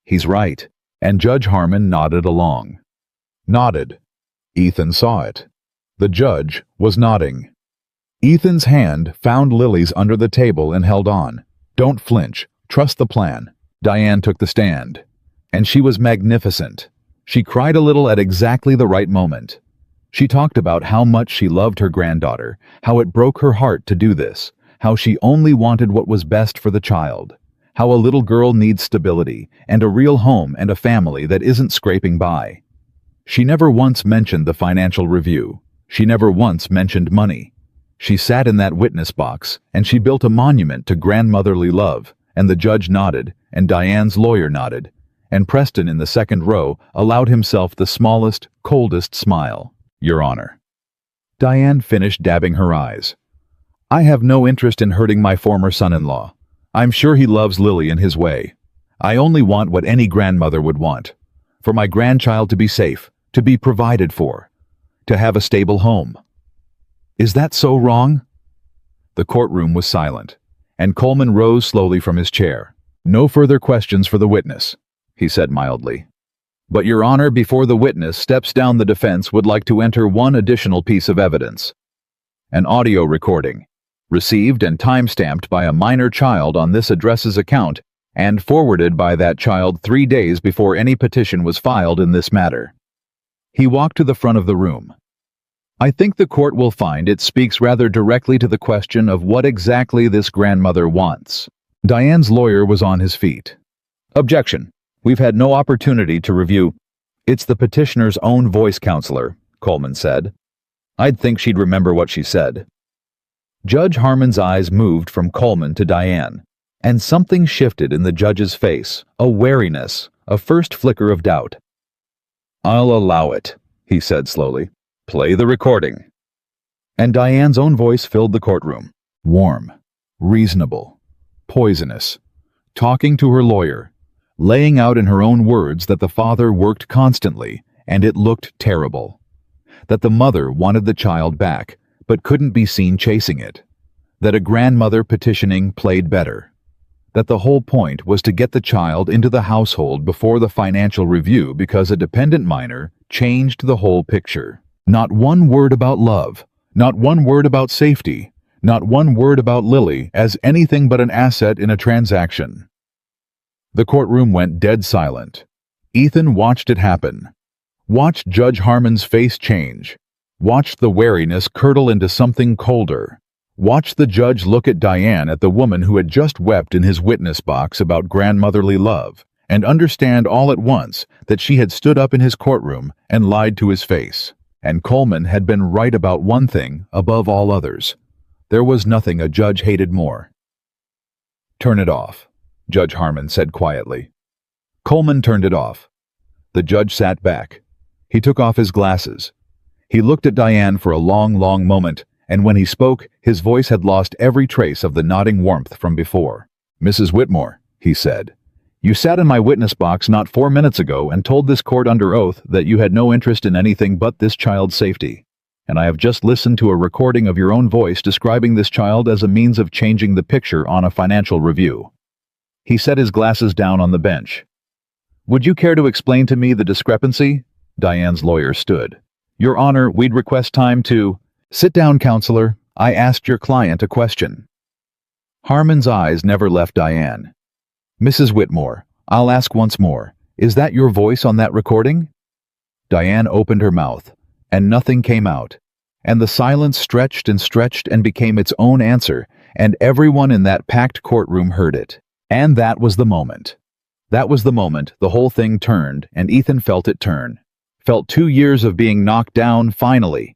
He's right." And Judge Harmon nodded along. Nodded. Ethan saw it. The judge was nodding. Ethan's hand found Lily's under the table and held on. Don't flinch. Trust the plan. Diane took the stand. And she was magnificent. She cried a little at exactly the right moment. She talked about how much she loved her granddaughter, how it broke her heart to do this, how she only wanted what was best for the child, how a little girl needs stability and a real home and a family that isn't scraping by. She never once mentioned the financial review. She never once mentioned money. She sat in that witness box, and she built a monument to grandmotherly love, and the judge nodded, and Diane's lawyer nodded, and Preston in the second row allowed himself the smallest, coldest smile. Your Honor. Diane finished dabbing her eyes. I have no interest in hurting my former son-in-law. I'm sure he loves Lily in his way. I only want what any grandmother would want. For my grandchild to be safe, to be provided for, to have a stable home. Is that so wrong? The courtroom was silent, and Coleman rose slowly from his chair. No further questions for the witness, he said mildly. But Your Honor, before the witness steps down, the defense would like to enter one additional piece of evidence. An audio recording, received and time-stamped by a minor child on this address's account and forwarded by that child 3 days before any petition was filed in this matter. He walked to the front of the room. I think the court will find it speaks rather directly to the question of what exactly this grandmother wants. Diane's lawyer was on his feet. Objection. We've had no opportunity to review. It's the petitioner's own voice, counselor, Coleman said. I'd think she'd remember what she said. Judge Harmon's eyes moved from Coleman to Diane, and something shifted in the judge's face, a wariness, a first flicker of doubt. I'll allow it, he said slowly. Play the recording. And Diane's own voice filled the courtroom. Warm, reasonable, poisonous, talking to her lawyer, laying out in her own words that the father worked constantly, and it looked terrible. that the mother wanted the child back, but couldn't be seen chasing it, that a grandmother petitioning played better, that the whole point was to get the child into the household before the financial review because a dependent minor changed the whole picture. Not one word about love, not one word about safety, not one word about Lily as anything but an asset in a transaction. The courtroom went dead silent. Ethan watched it happen. Watched Judge Harmon's face change. Watched the wariness curdle into something colder. Watched the judge look at Diane, at the woman who had just wept in his witness box about grandmotherly love, and understand all at once that she had stood up in his courtroom and lied to his face. And Coleman had been right about one thing above all others. There was nothing a judge hated more. "Turn it off," Judge Harmon said quietly. Coleman turned it off. The judge sat back. He took off his glasses. He looked at Diane for a long, long moment, and when he spoke, his voice had lost every trace of the nodding warmth from before. "Mrs. Whitmore," he said, "you sat in my witness box not 4 minutes ago and told this court under oath that you had no interest in anything but this child's safety. And I have just listened to a recording of your own voice describing this child as a means of changing the picture on a financial review." He set his glasses down on the bench. "Would you care to explain to me the discrepancy?" Diane's lawyer stood. "Your Honor, we'd request time to—" "Sit down, counselor. I asked your client a question." Harmon's eyes never left Diane. "Mrs. Whitmore, I'll ask once more. Is that your voice on that recording?" Diane opened her mouth, and nothing came out. And the silence stretched and became its own answer, and everyone in that packed courtroom heard it. And that was the moment. That was the moment the whole thing turned, and Ethan felt it turn. Felt 2 years of being knocked down finally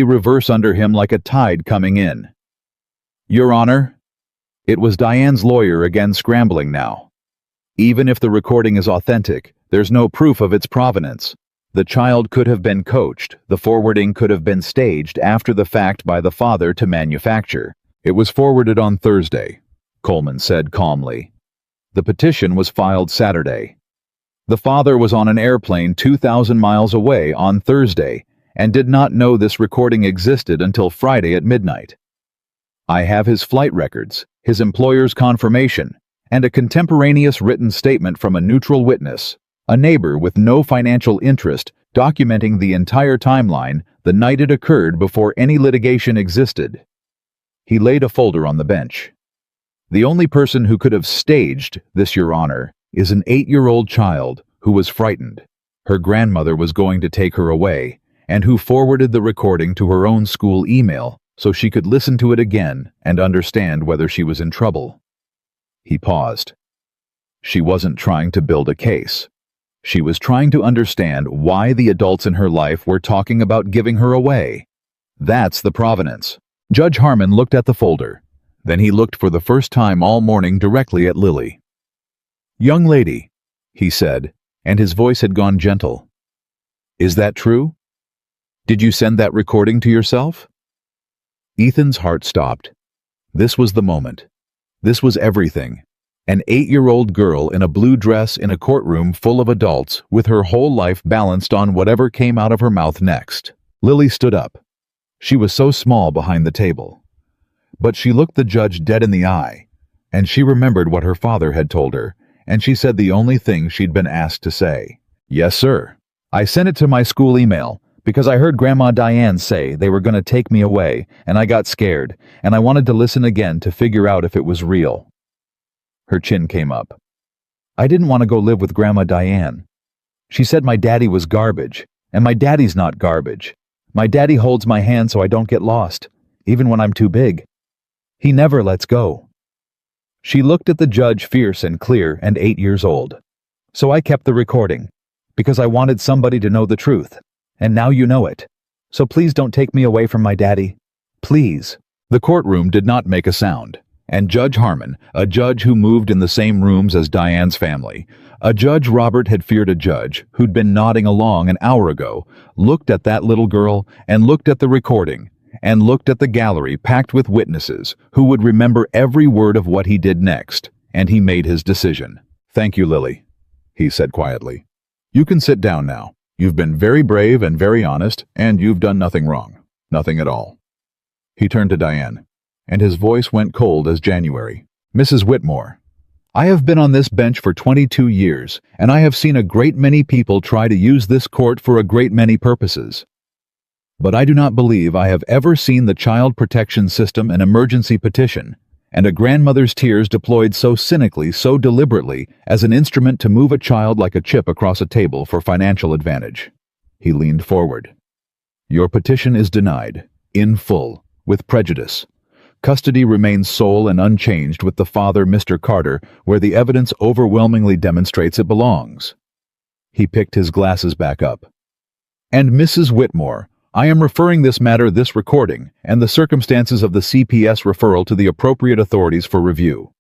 reverse under him like a tide coming in. "Your Honor." It was Diane's lawyer again, scrambling now. "Even if the recording is authentic, there's no proof of its provenance. The child could have been coached, the forwarding could have been staged after the fact by the father to manufacture. It was forwarded on Thursday," Coleman said calmly. "The petition was filed Saturday. The father was on an airplane 2,000 miles away on Thursday and did not know this recording existed until Friday at midnight. I have his flight records, his employer's confirmation, and a contemporaneous written statement from a neutral witness, a neighbor with no financial interest, documenting the entire timeline the night it occurred before any litigation existed." He laid a folder on the bench. "The only person who could have staged this, Your Honor, is an 8-year-old child who was frightened. Her grandmother was going to take her away, and who forwarded the recording to her own school email so she could listen to it again and understand whether she was in trouble." He paused. She wasn't trying to build a case. She was trying to understand why the adults in her life were talking about giving her away. That's the provenance. Judge Harmon looked at the folder. Then he looked for the first time all morning directly at Lily. "Young lady," he said, and his voice had gone gentle. "Is that true? Did you send that recording to yourself?" Ethan's heart stopped. This was the moment. This was everything. An 8-year-old girl in a blue dress in a courtroom full of adults with her whole life balanced on whatever came out of her mouth next. Lily stood up. She was so small behind the table. But she looked the judge dead in the eye, and she remembered what her father had told her, and she said the only thing she'd been asked to say. "Yes, sir. I sent it to my school email because I heard Grandma Diane say they were going to take me away, and I got scared, and I wanted to listen again to figure out if it was real." Her chin came up. "I didn't want to go live with Grandma Diane. She said my daddy was garbage, and my daddy's not garbage. My daddy holds my hand so I don't get lost, even when I'm too big. He never lets go." She looked at the judge, fierce and clear and 8 years old. "So I kept the recording, because I wanted somebody to know the truth, and now you know it. So please don't take me away from my daddy. Please." The courtroom did not make a sound. And Judge Harmon, a judge who moved in the same rooms as Diane's family, a judge Robert had feared a judge who'd been nodding along an hour ago, looked at that little girl and looked at the recording and looked at the gallery packed with witnesses who would remember every word of what he did next, and he made his decision. "Thank you, Lily," he said quietly. "You can sit down now." You've been very brave and very honest, and you've done nothing wrong. Nothing at all." He turned to Diane, and his voice went cold as January. "Mrs. Whitmore, I have been on this bench for 22 years, and I have seen a great many people try to use this court for a great many purposes. But I do not believe I have ever seen the Child Protection System an emergency petition, and a grandmother's tears deployed so cynically, so deliberately, as an instrument to move a child like a chip across a table for financial advantage." He leaned forward. "Your petition is denied, in full, with prejudice. Custody remains sole and unchanged with the father, Mr. Carter, where the evidence overwhelmingly demonstrates it belongs." He picked his glasses back up. "And Mrs. Whitmore, I am referring this matter, this recording, and the circumstances of the CPS referral to the appropriate authorities for review.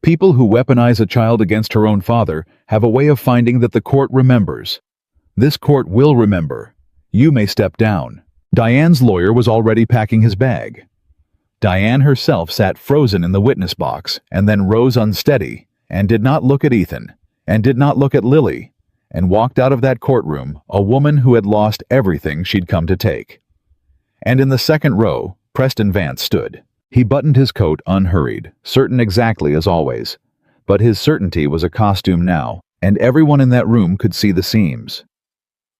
People who weaponize a child against her own father have a way of finding that the court remembers. This court will remember. You may step down." Diane's lawyer was already packing his bag. Diane herself sat frozen in the witness box, and then rose unsteady, and did not look at Ethan, and did not look at Lily, and walked out of that courtroom a woman who had lost everything she'd come to take. And in the second row, Preston Vance stood. He buttoned his coat unhurried, certain exactly as always, but his certainty was a costume now, and everyone in that room could see the seams.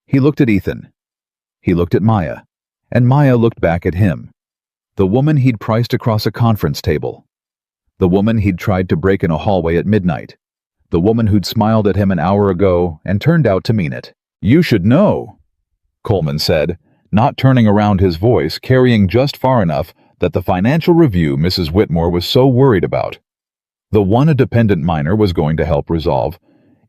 He looked at Ethan. He looked at Maya, and Maya looked back at him. The woman he'd priced across a conference table. The woman he'd tried to break in a hallway at midnight. The woman who'd smiled at him an hour ago and turned out to mean it. "You should know," Coleman said, not turning around, his voice carrying just far enough that the financial review Mrs. Whitmore was so worried about, the one a dependent minor was going to help resolve.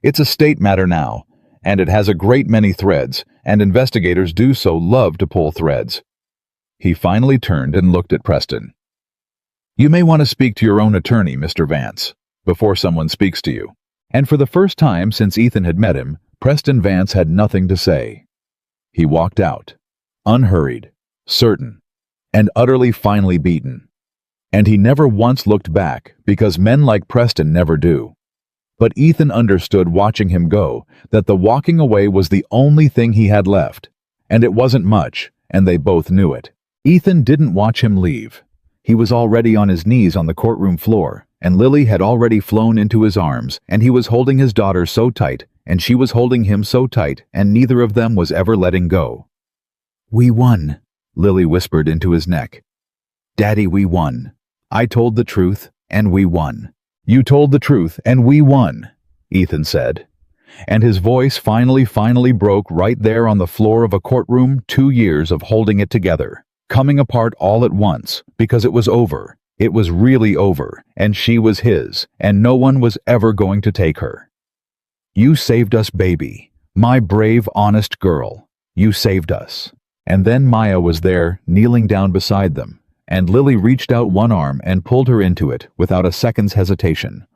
"It's a state matter now, and it has a great many threads, and investigators do so love to pull threads." He finally turned and looked at Preston. "You may want to speak to your own attorney, Mr. Vance, before someone speaks to you." And for the first time since Ethan had met him, Preston Vance had nothing to say. He walked out, unhurried, certain, and utterly finally beaten. And he never once looked back, because men like Preston never do. But Ethan understood, watching him go, that the walking away was the only thing he had left, and it wasn't much, and they both knew it. Ethan didn't watch him leave. He was already on his knees on the courtroom floor, and Lily had already flown into his arms, and he was holding his daughter so tight, and she was holding him so tight, and neither of them was ever letting go. "We won," Lily whispered into his neck. "Daddy, we won. I told the truth, and we won." "You told the truth, and we won," Ethan said. And his voice finally broke right there on the floor of a courtroom, 2 years of holding it together, coming apart all at once, because it was over. It was really over, and she was his, and no one was ever going to take her. "You saved us, baby. My brave, honest girl. You saved us." And then Maya was there, kneeling down beside them, and Lily reached out one arm and pulled her into it without a second's hesitation,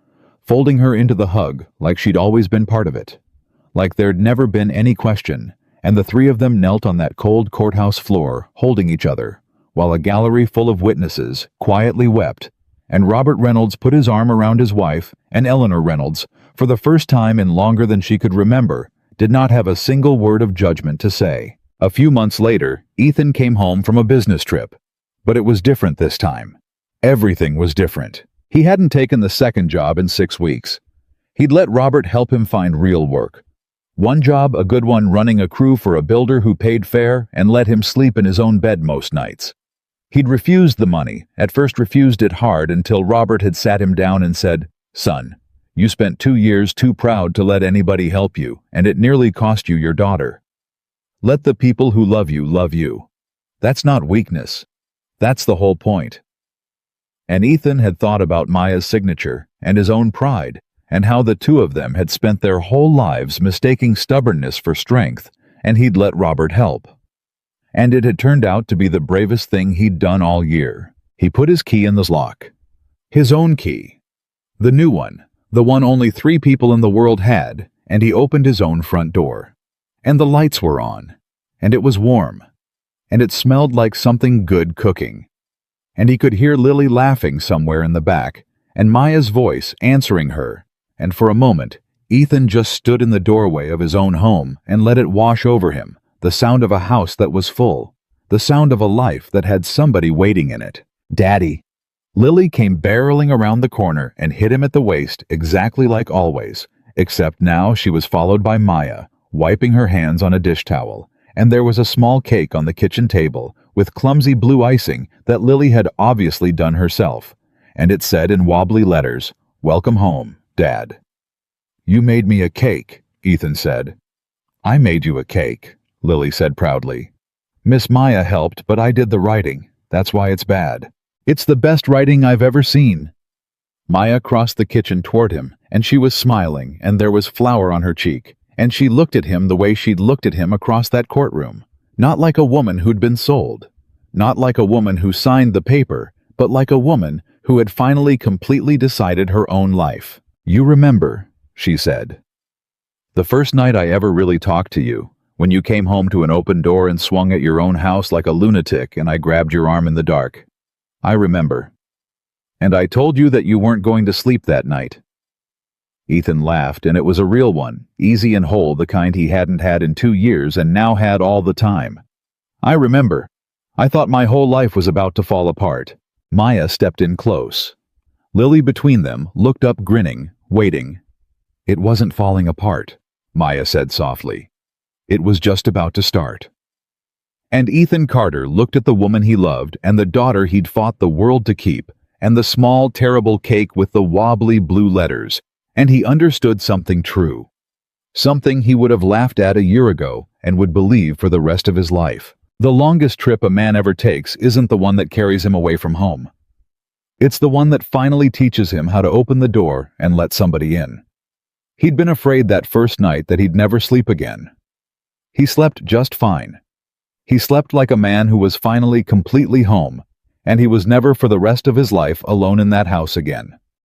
folding her into the hug like she'd always been part of it, like there'd never been any question, and the three of them knelt on that cold courthouse floor, holding each other, while a gallery full of witnesses quietly wept, and Robert Reynolds put his arm around his wife, and Eleanor Reynolds, for the first time in longer than she could remember, did not have a single word of judgment to say. A few months later, Ethan came home from a business trip, but it was different this time. Everything was different. He hadn't taken the second job in 6 weeks. He'd let Robert help him find real work. One job, a good one, running a crew for a builder who paid fair and let him sleep in his own bed most nights. He'd refused the money, at first refused it hard, until Robert had sat him down and said, "Son, you spent 2 years too proud to let anybody help you, and it nearly cost you your daughter. Let the people who love you love you. That's not weakness. That's the whole point." And Ethan had thought about Maya's signature and his own pride, and how the two of them had spent their whole lives mistaking stubbornness for strength, and he'd let Robert help. And it had turned out to be the bravest thing he'd done all year. He put his key in the lock. His own key. The new one, the one only 3 people in the world had, and he opened his own front door. And the lights were on, and it was warm, and it smelled like something good cooking. And he could hear Lily laughing somewhere in the back, and Maya's voice answering her, and for a moment, Ethan just stood in the doorway of his own home and let it wash over him, the sound of a house that was full, the sound of a life that had somebody waiting in it. "Daddy." Lily came barreling around the corner and hit him at the waist exactly like always, except now she was followed by Maya, wiping her hands on a dish towel, and there was a small cake on the kitchen table with clumsy blue icing that Lily had obviously done herself, and it said in wobbly letters, "Welcome home, Dad." "You made me a cake," Ethan said. "I made you a cake," Lily said proudly. "Miss Maya helped, but I did the writing. That's why it's bad. It's the best writing I've ever seen." Maya crossed the kitchen toward him, and she was smiling, and there was flour on her cheek, and she looked at him the way she'd looked at him across that courtroom. Not like a woman who'd been sold. Not like a woman who signed the paper, but like a woman who had finally completely decided her own life. "You remember," she said, "the first night I ever really talked to you, when you came home to an open door and swung at your own house like a lunatic and I grabbed your arm in the dark. I remember. And I told you that you weren't going to sleep that night." Ethan laughed, and it was a real one, easy and whole, the kind he hadn't had in 2 years and now had all the time. "I remember. I thought my whole life was about to fall apart." Maya stepped in close. Lily between them looked up grinning, waiting. "It wasn't falling apart," Maya said softly. "It was just about to start." And Ethan Carter looked at the woman he loved and the daughter he'd fought the world to keep, and the small, terrible cake with the wobbly blue letters, and he understood something true. Something he would have laughed at a year ago and would believe for the rest of his life. The longest trip a man ever takes isn't the one that carries him away from home. It's the one that finally teaches him how to open the door and let somebody in. He'd been afraid that first night that he'd never sleep again. He slept just fine. He slept like a man who was finally completely home, and he was never for the rest of his life alone in that house again.